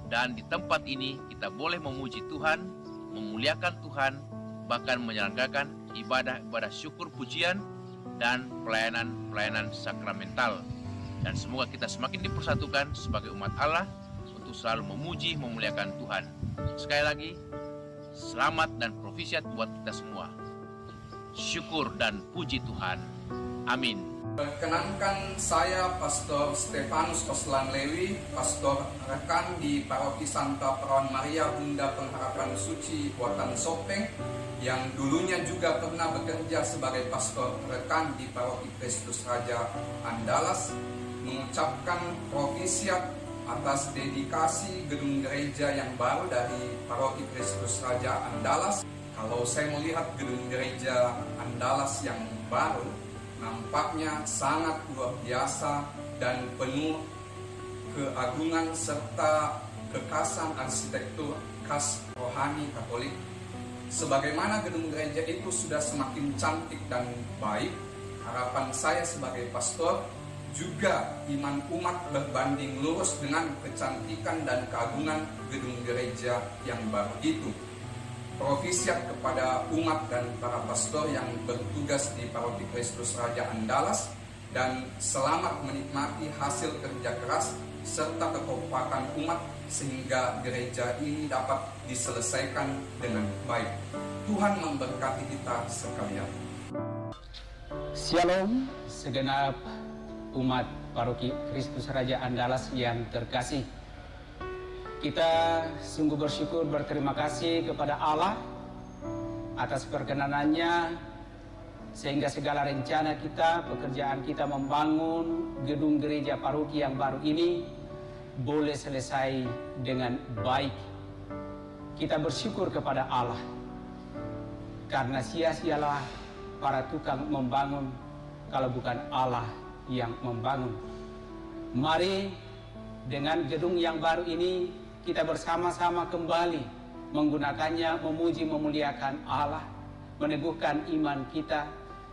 dan di tempat ini kita boleh memuji Tuhan, memuliakan Tuhan, bahkan menyelenggarakan ibadah-ibadah syukur pujian dan pelayanan-pelayanan sakramental. Dan semoga kita semakin dipersatukan sebagai umat Allah untuk selalu memuji, memuliakan Tuhan. Sekali lagi, selamat dan provisiat buat kita semua. Syukur dan puji Tuhan. Amin. Perkenankan saya Pastor Stefanus Oslan Lewi, pastor rekan di Paroki Santa Perawan Maria Bunda Pengharapan Suci Buatan Sopeng, yang dulunya juga pernah bekerja sebagai pastor rekan di Paroki Kristus Raja Andalas, mengucapkan provisiat atas dedikasi gedung gereja yang baru dari Paroki Kristus Raja Andalas. Kalau saya melihat gedung gereja Andalas yang baru, nampaknya sangat luar biasa dan penuh keagungan serta kekhasan arsitektur khas rohani Katolik. Sebagaimana gedung gereja itu sudah semakin cantik dan baik, harapan saya sebagai pastor juga iman umat berbanding lurus dengan kecantikan dan keagungan gedung gereja yang baru itu. Provisiat kepada umat dan para pastor yang bertugas di Paroki Kristus Raja Andalas, dan selamat menikmati hasil kerja keras serta kekompakan umat sehingga gereja ini dapat diselesaikan dengan baik. Tuhan memberkati kita sekalian. Shalom segenap umat Paroki Kristus Raja Andalas yang terkasih. Kita sungguh bersyukur, berterima kasih kepada Allah atas perkenanannya sehingga segala rencana kita, pekerjaan kita membangun gedung gereja paroki yang baru ini boleh selesai dengan baik. Kita bersyukur kepada Allah karena sia-sialah para tukang membangun kalau bukan Allah yang membangun. Mari dengan gedung yang baru ini kita bersama-sama kembali menggunakannya memuji memuliakan Allah, meneguhkan iman kita,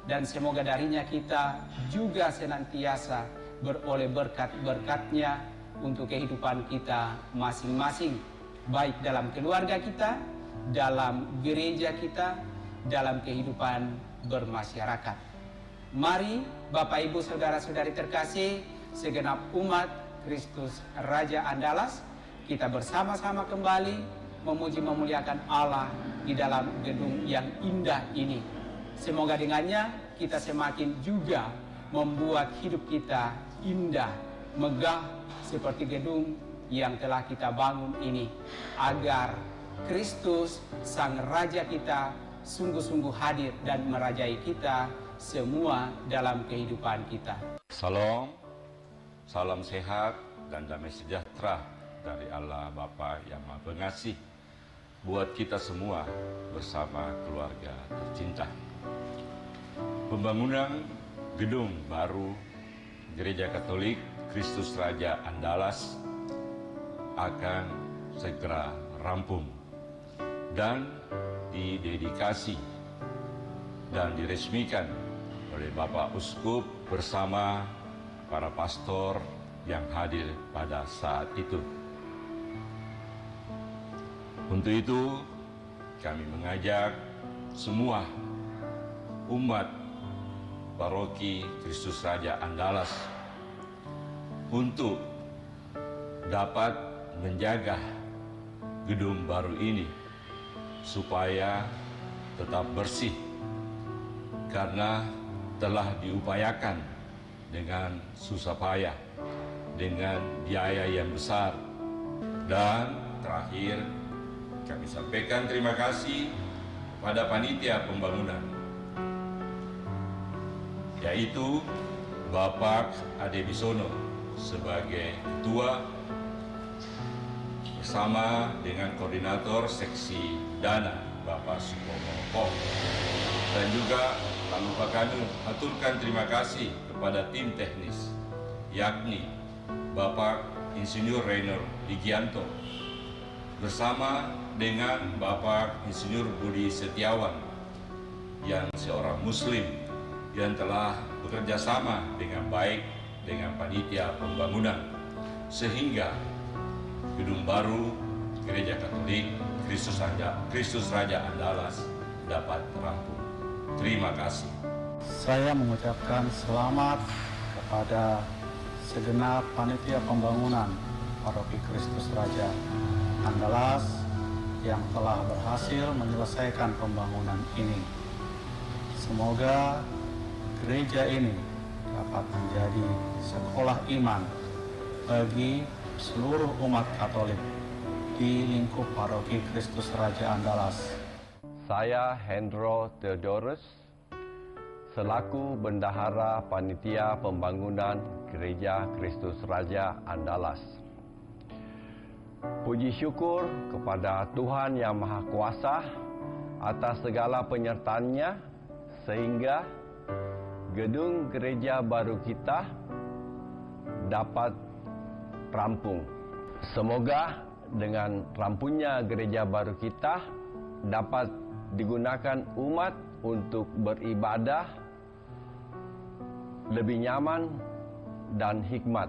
dan semoga darinya kita juga senantiasa beroleh berkat-berkatnya untuk kehidupan kita masing-masing, baik dalam keluarga kita, dalam gereja kita, dalam kehidupan bermasyarakat. Mari Bapak Ibu Saudara-saudari terkasih, segenap umat Kristus Raja Andalas, kita bersama-sama kembali memuji memuliakan Allah di dalam gedung yang indah ini. Semoga dengannya kita semakin juga membuat hidup kita indah, megah seperti gedung yang telah kita bangun ini, agar Kristus Sang Raja kita sungguh-sungguh hadir dan merajai kita semua dalam kehidupan kita. Salam, salam sehat dan damai sejahtera dari Allah Bapa yang Maha Pengasih buat kita semua bersama keluarga tercinta. Pembangunan gedung baru Gereja Katolik Kristus Raja Andalas akan segera rampung dan didedikasi dan diresmikan oleh Bapak Uskup bersama para pastor yang hadir pada saat itu. Untuk itu, kami mengajak semua umat Paroki Kristus Raja Andalas untuk dapat menjaga gedung baru ini supaya tetap bersih, karena telah diupayakan dengan susah payah, dengan biaya yang besar. Dan terakhir, kami sampaikan terima kasih pada panitia pembangunan, yaitu Bapak Ade Bisono sebagai ketua, bersama dengan Koordinator Seksi Dana Bapak Supomo Pop. Dan juga tak lupa kami aturkan terima kasih kepada tim teknis, yakni Bapak Insinyur Rainer Digianto bersama dengan Bapak Insinyur Budi Setiawan yang seorang Muslim yang telah bekerja sama dengan baik dengan panitia pembangunan sehingga gedung baru Gereja Katolik Kristus Raja Andalas dapat rampung. Terima kasih. Saya mengucapkan selamat kepada segenap panitia pembangunan Paroki Kristus Raja Andalas yang telah berhasil menyelesaikan pembangunan ini. Semoga gereja ini dapat menjadi sekolah iman bagi seluruh umat Katolik di lingkup Paroki Kristus Raja Andalas. Saya Hendro Theodorus, selaku Bendahara Panitia Pembangunan Gereja Kristus Raja Andalas. Puji syukur kepada Tuhan Yang Maha Kuasa atas segala penyertaan-Nya sehingga gedung gereja baru kita dapat rampung. Semoga dengan rampungnya gereja baru kita dapat digunakan umat untuk beribadah lebih nyaman dan hikmat.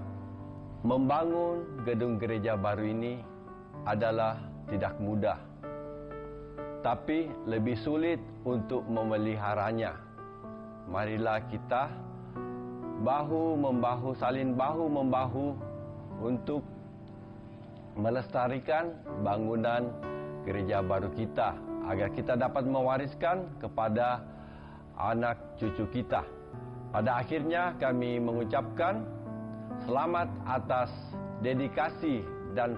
Membangun gedung gereja baru ini adalah tidak mudah, tapi lebih sulit untuk memeliharanya. Marilah kita bahu-membahu, saling bahu-membahu untuk melestarikan bangunan gereja baru kita agar kita dapat mewariskan kepada anak cucu kita. Pada akhirnya kami mengucapkan selamat atas dedikasi dan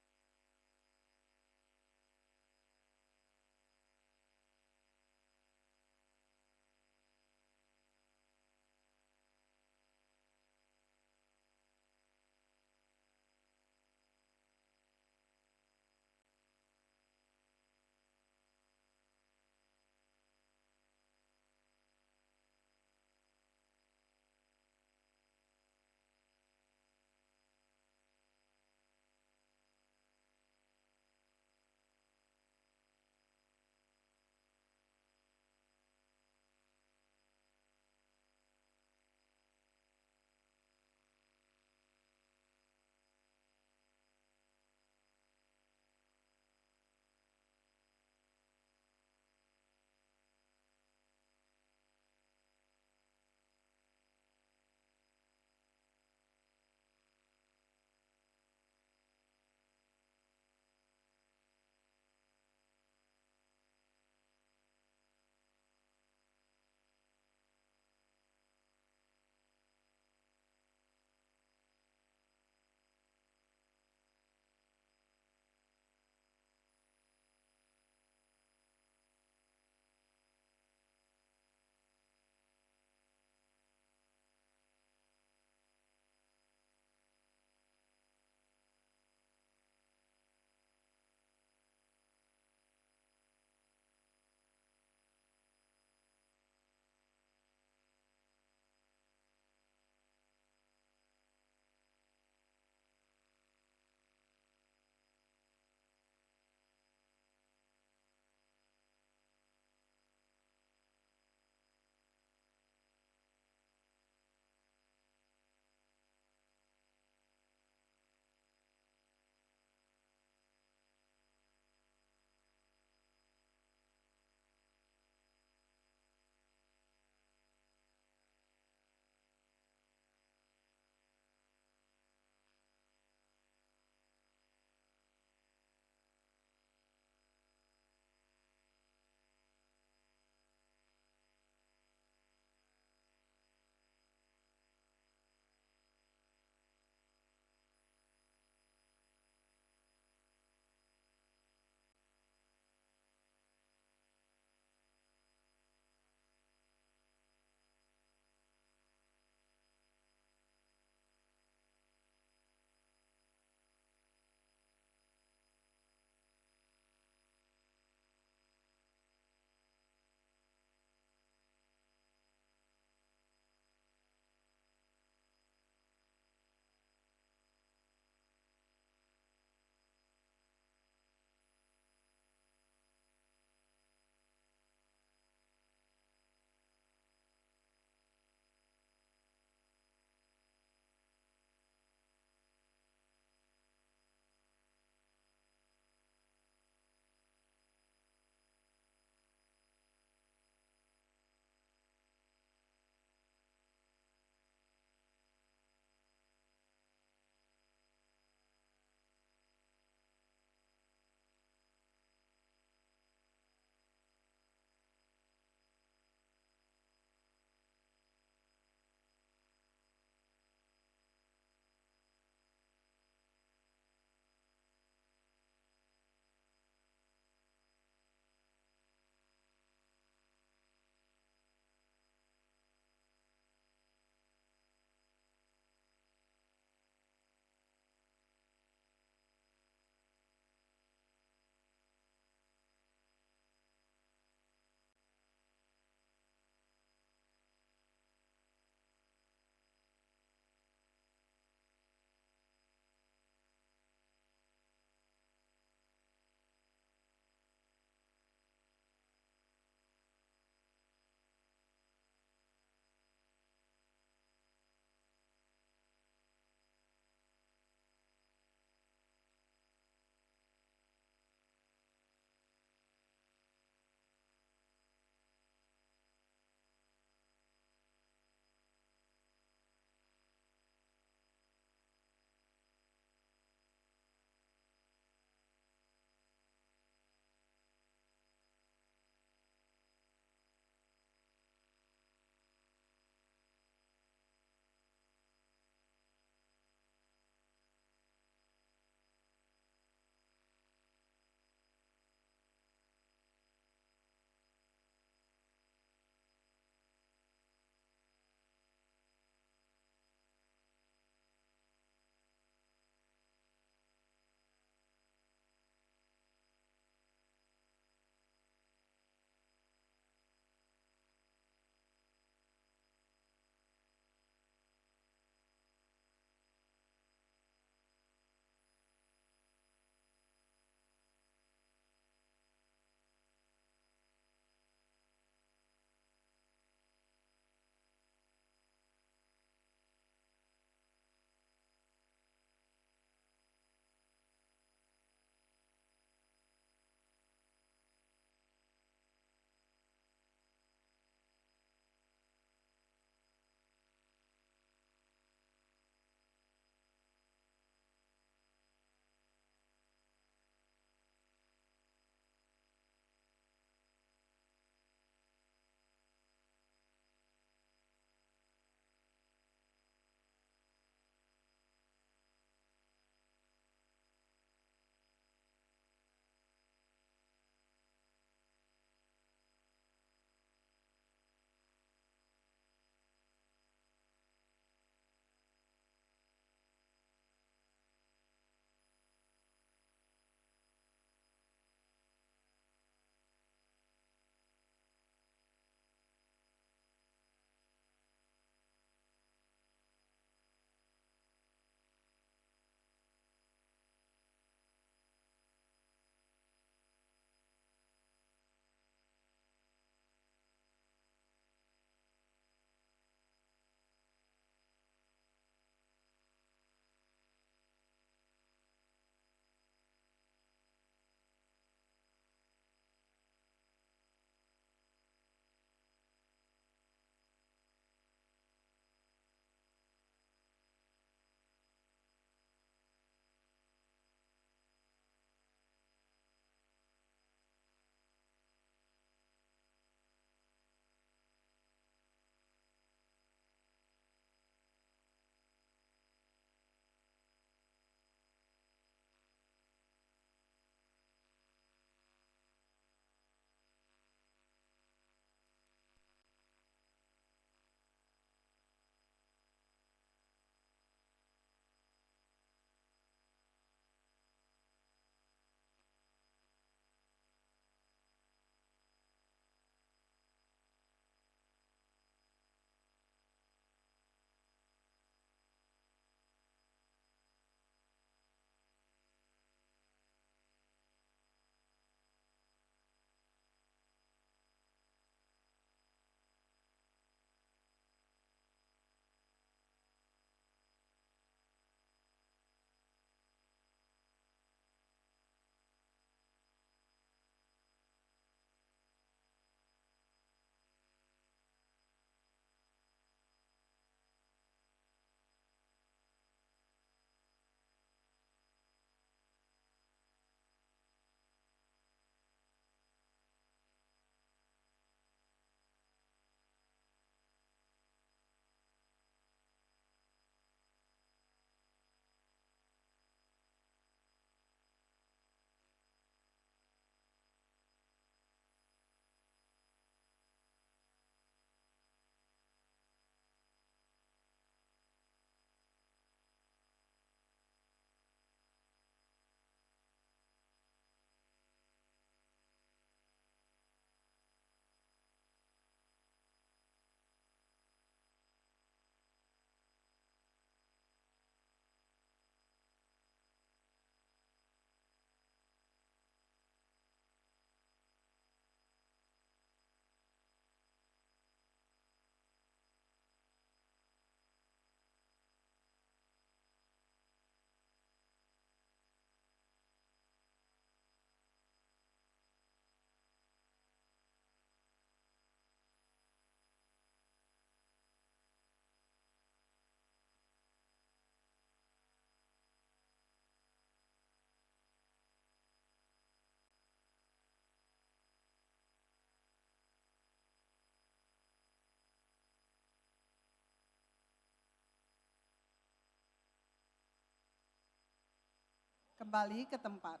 kembali ke tempat.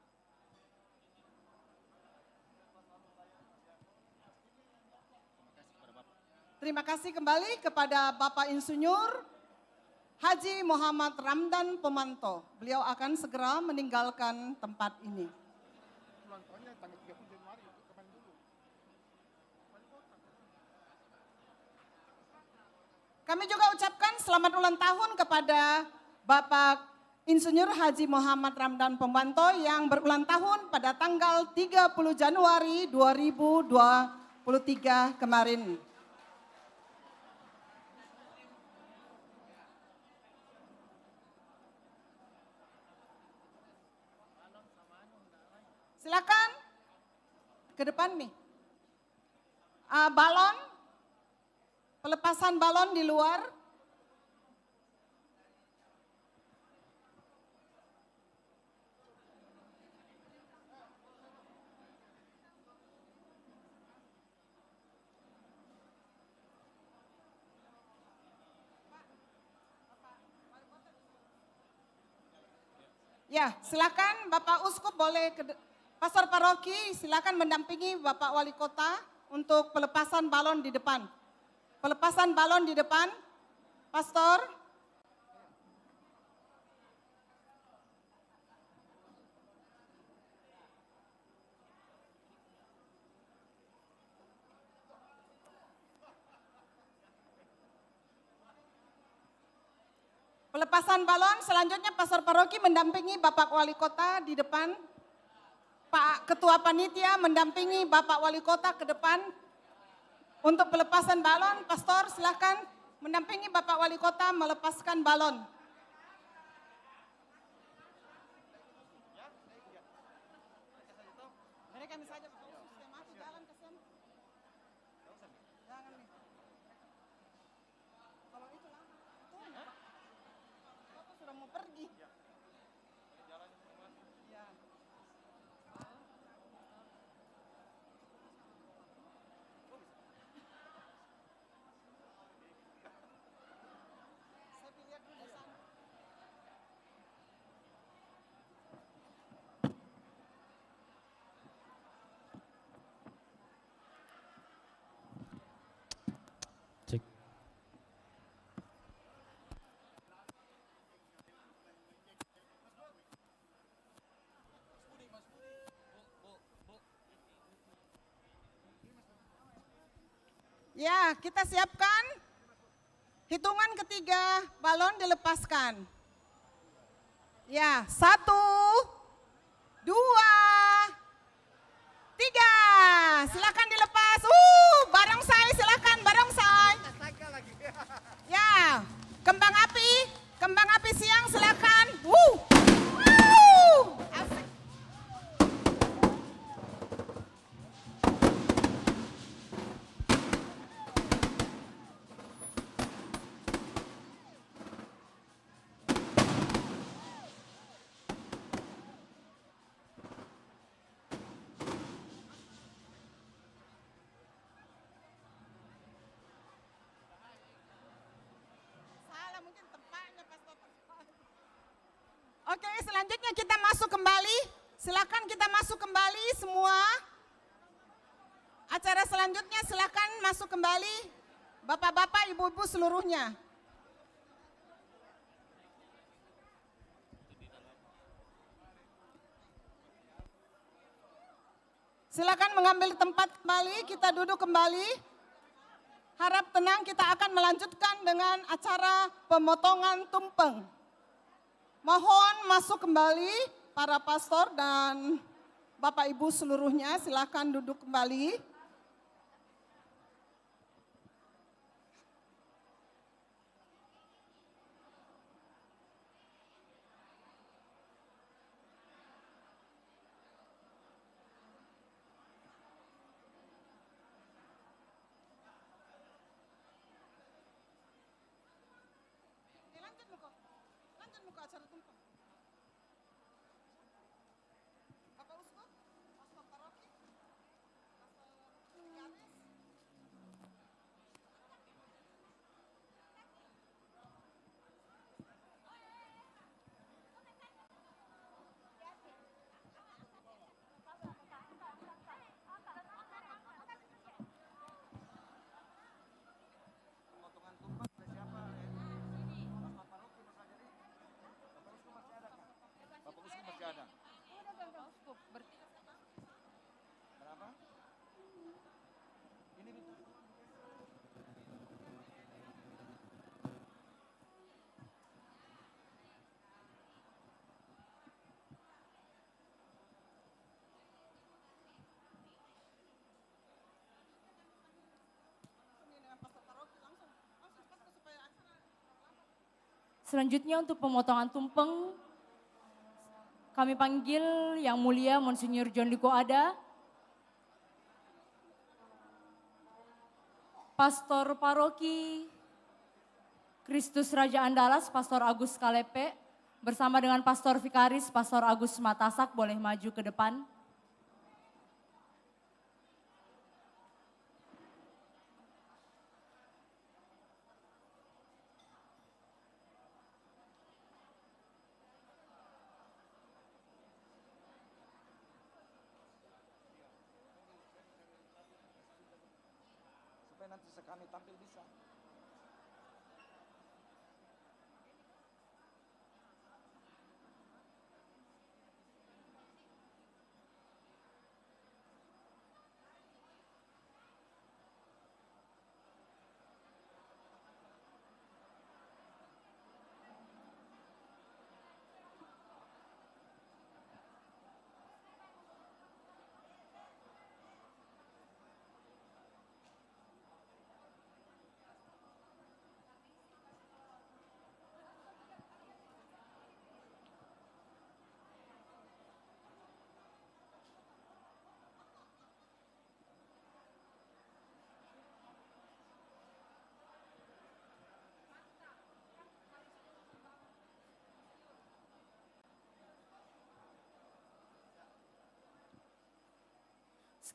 Terima kasih kembali kepada Bapak Insinyur Haji Muhammad Ramdan Pemanto. Beliau akan segera meninggalkan tempat ini. Kami juga ucapkan selamat ulang tahun kepada Bapak Insinyur Haji Muhammad Ramdan Pemanto yang berulang tahun pada tanggal 30 Januari 2023 kemarin. Silakan ke depan nih. Balon, pelepasan balon di luar. Ya, silakan Bapak Uskup boleh Pastor Paroki silakan mendampingi Bapak Wali Kota untuk pelepasan balon di depan. Pelepasan balon di depan, Pastor. Pelepasan balon selanjutnya Pastor Paroki mendampingi Bapak Wali Kota di depan. Pak Ketua Panitia mendampingi Bapak Wali Kota ke depan untuk pelepasan balon. Pastor silakan mendampingi Bapak Wali Kota melepaskan balon. Mereka saja sistematis jalan ke sana. Jangan nih. Kalau itu lama, Bapak sudah mau pergi. Ya. Ya, kita siapkan. Hitungan ketiga, balon dilepaskan. Ya, 1, 2, 3. Silakan dilepas. Barongsai, silakan barongsai. Ya, kembang api siang silakan. Asik. Oke, selanjutnya kita masuk kembali. Silakan kita masuk kembali semua. Acara selanjutnya silakan masuk kembali. Bapak-bapak, ibu-ibu seluruhnya. Silakan mengambil tempat kembali, kita duduk kembali. Harap tenang, kita akan melanjutkan dengan acara pemotongan tumpeng. Mohon masuk kembali para pastor dan Bapak Ibu seluruhnya, silakan duduk kembali. Lanjut muka acara tumpeng. Bapak Uskup, Pastor Paroki, Pastor Selanjutnya untuk pemotongan tumpeng, kami panggil Yang Mulia Monsinyur John Liko Ada, Pastor Paroki Kristus Raja Andalas, Pastor Agus Kalepe, bersama dengan Pastor Vikaris, Pastor Agus Matasak, boleh maju ke depan. Supaya nanti kami tampil bisa.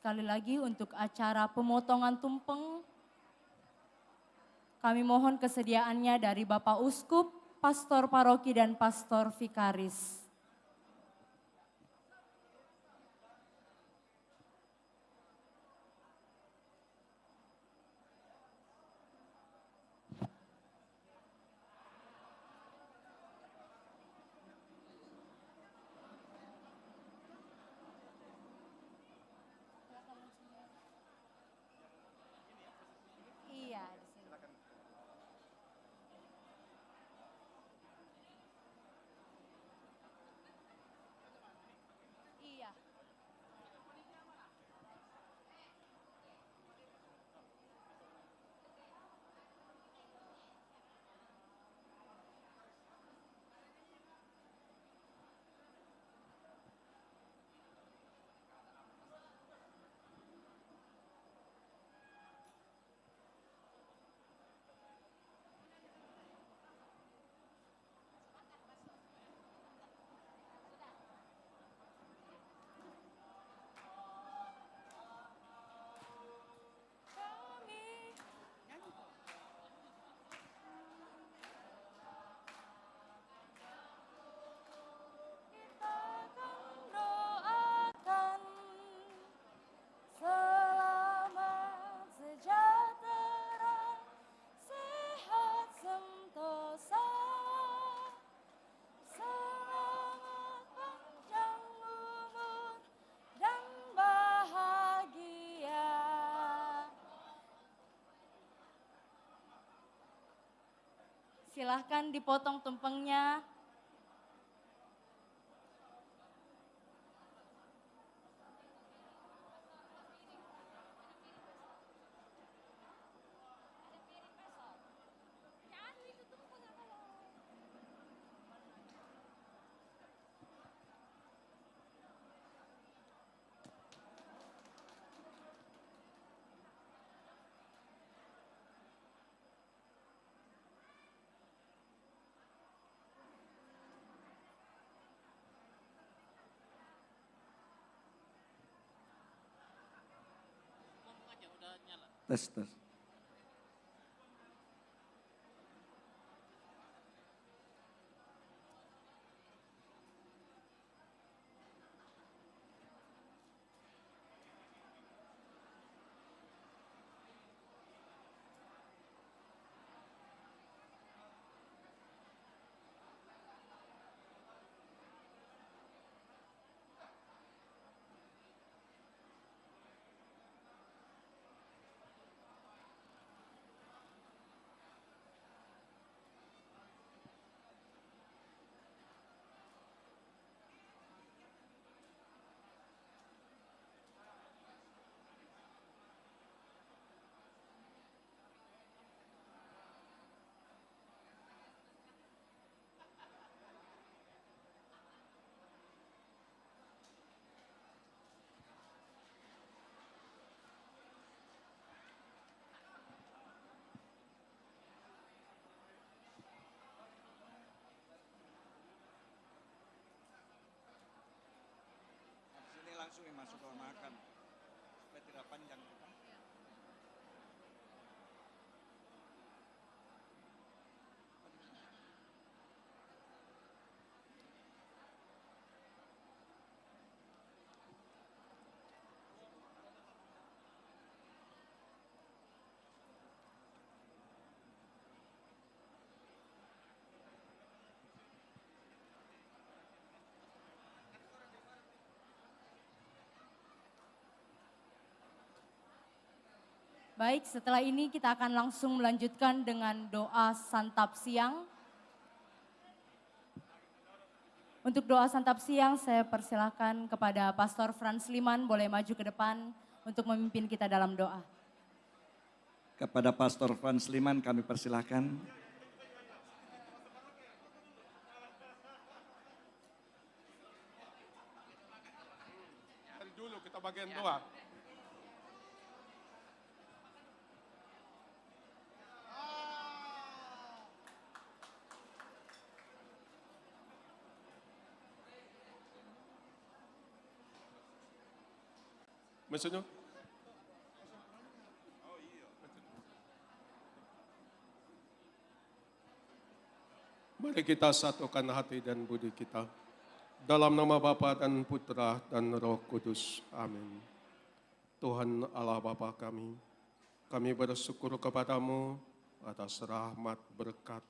Sekali lagi untuk acara pemotongan tumpeng, kami mohon kesediaannya dari Bapak Uskup, Pastor Paroki dan Pastor Vikaris. Iya, di sini. Iya. Selamat sejahtera, sehat sentosa, selamat panjang umur dan bahagia. Silahkan dipotong tumpengnya. Tes, tes. langsung masuk ke makan supaya tidak panjang. Baik, setelah ini kita akan langsung melanjutkan dengan doa santap siang. Untuk doa santap siang saya persilakan kepada Pastor Franz Liman boleh maju ke depan untuk memimpin kita dalam doa. Kepada Pastor Franz Liman kami persilahkan. Dari dulu kita bagian doa. Maksudnya? Mari kita satukan hati dan budi kita. Dalam nama Bapa dan Putra dan Roh Kudus. Amin. Tuhan Allah Bapa kami bersyukur kepadamu atas rahmat berkat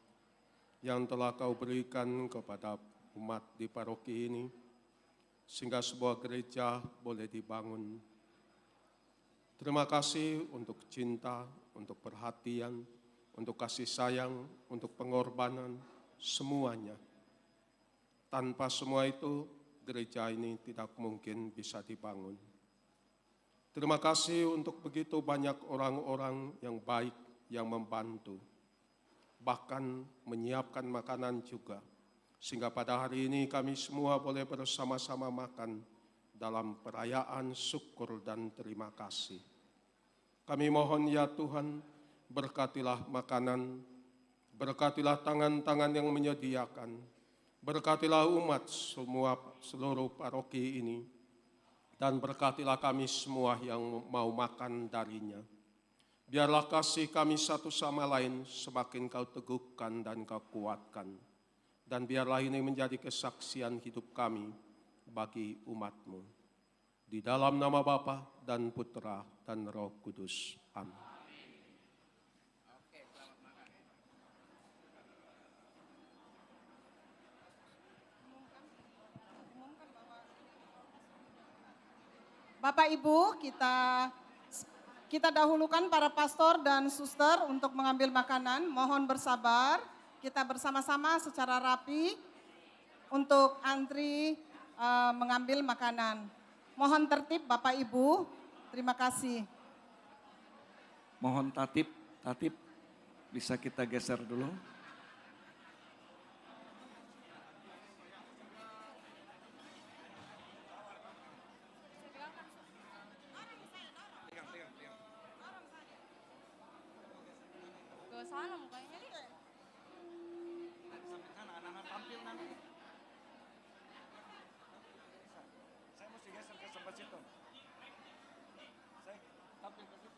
yang telah kau berikan kepada umat di paroki ini. Sehingga sebuah gereja boleh dibangun. Terima kasih untuk cinta, untuk perhatian, untuk kasih sayang, untuk pengorbanan, semuanya. Tanpa semua itu, gereja ini tidak mungkin bisa dibangun. Terima kasih untuk begitu banyak orang-orang yang baik, yang membantu. Bahkan menyiapkan makanan juga. Sehingga pada hari ini kami semua boleh bersama-sama makan dalam perayaan syukur dan terima kasih. Kami mohon ya Tuhan, berkatilah makanan, berkatilah tangan-tangan yang menyediakan, berkatilah umat semua seluruh paroki ini, dan berkatilah kami semua yang mau makan darinya. Biarlah kasih kami satu sama lain semakin kau teguhkan dan kau kuatkan. Dan biarlah ini menjadi kesaksian hidup kami bagi umat-Mu. Di dalam nama Bapa dan Putra dan Roh Kudus. Amin. Bapak Ibu, kita dahulukan para pastor dan suster untuk mengambil makanan. Mohon bersabar, kita bersama-sama secara rapi untuk antri mengambil makanan. Mohon tertib Bapak Ibu, terima kasih. Mohon tatip bisa kita geser dulu. Ke sana mukanya nih. Sampai sana anak-anak tampil nanti. Saya mesti geser ke sebelah situ. Saya tampil ke situ.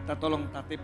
Kita tolong tatip.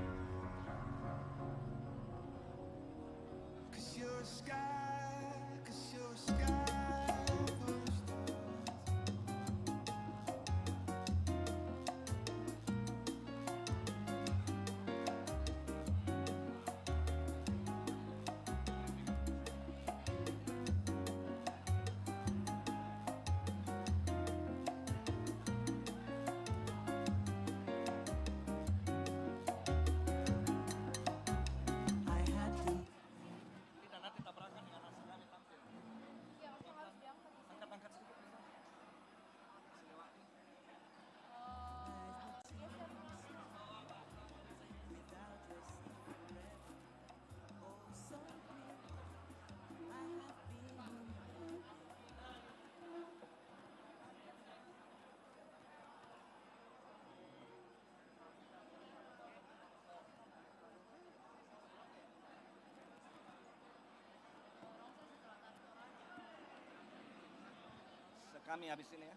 kami habis ini ya.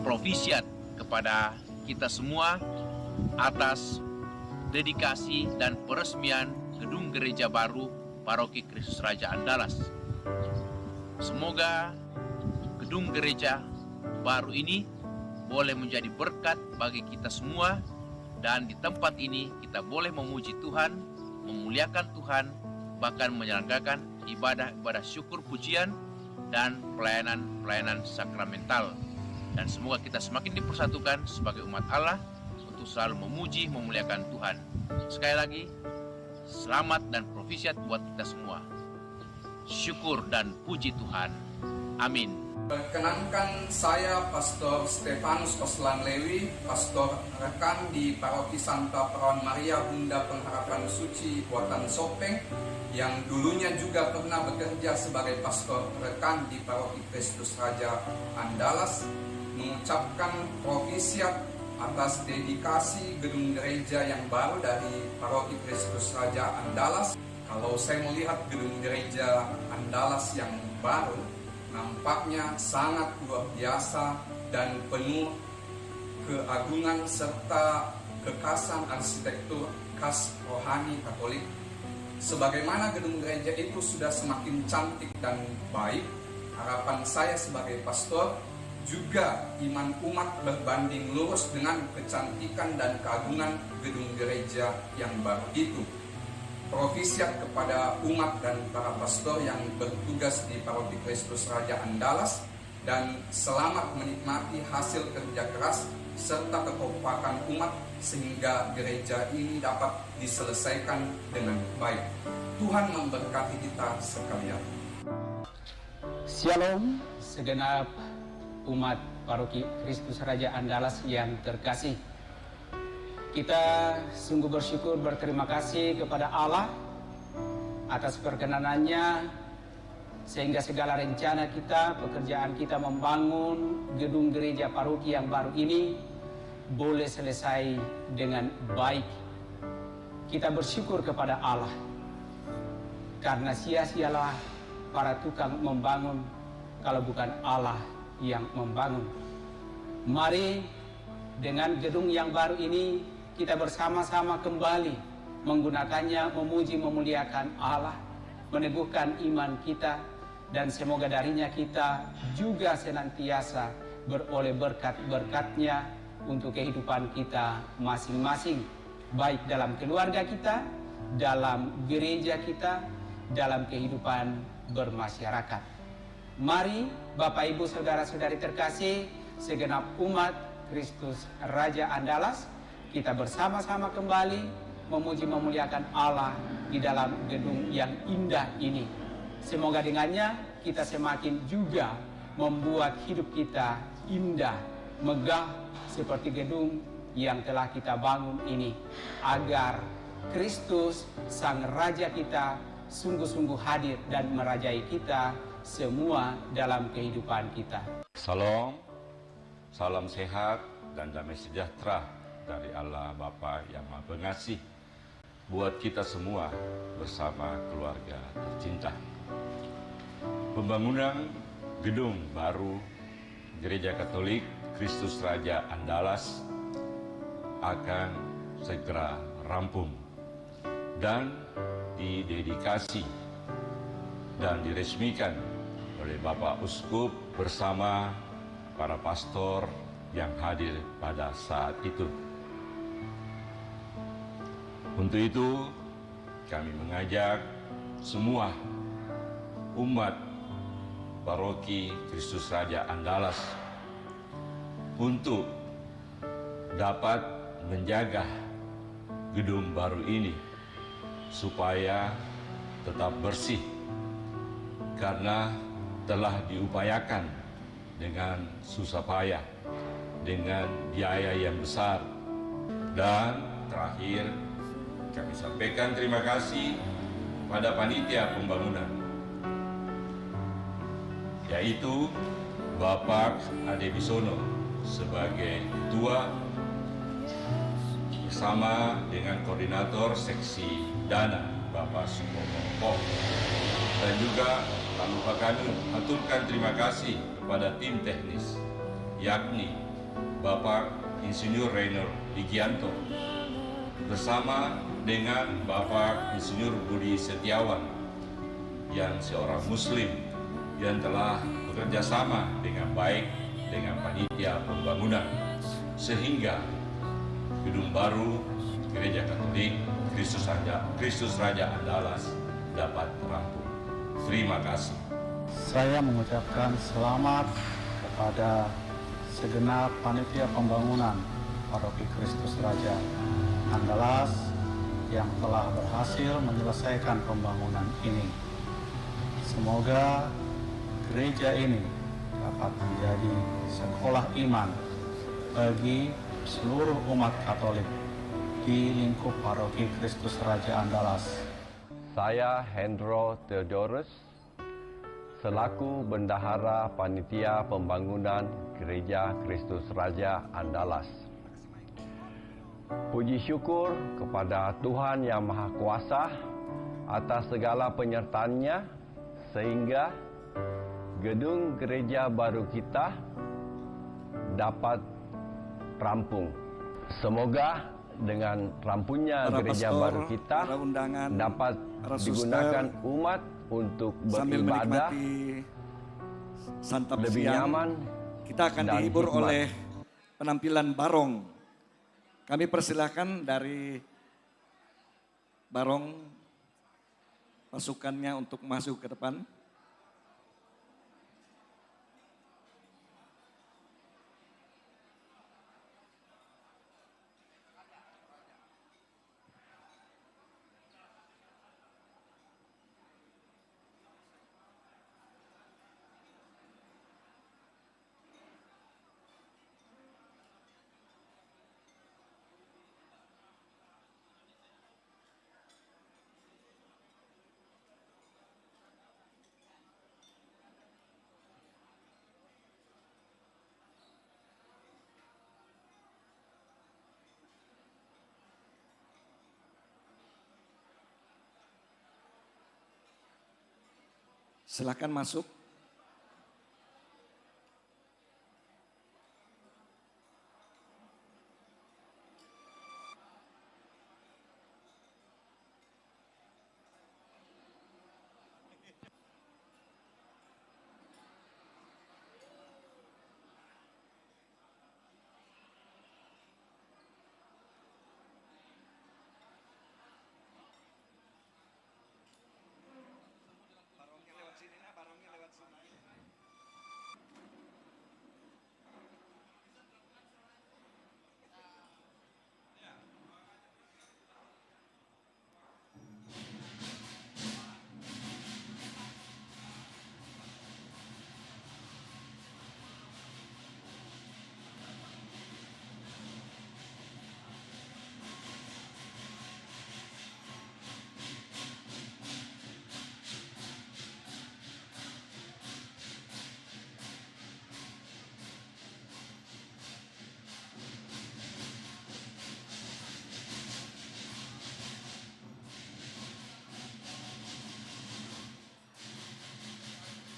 Provisiat kepada kita semua atas dedikasi dan peresmian gedung gereja baru Paroki Kristus Raja Andalas. Semoga gedung gereja baru ini boleh menjadi berkat bagi kita semua, dan di tempat ini kita boleh memuji Tuhan, memuliakan Tuhan, bahkan menyelenggarakan ibadah-ibadah syukur pujian dan pelayanan-pelayanan sakramental. Dan semoga kita semakin dipersatukan sebagai umat Allah untuk selalu memuji, memuliakan Tuhan. Sekali lagi, selamat dan provisiat buat kita semua. Syukur dan puji Tuhan. Amin. Perkenankan saya Pastor Stefanus Oslan Lewi, pastor rekan di Paroki Santa Perawan Maria Bunda Pengharapan Suci Buatan Sopeng, yang dulunya juga pernah bekerja sebagai pastor rekan di Paroki Kristus Raja Andalas, mengucapkan provisiat atas dedikasi gedung gereja yang baru dari Paroki Kristus Raja Andalas. Kalau saya melihat gedung gereja Andalas yang baru, nampaknya sangat luar biasa dan penuh keagungan serta kekhasan arsitektur khas rohani Katolik. Sebagaimana gedung gereja itu sudah semakin cantik dan baik, harapan saya sebagai pastor juga iman umat berbanding lurus dengan kecantikan dan keagungan gedung gereja yang baru itu. Provisiat kepada umat dan para pastor yang bertugas di Paroki Kristus Raja Andalas, dan selamat menikmati hasil kerja keras serta kekompakan umat sehingga gereja ini dapat diselesaikan dengan baik. Tuhan memberkati kita sekalian. Shalom segenap umat Paroki Kristus Raja Andalas yang terkasih. Kita sungguh bersyukur, berterima kasih kepada Allah atas perkenanannya sehingga segala rencana kita, pekerjaan kita membangun gedung gereja paroki yang baru ini boleh selesai dengan baik. Kita bersyukur kepada Allah karena sia-sialah para tukang membangun kalau bukan Allah yang membangun. Mari dengan gedung yang baru ini kita bersama-sama kembali menggunakannya, memuji, memuliakan Allah, meneguhkan iman kita, dan semoga darinya kita juga senantiasa beroleh berkat-berkatnya untuk kehidupan kita masing-masing, baik dalam keluarga kita, dalam gereja kita, dalam kehidupan bermasyarakat. Mari Bapak Ibu Saudara-saudari terkasih, segenap umat Kristus Raja Andalas, kita bersama-sama kembali memuji memuliakan Allah di dalam gedung yang indah ini. Semoga dengannya kita semakin juga membuat hidup kita indah, megah seperti gedung yang telah kita bangun ini, agar Kristus, Sang Raja kita, sungguh-sungguh hadir dan merajai kita semua dalam kehidupan kita. Salam, salam sehat dan damai sejahtera dari Allah Bapa yang Maha Pengasih buat kita semua bersama keluarga tercinta. Pembangunan gedung baru Gereja Katolik Kristus Raja Andalas akan segera rampung dan didedikasi dan diresmikan oleh Bapak Uskup bersama para pastor yang hadir pada saat itu. Untuk itu, kami mengajak semua umat Paroki Kristus Raja Andalas untuk dapat menjaga gedung baru ini supaya tetap bersih, karena telah diupayakan dengan susah payah, dengan biaya yang besar. Dan terakhir, kami sampaikan terima kasih pada panitia pembangunan, yaitu Bapak Ade Bisono sebagai ketua, bersama dengan koordinator seksi dana Bapak Supomo, dan juga tak lupa kami aturkan terima kasih kepada tim teknis, yakni Bapak Insinyur Rainer Ligianto bersama dengan Bapak Insinyur Budi Setiawan yang seorang Muslim yang telah bekerja sama dengan baik dengan panitia pembangunan sehingga gedung baru Gereja Katolik Kristus Raja Andalas dapat rampung. Terima kasih. Saya mengucapkan selamat kepada segenap panitia pembangunan Paroki Kristus Raja Andalas yang telah berhasil menyelesaikan pembangunan ini. Semoga gereja ini dapat menjadi sekolah iman bagi seluruh umat Katolik di lingkup Paroki Kristus Raja Andalas. Saya Hendro Theodorus, selaku Bendahara Panitia Pembangunan Gereja Kristus Raja Andalas. Puji syukur kepada Tuhan Yang Maha Kuasa atas segala penyertaan-Nya sehingga gedung gereja baru kita dapat rampung. Semoga dengan rampungnya gereja baru kita dapat digunakan umat untuk beribadah santap lebih siang, nyaman. Kita akan dihibur oleh penampilan barong. Kami persilahkan dari barong pasukannya untuk masuk ke depan. Silakan masuk.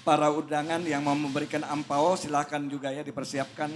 para undangan yang mau memberikan ampau silakan juga ya dipersiapkan.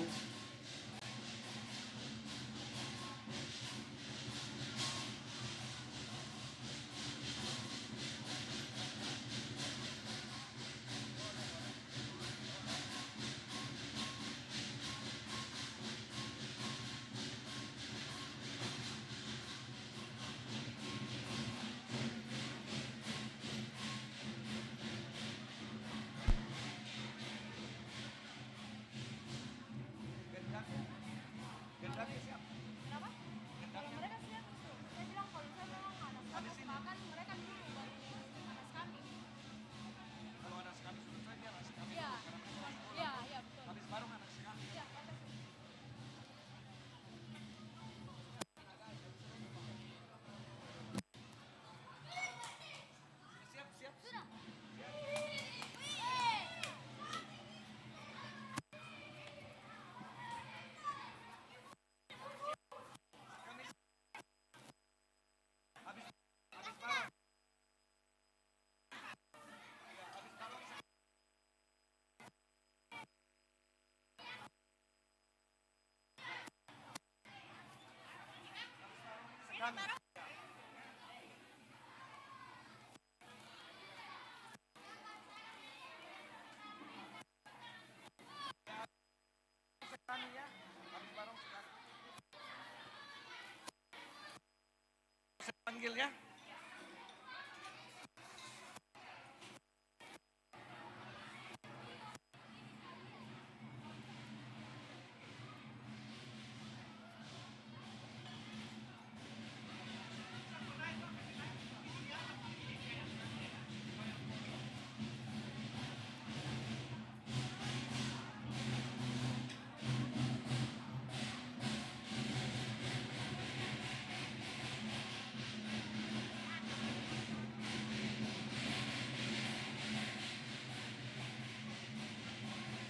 Panggil ya.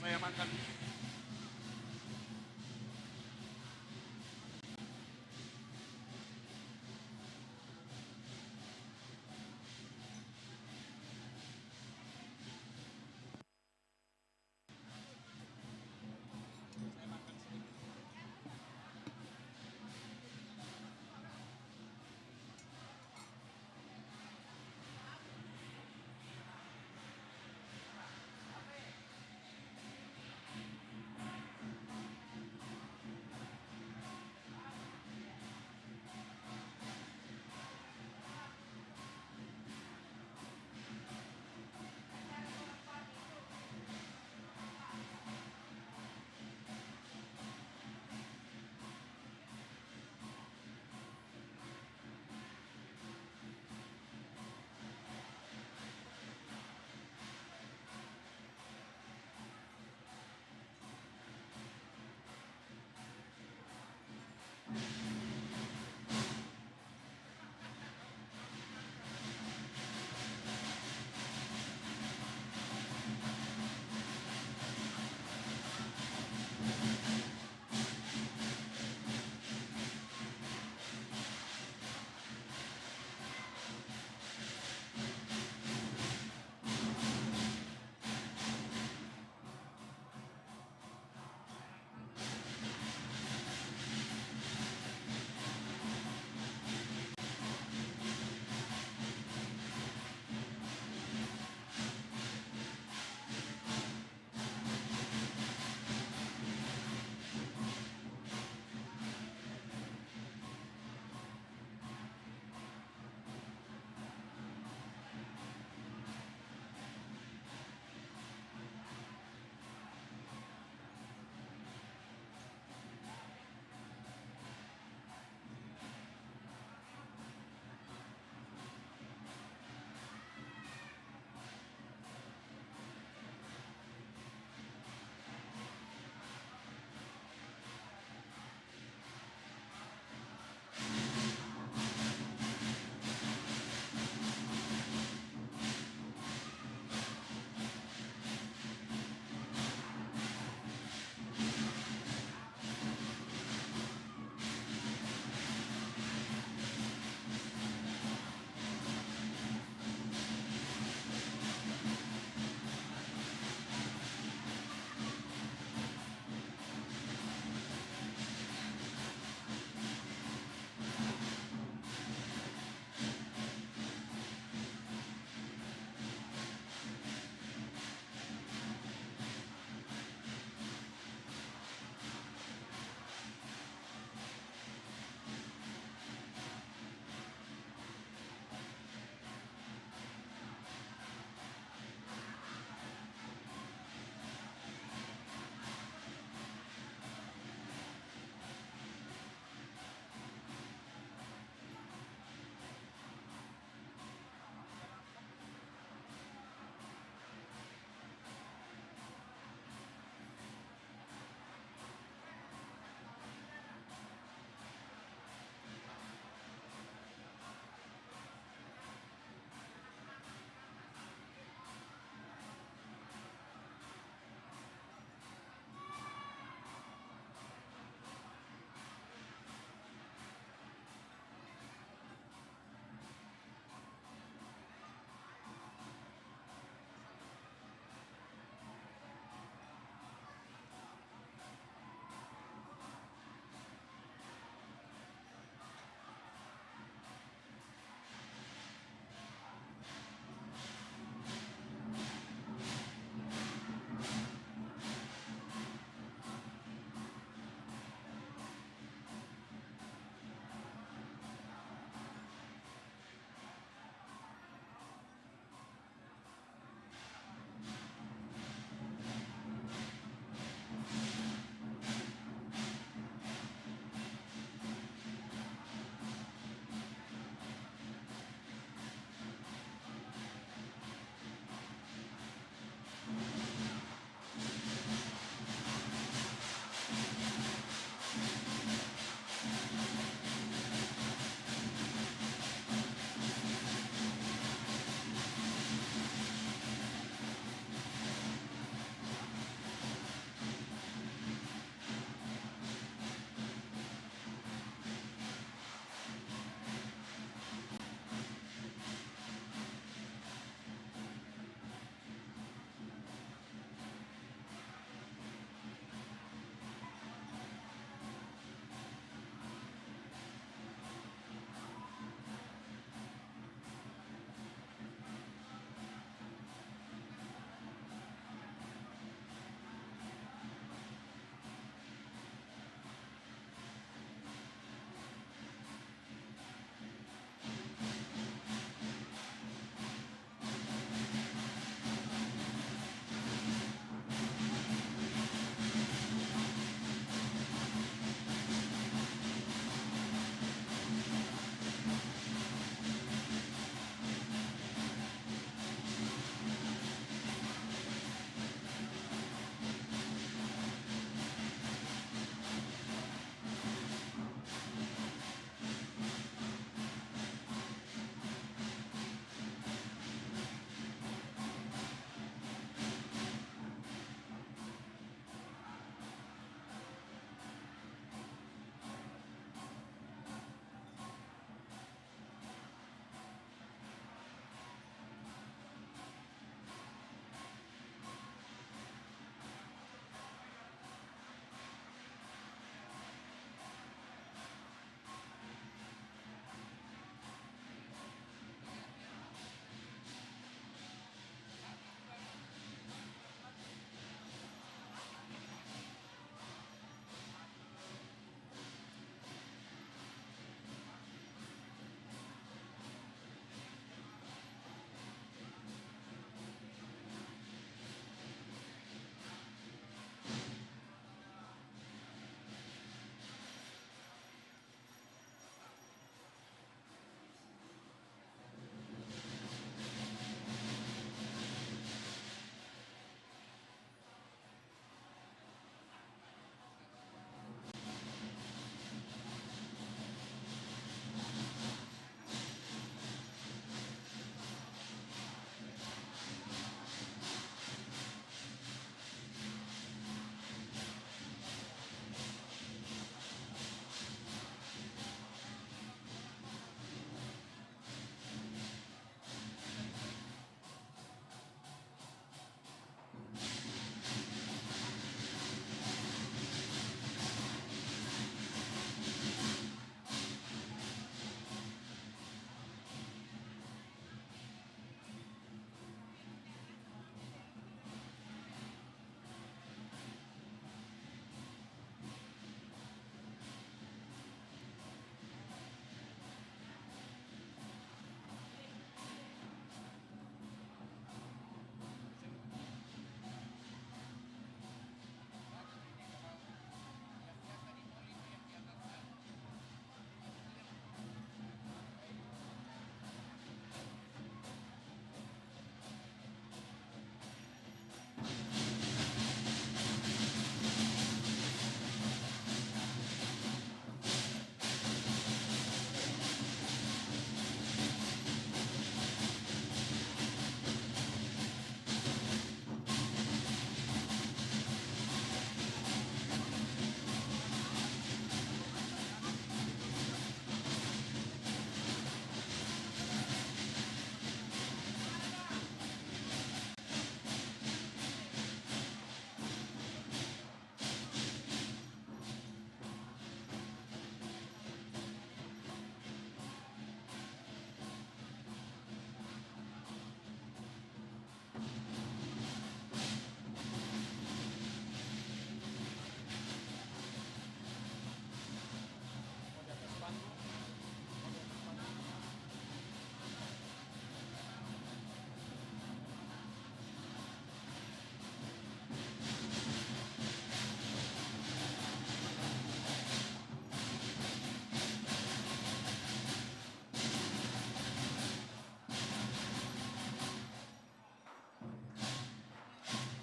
Saya makan.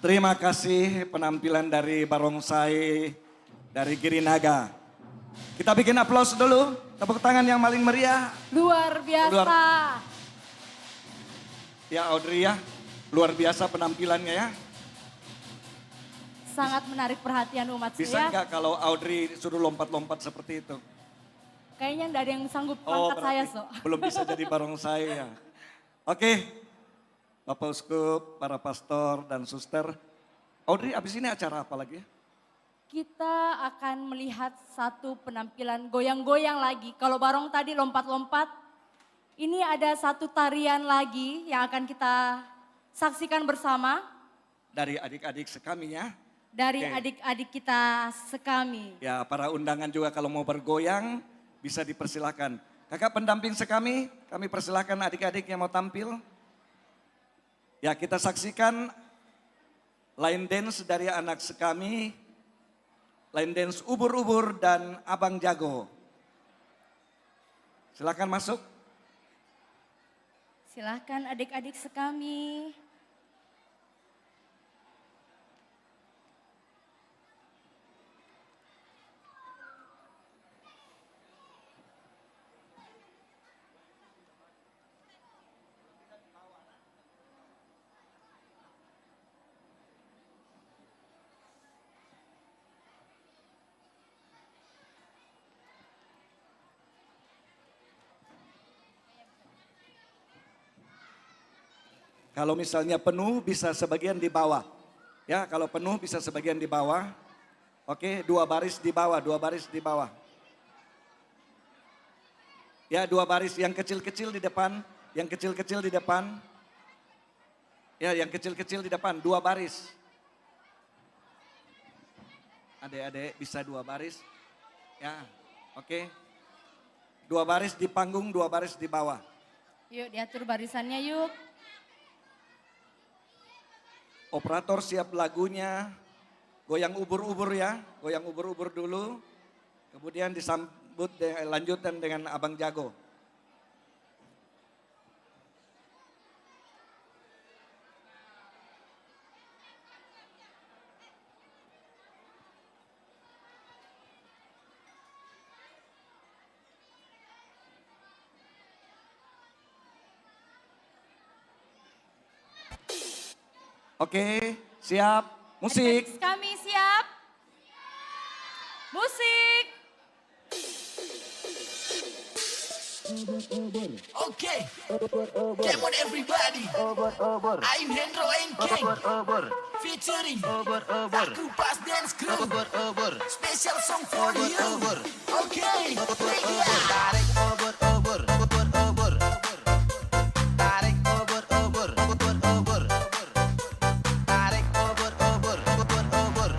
Terima kasih penampilan dari barongsai dari Girinaga. Kita bikin aplaus dulu, tepuk tangan yang paling meriah. Luar biasa. Ya Audrey ya, luar biasa penampilannya ya. Sangat menarik perhatian umat Bisa saya. nggak kalau Audrey suruh lompat-lompat seperti itu? Kayaknya nggak ada yang sanggup Oh, angkat saya, berarti belum bisa jadi barongsai ya. Oke, Bapak Uskup, para pastor dan suster. Audrey, abis ini acara apa lagi ya? Kita akan melihat satu penampilan goyang-goyang lagi. Kalau barong tadi lompat-lompat, ini ada satu tarian lagi yang akan kita saksikan bersama. Dari adik-adik sekami ya. Dari Oke. adik-adik kita sekami. Ya, para undangan juga kalau mau bergoyang bisa dipersilakan. Kakak pendamping sekami, kami persilakan adik-adik yang mau tampil. Ya, kita saksikan line dance dari anak sekami, line dance ubur-ubur dan abang jago. Silakan masuk. Silahkan adik-adik sekami. Kalau misalnya penuh bisa sebagian di bawah. Ya, kalau penuh bisa sebagian di bawah. Oke, 2 baris di bawah, 2 baris di bawah. Ya, 2 baris yang kecil-kecil di depan, yang kecil-kecil di depan. Ya, yang kecil-kecil di depan, 2 baris. Adik-adik bisa 2 baris. Ya, oke. 2 baris di panggung, 2 baris di bawah. Yuk diatur barisannya yuk. Operator siap lagunya, goyang ubur-ubur ya, goyang ubur-ubur dulu. Kemudian disambut, lanjutan dengan abang jago. Oke, siap. Musik. Kami siap. Musik. Okay, come on everybody. I'm Hendro and King. Featuring Aku Pas Dance Crew. Special song for you. Okay, play it. Tarik obor obor obor obor. Tarik obor obor obor obor. Tarik obor obor obor obor.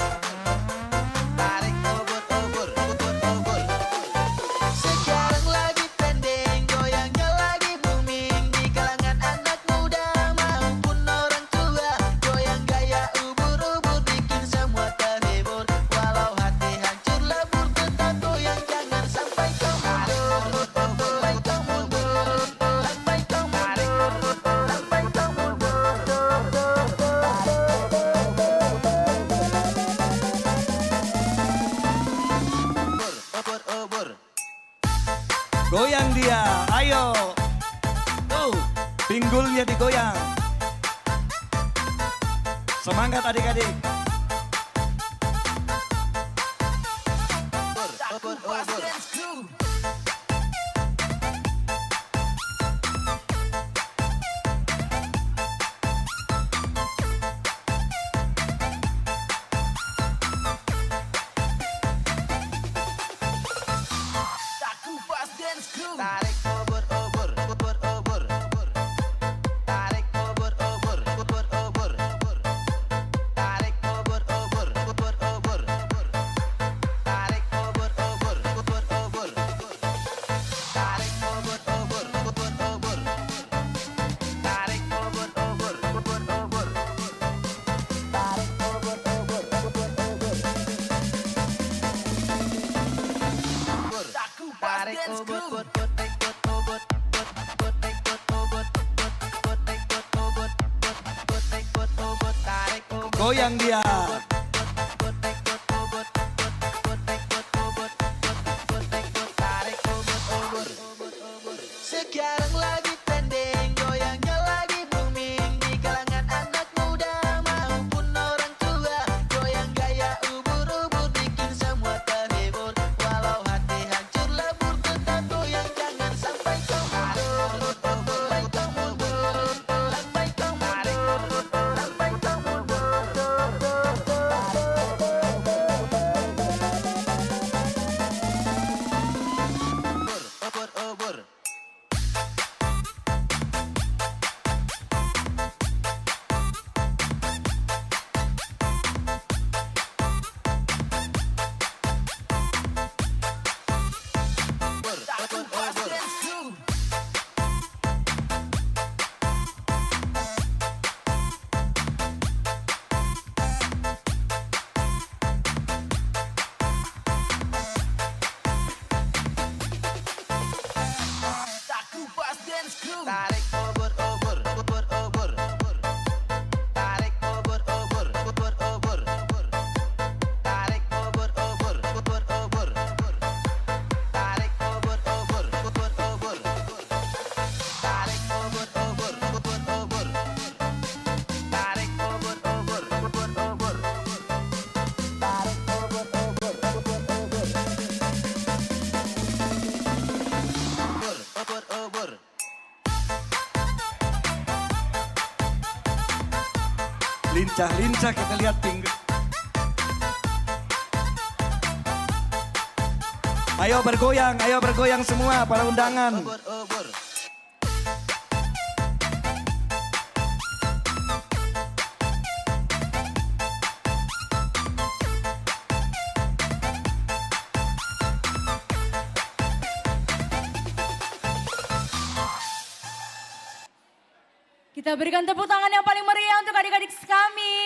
Tarik obor obor obor obor. Sekarang lagi trending, goyangnya lagi booming di kalangan anak muda maupun orang tua. Goyang gaya ubur-ubur bikin semua terhibur. Walau hati hancur lebur tetap goyang, jangan sampai kau mundur. Sampai kau mundur. Sampai kau mundur. Sampai kau mundur. Obor obor. Goyang dia, ayo. Tuh, pinggulnya digoyang. Semangat adik-adik. Aku Pas Dance Crew. Aku Pas Dance Crew. Tarik obor obor obor obor. Tarik obor obor obor obor. Tarik obor Goyang dia. Sekarang lagi trending, goyangnya lagi booming di kalangan anak muda maupun orang tua. Goyang gaya ubur-ubur bikin semua terhibur. Walau hati hancur lebur, tetap goyang jangan sampai kau mundur. Sampai kau mundur, sampai kau mundur, sampai kau mundur. Obor. Tarik obor. Tarik obor. Tarik obor. Tarik obor. Tarik obor. Tarik obor. Lincah kita lihat pinggir. Ayo bergoyang semua para undangan. Kita berikan tepuk tangan yang paling meriah untuk adik-adik kami.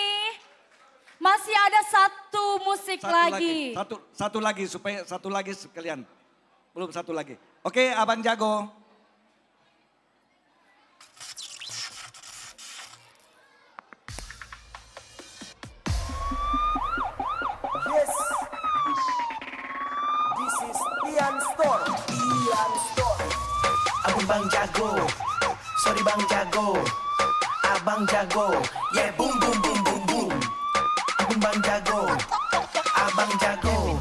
Masih ada satu musik lagi. Satu lagi supaya satu lagi sekalian. Belum satu lagi. Oke, Abang Jago. Yes. This is Ian Store. Abang Bang Jago. Sorry Bang Jago. Abang Jago. Yeah, boom boom boom boom boom. Abang Bang Jago. Abang Jago.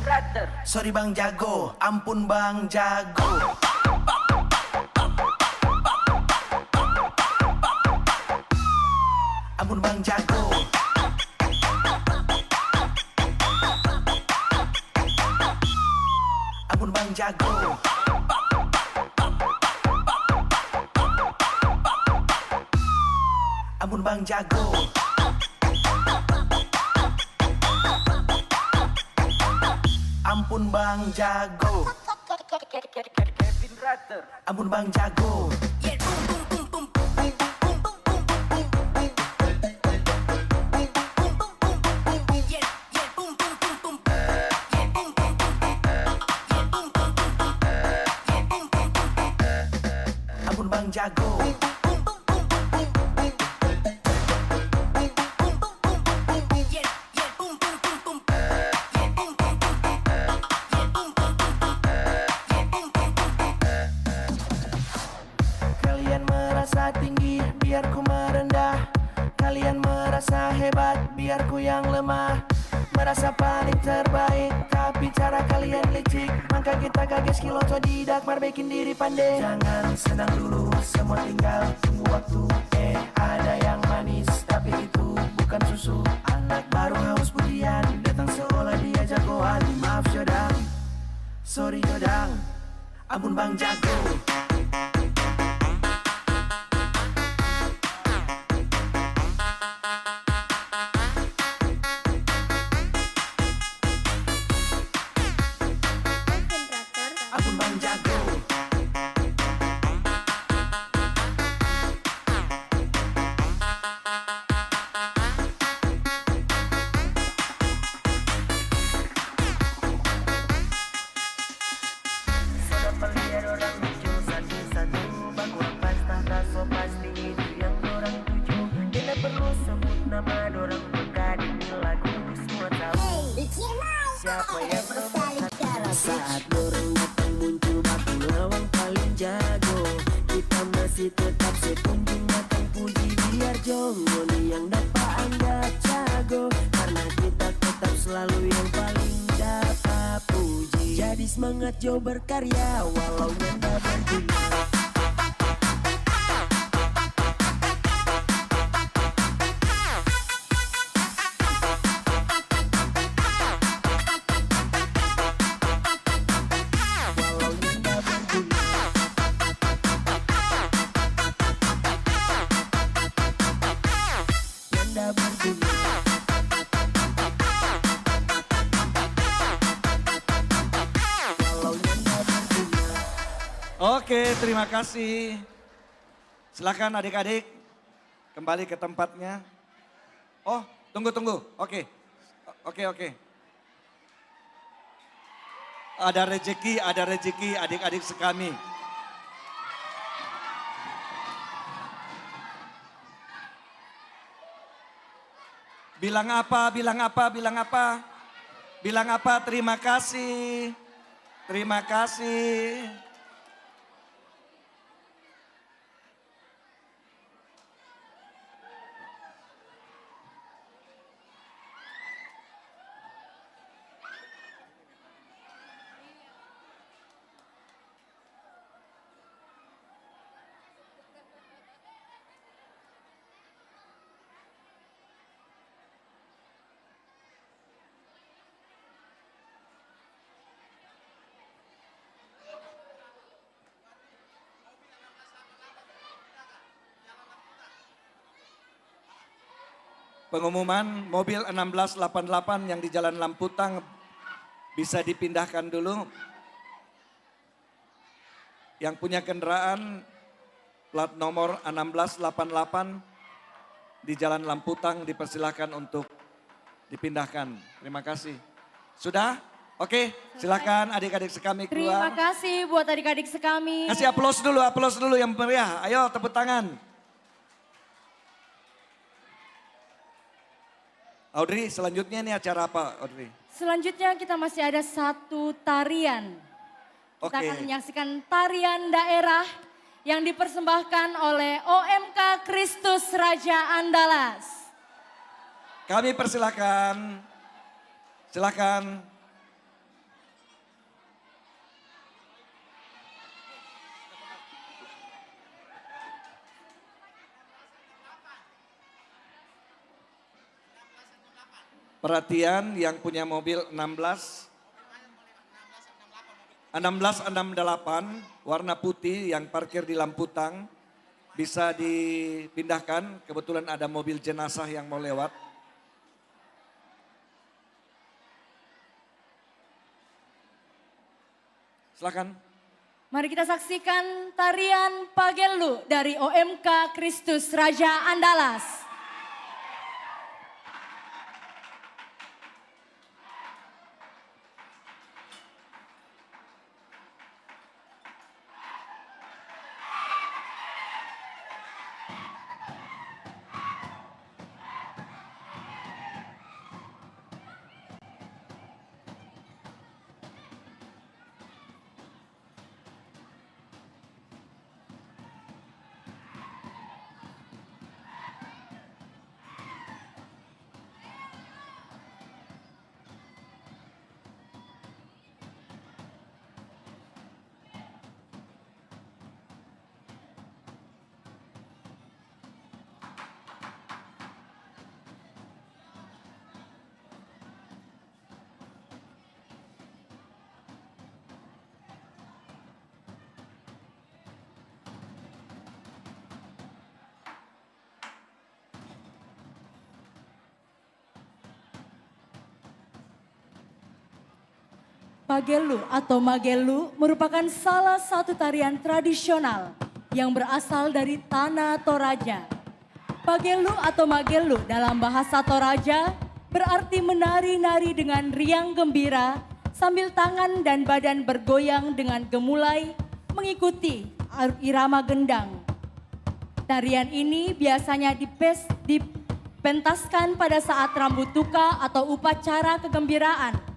Sorry Bang Jago. Ampun Bang Jago. Ampun Bang Jago. Ampun Bang Jago. Ampun Bang Jago. Ampun Bang Jago. Ampun Bang Jago. Ampun Bang Jago. Kalian merasa tinggi, biar ku merendah. Kalian merasa hebat, biar ku yang lemah. Merasa paling terbaik, tapi cara kalian licik. Maka kita kaget skill otodidak, perbaikin diri pandai. Jangan senang dulu, semua tinggal tunggu waktu. Ada yang manis, tapi itu bukan susu. Anak baru haus pujian, datang seolah dia jagoan. Maaf Jodang, sorry Jodang. Ampun Bang Jago. Ampun Bang Jago. Sudah pelihat orang lucu satu-satu. Bangkuang pasta taso pasti itu yang dorang tuju. Tidak perlu sebut nama dorang berkadi. siapa yang saat dorong datang muncul batu lawang paling jago. Kita masih tetap sepunjung makan puji biar jongo nih yang dapat anggap jago. Karena kita tetap selalu yang paling dapat puji. Jadi semangat Jo berkarya walau nyanda berguna. Oke, terima kasih. Silakan adik-adik kembali ke tempatnya. Oh, tunggu. Oke. Ada rezeki adik-adik sekami. Bilang apa? Terima kasih. Pengumuman mobil 1688 yang di Jalan Lamputang bisa dipindahkan dulu. Yang punya kendaraan plat nomor 1688 di Jalan Lamputang dipersilakan untuk dipindahkan. Terima kasih. Sudah? Oke, silakan adik-adik sekami keluar. Terima kasih buat adik-adik sekami. Kasih aplaus dulu yang meriah. Ayo tepuk tangan. Audrey, selanjutnya ini acara apa, Audrey? Selanjutnya kita masih ada satu tarian. Kita akan menyaksikan tarian daerah yang dipersembahkan oleh OMK Kristus Raja Andalas. Kami persilakan. Silakan. Perhatian yang punya mobil 1668 warna putih yang parkir di Lamputang bisa dipindahkan. Kebetulan ada mobil jenazah yang mau lewat. Silakan. Mari kita saksikan tarian Pagelu dari OMK Kristus Raja Andalas. Pagelu atau Magelu merupakan salah satu tarian tradisional yang berasal dari tanah Toraja. Pagelu atau Magelu dalam bahasa Toraja berarti menari-nari dengan riang gembira sambil tangan dan badan bergoyang dengan gemulai mengikuti irama gendang. Tarian ini biasanya dipentaskan pada saat rambut tuka atau upacara kegembiraan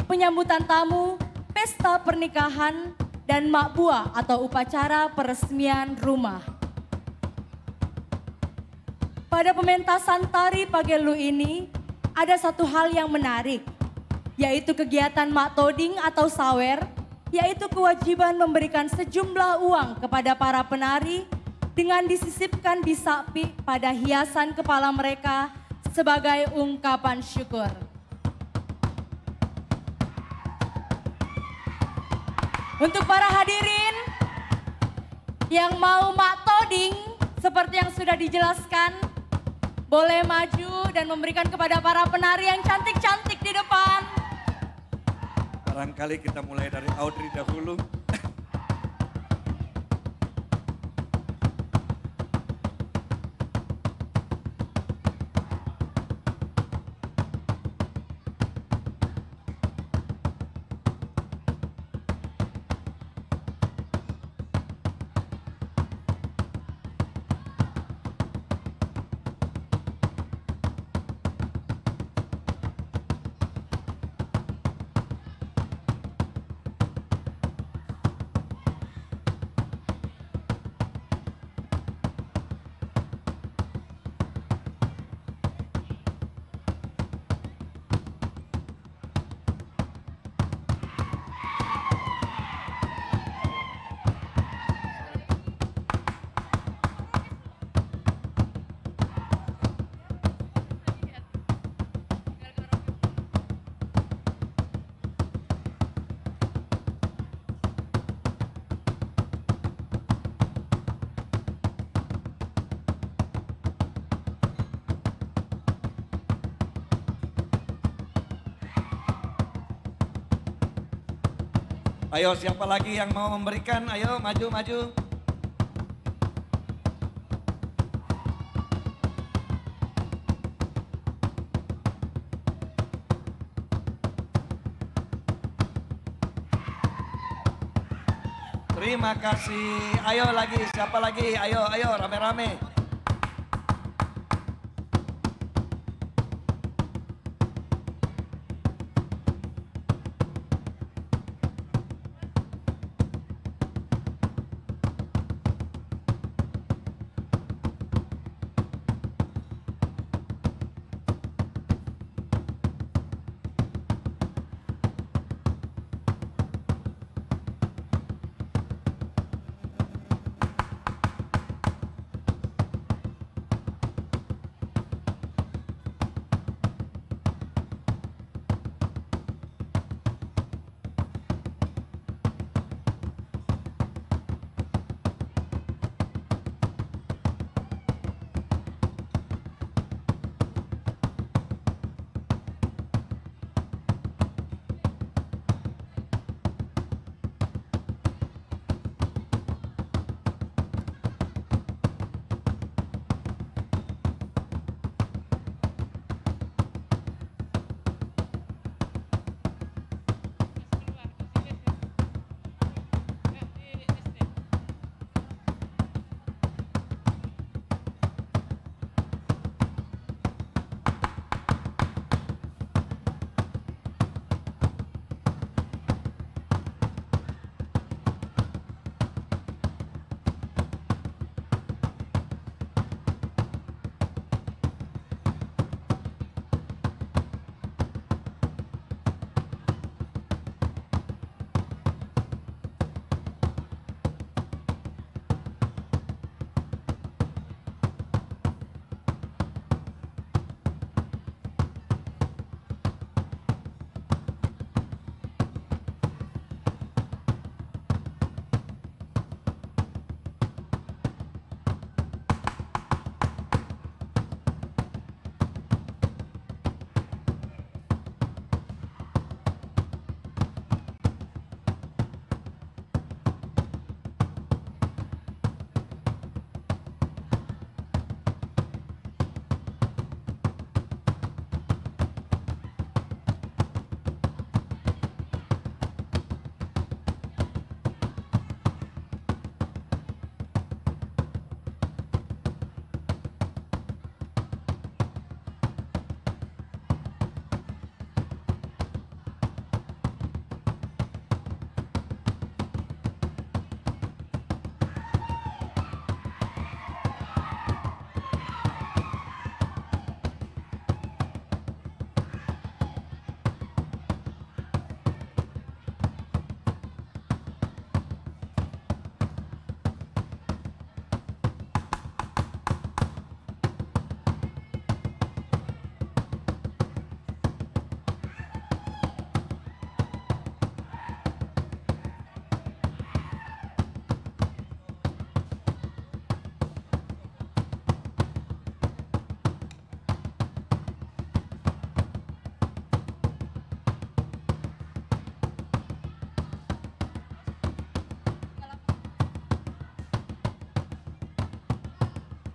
penyambutan tamu, pesta pernikahan, dan makbua atau upacara peresmian rumah. Pada pementasan tari Pagelu ini ada satu hal yang menarik, yaitu kegiatan mak toding atau sawer, yaitu kewajiban memberikan sejumlah uang kepada para penari dengan disisipkan di sapi pada hiasan kepala mereka sebagai ungkapan syukur. Untuk para hadirin yang mau mak toding seperti yang sudah dijelaskan, boleh maju dan memberikan kepada para penari yang cantik-cantik di depan. Barangkali kita mulai dari Audrey dahulu. Ayo siapa lagi yang mau memberikan? Ayo maju. Terima kasih. Ayo lagi, siapa lagi? Ayo rame-rame.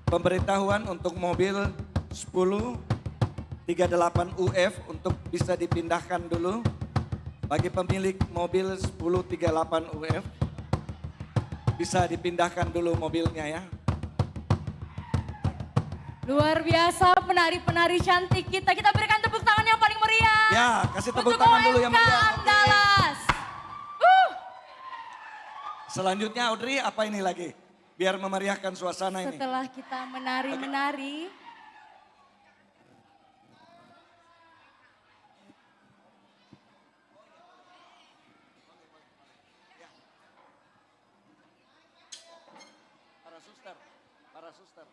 pemberitahuan untuk mobil 1038 UF untuk bisa dipindahkan dulu. Bagi pemilik mobil 1038 UF, bisa dipindahkan dulu mobilnya ya. Luar biasa penari-penari cantik kita. Kita berikan tepuk tangan yang paling meriah. Ya, kasih tepuk tangan dulu yang meriah. Andalas. Selanjutnya Audrey, apa ini lagi? Biar memeriahkan suasana ini. Setelah kita menari-menari, para suster.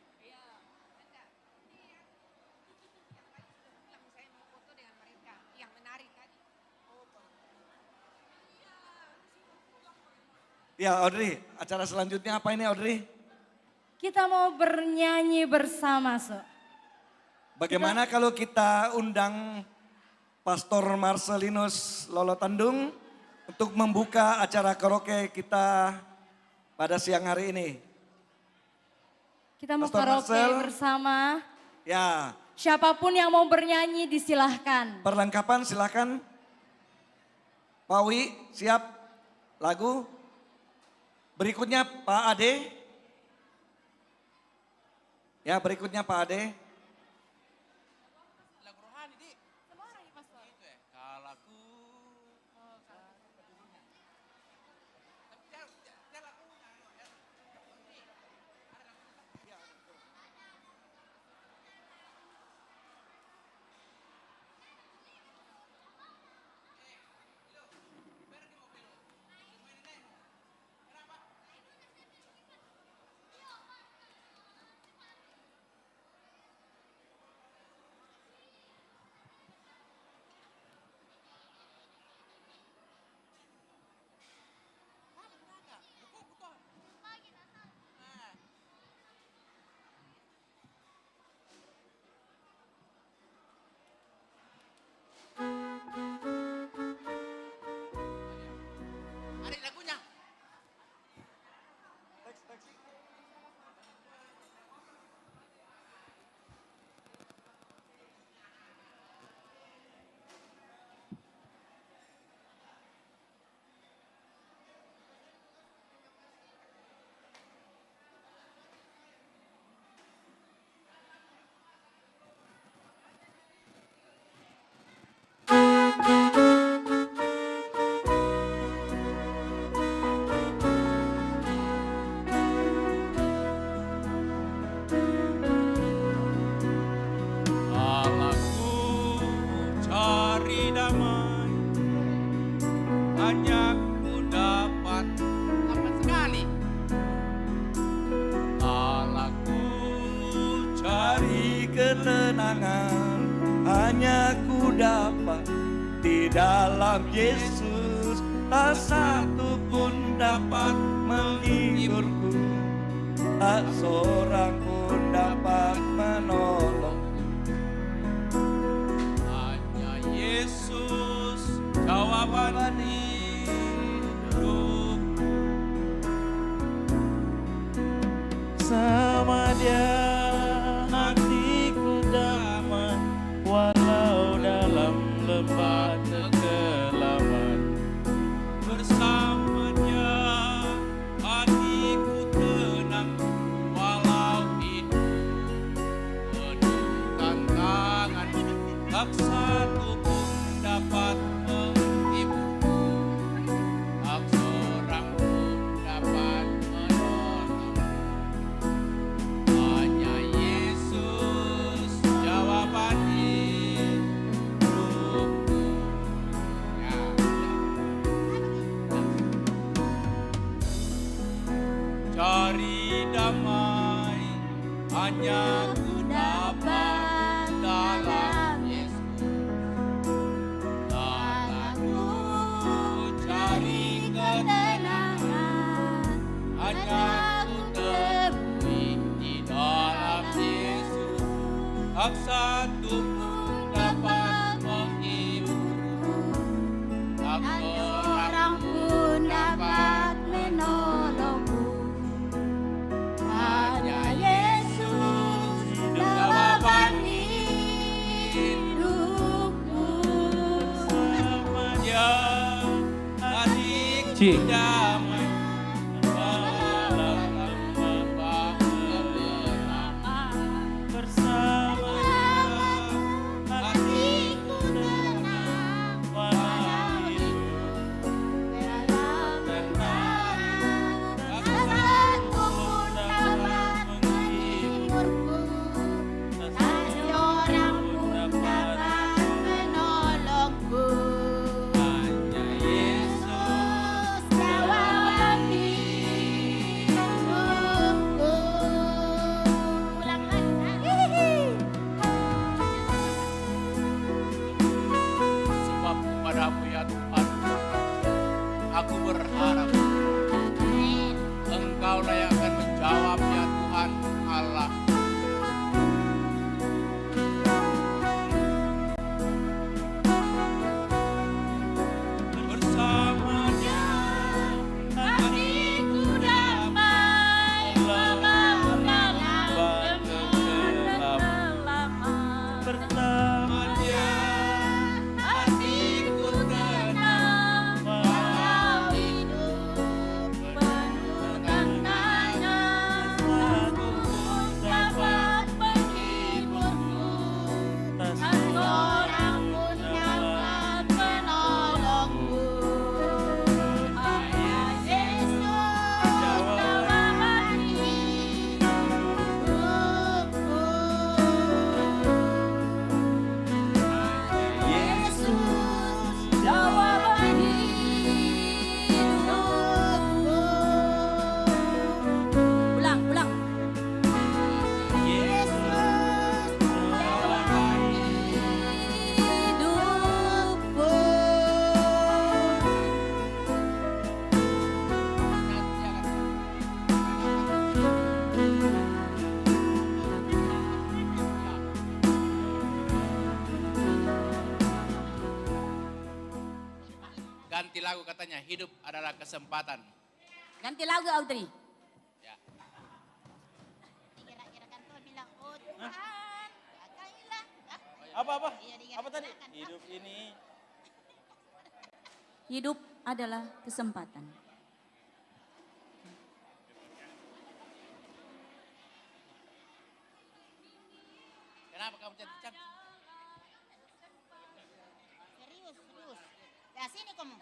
Ya Audrey, acara selanjutnya apa ini Audrey? kita mau bernyanyi bersama, So. Bagaimana kalau kita undang Pastor Marcelinus Lolotandung untuk membuka acara karaoke kita pada siang hari ini? Kita mau Pastor karaoke Marcel. bersama. Ya, Siapapun yang mau bernyanyi disilahkan. perlengkapan silakan. Pak Wi, siap lagu. Berikutnya Pak Ade. Ya, berikutnya Pak Ade. Ada lagunya. Allahku cari damai, hanya ku dapat Lambat sekali. Allahku cari ketenangan, hanya ku dapat di dalam Yesus. Tak satu pun dapat menghiburku, tak seorang pun dapat menolong. Hanya Yesus jawaban hidupku. Sama Dia hatiku damai, walau dalam lembah kekelaman. Bersamanya hatiku tenang, walau hidup penuh tantangan. Tak satu pun dapat menghiburku, tak seorang pun dapat menolong. Hanya Yesus jawaban hidupku. Cari damai, hanya ku dapat dalam Yesus. Dan aku cari ketenangan, hanya ku temui di dalam Yesus. Tak satu pun dapat menghiburku, tak seorang pun dapat menolongku. Hanya Yesus C. Sebab kepadamu ya Tuhan, aku berharap Engkaulah yang akan menjawab ya Tuhan Allah. Bersamanya hatiku damai, melawan kegelapan. Bersamanya hatiku tenang, walau hidup penuh tantangan, aku pun dapat menghiburmu, tak seorang pun dapat menolongku. Hanya Yesus jawaban hidupku. Yesus jawaban hidupku. Ulang. Yesus jawaban hidupku. Ganti lagu katanya, hidup adalah kesempatan. Ganti lagu Audrey. Apa tadi? Hidup ini. Hidup adalah kesempatan. Kenapa kamu cantik-cantik? Serius. Ya sini kamu.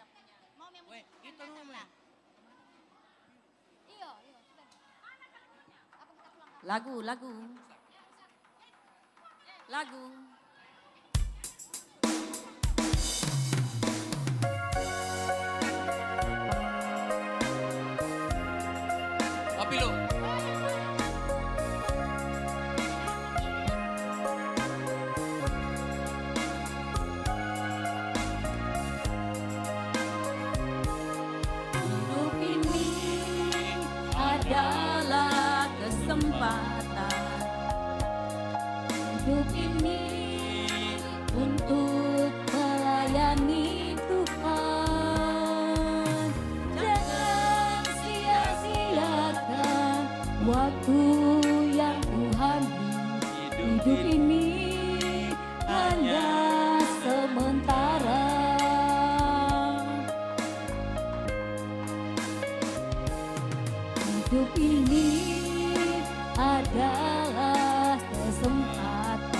Mau itu lah. Iya. Lagu. Papilo. Hidup ini adalah kesempatan. Hidup ini untuk melayani Tuhan. Jangan sia-siakan waktu yang Tuhan beri. Hidup ini hanya sementara. Hidup ini adalah kesempatan.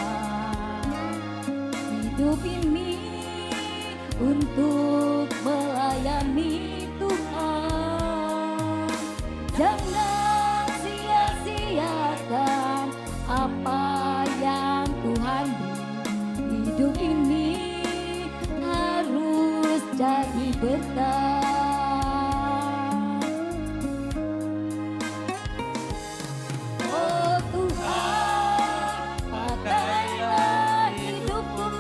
Hidup ini untuk melayani Tuhan. Jangan sia-siakan apa yang Tuhan beri. Hidup ini harus jadi berkah. Oh Tuhan, pakailah hidupku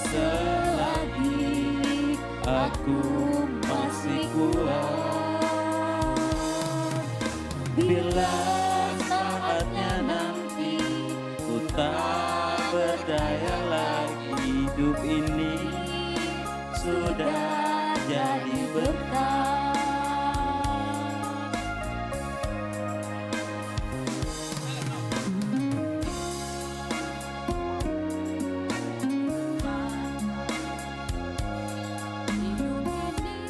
selagi aku masih kuat. Bila saatnya nanti ku tak berdaya lagi, hidup ini sudah jadi berkah. Hidup ini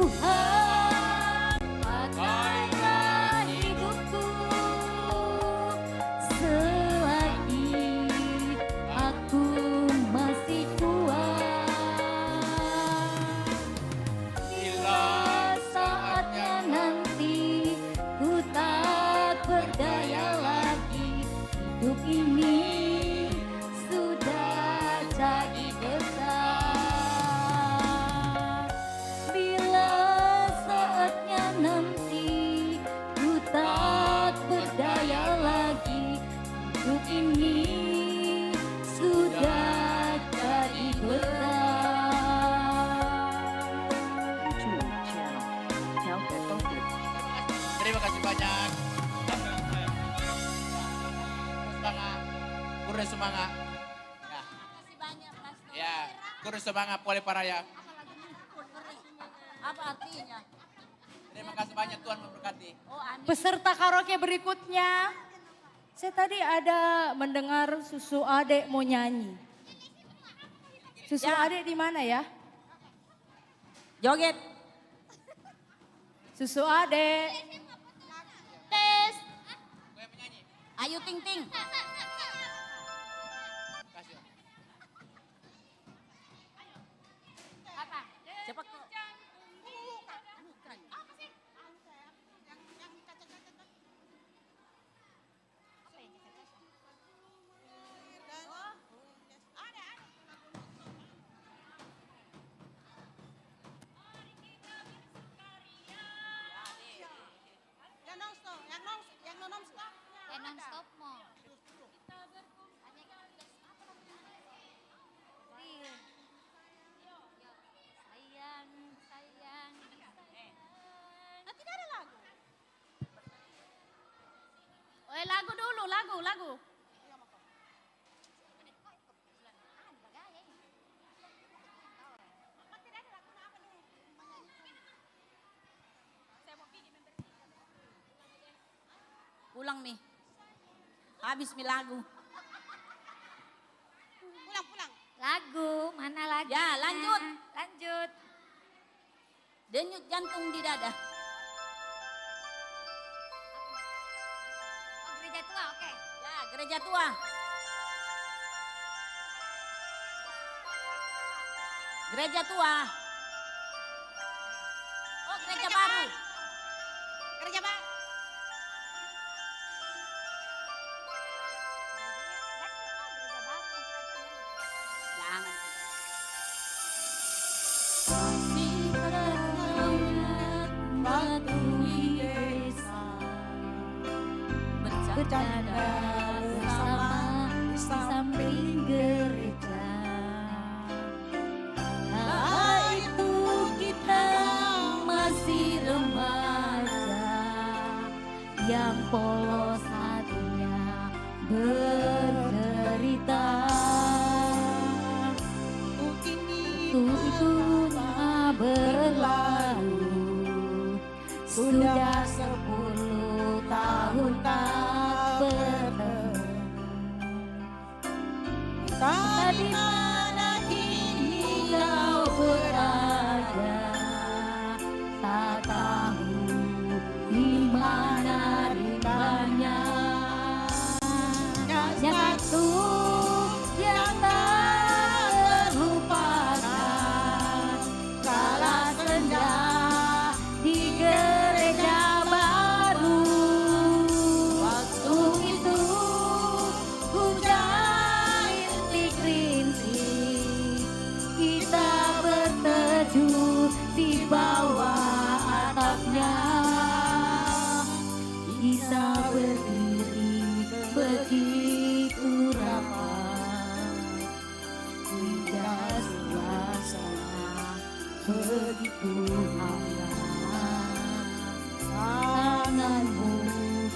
Tuhan, pakailah hidupku selagi aku masih kuat. Bila saatnya nanti ku tak berdaya lagi, hidup ini sudah jadi besar. Bila saatnya nanti ku tak berdaya lagi, hidup ini sudah jadi besar. Terima kasih banyak. Semangat, kurus semangat. Ya, kurus semangat Poli Paraya. Apa artinya? Terima kasih banyak, Tuhan memberkati. Peserta karaoke berikutnya, saya tadi ada mendengar Susu Adek mau nyanyi. Susu Adek di mana ya? Joget. Susu Adek. Tes. Ayu Ting Ting. Apa? Cepat kok. Yang non-stop mau. Sayang, sayang, sayang. Tidak ada lagu. Lagu dulu, lagu. Pulang nih. Habis mi lagu. Pulang. Lagu, mana lagi? Ya, lanjut. Denyut jantung di dada. Oh, gereja tua, oke. Ya, gereja tua. Gereja tua. Oh, gereja baru. Gereja baru. Masih teringat batu desa, bercanda bersama di samping gereja. Kala itu kita masih remaja, yang polos hatinya berderita. Itu berlalu, sudah 10 tahun tak bertemu. Di mana kini kau berada, tak tahu di mana rimbanya. Yang satu yang tak terlupakan, kala senja di gereja baru. Waktu itu hujan rintik-rintik, kita berteduh di bawah atapnya. Kita berdiri begitu rapat, tidak suasana begitu hangat. Tanganmu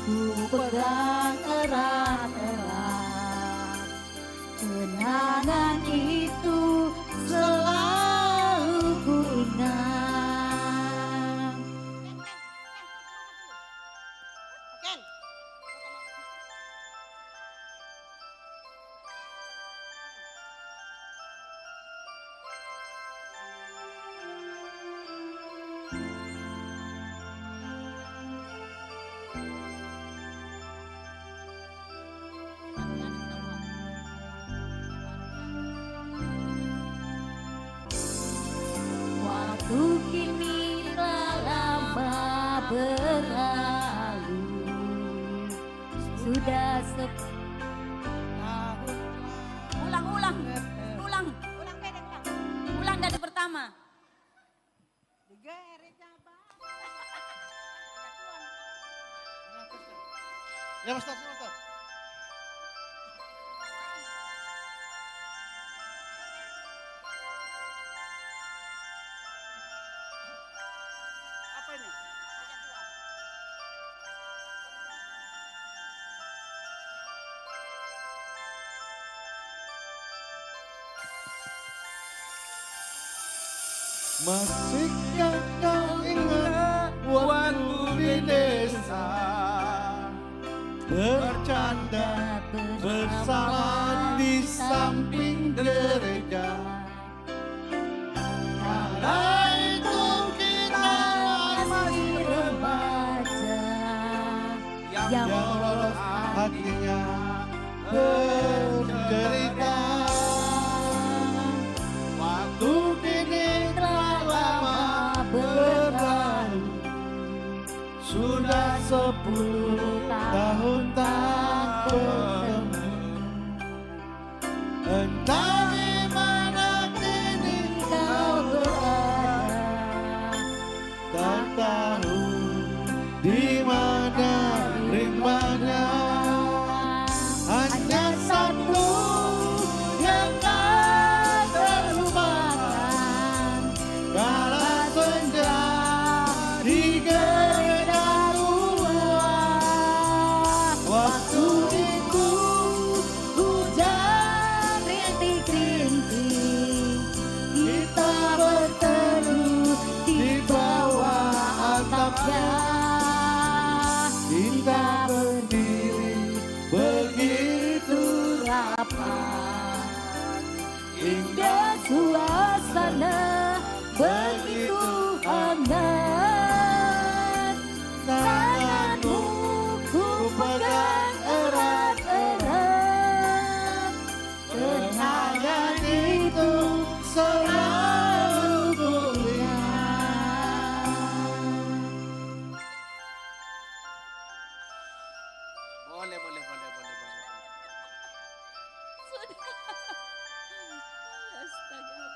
ku pegang erat-erat, kenangan itu selalu ku ingat. berlalu. Sudah ulang dari pertama. Ya, Ustaz, Ustaz. Apa ini? Masihkah kau ingat waktu di desa bercanda bersama di samping gereja? Kala itu kita masih remaja yang polos hatinya bercerita. Waktu kini telah lama berlalu, sudah 10 tahun tak bertemu. Entah di mana kini kau berada, tak tahu di mana rimanya. Hanya satu yang tak terlupakan, kala senja di gereja tua. Waktu itu hujan rintik-rintik, kita berteduh di bawah atapnya. Kita berdiri begitu rapat, hingga suasana begitu hangat. Tanganmu ku pegang erat-erat, kenangan itu selalu ku ingat. Boleh. Astaga.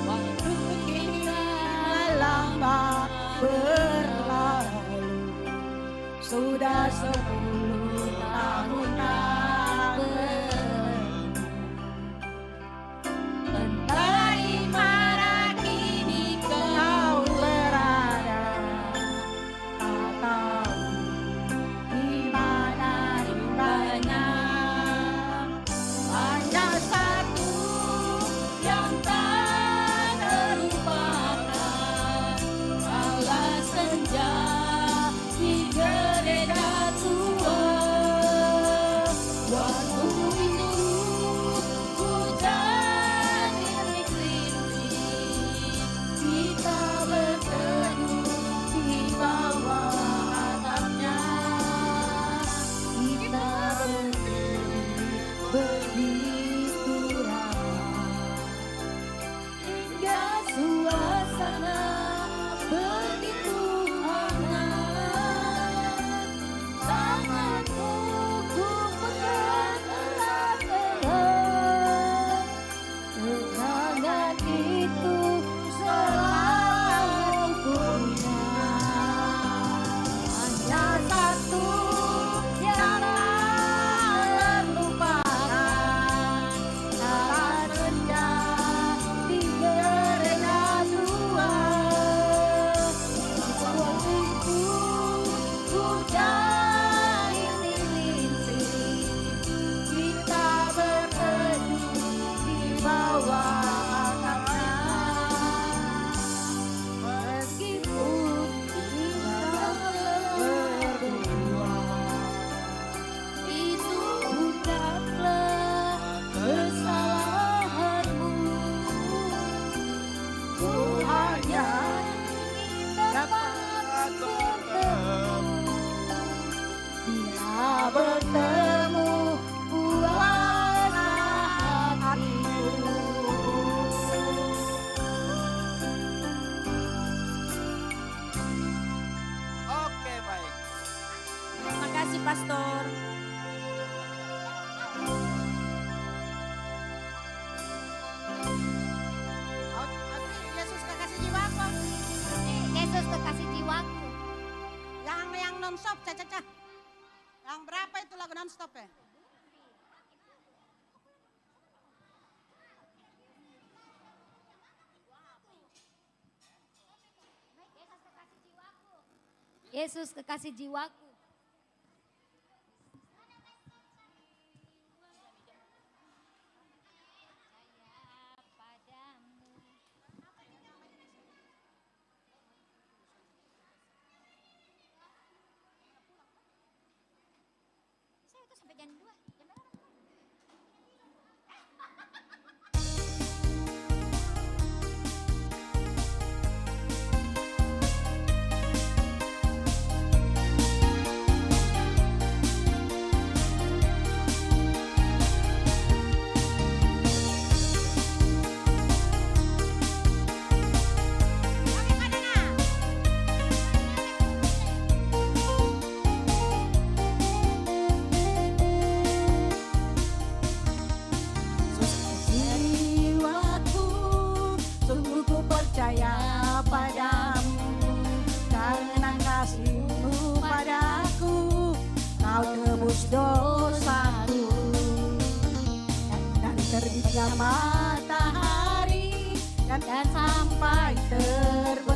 Waktu kita lama berlalu, sudah 10 tahun tak bertemu. Entah di mana kini kau berada, tak tahu di mana rimbanya. Hanya satu yang tak terlupakan, kala senja di gereja tua. Waktu itu hujan rintik-rintik, kita berteduh di bawah atapnya. Kita berdiri begitu rapat, hingga suasana begitu hangat. Tanganmu ku pegang erat-erat, kenangan itu selalu ku ingat. Hanya satu yang tak terlupakan, non-stop, Caca. Yang berapa itu lagu non-stop ya? Yesus kekasih jiwaku. Saya itu sampai jam 2. Jam berapa? Jiwaku, sungguh ku percaya padamu, karena kasih-Mu padaku, Kau tebus dosaku. Dari terbitnya matahari dan sampai terbit